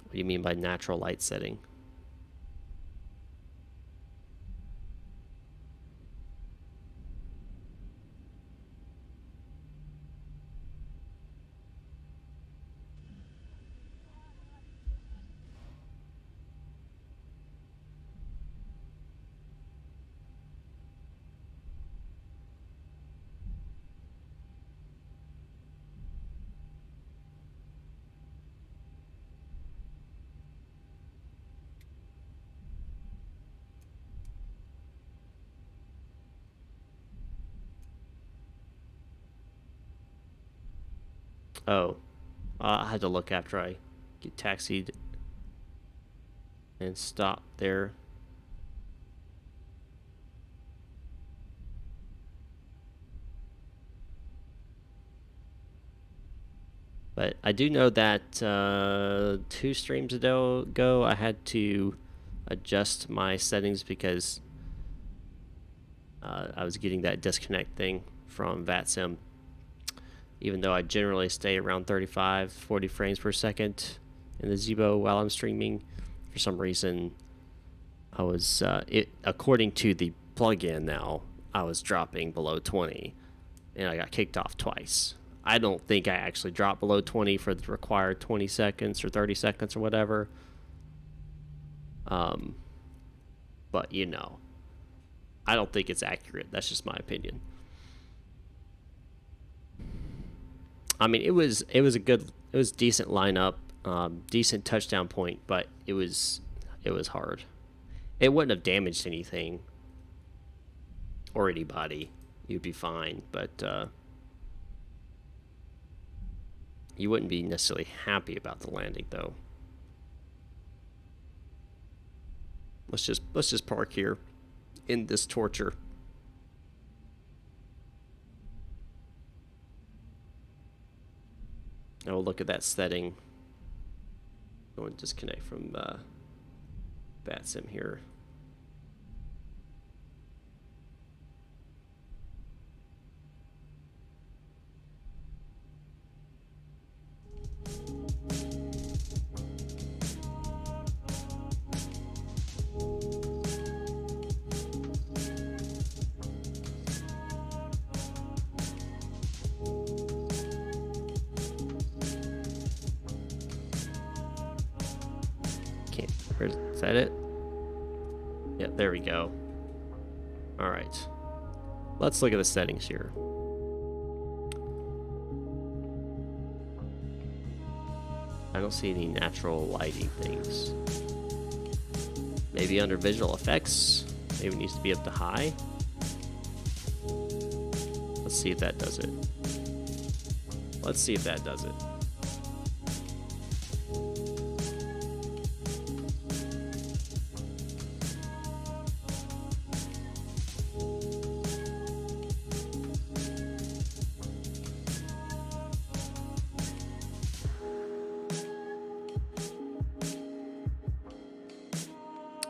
Speaker 3: What do you mean by natural light setting? Oh, I had to look after I get taxied and stop there. But I do know that 2 streams ago I had to adjust my settings because I was getting that disconnect thing from VATSIM. Even though I generally stay around 35, 40 frames per second in the Zibo while I'm streaming, for some reason I was, according to the plugin now, I was dropping below 20 and I got kicked off twice. I don't think I actually dropped below 20 for the required 20 seconds or 30 seconds or whatever. But you know, I don't think it's accurate. That's just my opinion. I mean, it was decent lineup, decent touchdown point, but it was hard. It wouldn't have damaged anything or anybody. You'd be fine, but you wouldn't be necessarily happy about the landing, though. Let's just park here in this torture. I will look at that setting. Go and disconnect from VATSIM here. Is that it? Yep, there we go. All right. Let's look at the settings here. I don't see any natural lighting things. Maybe under visual effects. Maybe it needs to be up to high. Let's see if that does it. Let's see if that does it.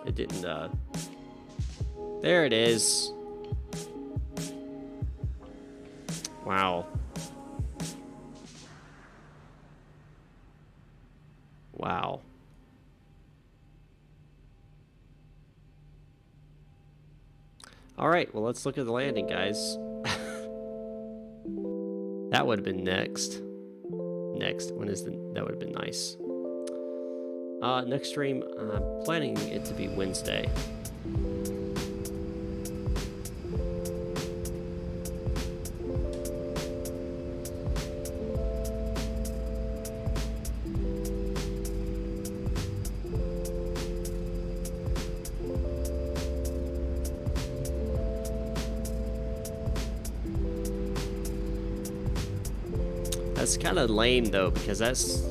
Speaker 3: It didn't, there it is. Wow. Wow. All right, well, let's look at the landing, guys. That would have been next. When is that would have been nice. Next stream, I'm planning it to be Wednesday. That's kind of lame though, because that's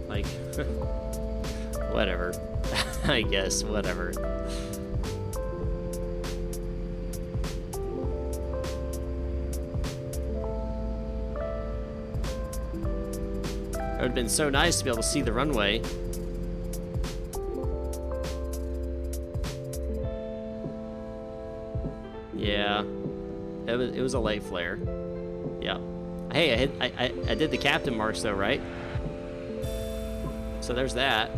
Speaker 3: like whatever. I guess whatever. It would have been so nice to be able to see the runway. Yeah, it was a late flare. Yeah. Hey, I did the captain marks though, right? So there's that.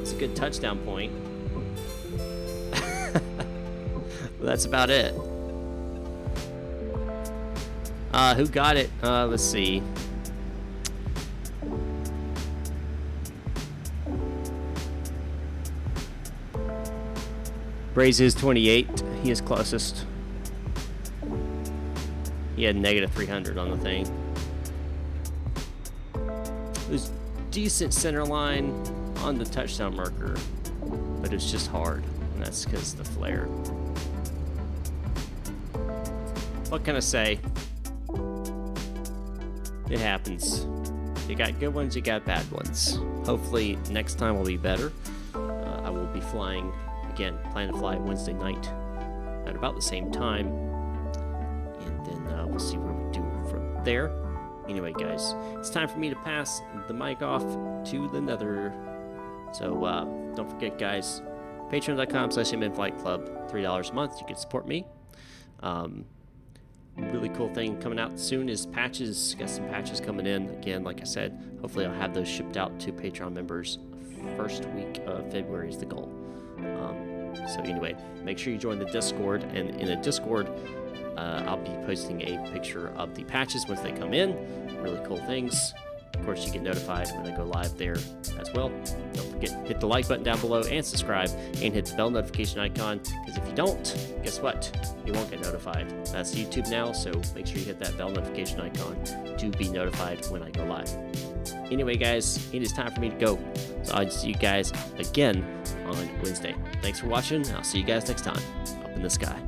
Speaker 3: It's a good touchdown point. That's about it. Who got it? Let's see. Braze is 28. He is closest. He had negative 300 on the thing. It was decent center line on the touchdown marker, but it's just hard, and that's because of the flare. What can I say? It happens. You got good ones, you got bad ones. Hopefully next time will be better. I will be flying, again, plan to fly Wednesday night at about the same time. And then we'll see where we do from there. Anyway, guys, it's time for me to pass the mic off to the nether. So don't forget, guys, patreon.com/MNFlightClub, $3 a month. You can support me. Really cool thing coming out soon is patches. Got some patches coming in. Again, like I said, hopefully I'll have those shipped out to Patreon members first week of February is the goal. So anyway, make sure you join the Discord, and in the Discord, I'll be posting a picture of the patches once they come in. Really cool things. Of course, you get notified when I go live there as well. Don't forget, hit the like button down below and subscribe, and hit the bell notification icon, because if you don't, guess what? You won't get notified. That's YouTube now, so make sure you hit that bell notification icon to be notified when I go live. Anyway, guys, it is time for me to go. So I'll see you guys again on Wednesday. Thanks for watching. I'll see you guys next time up in the sky.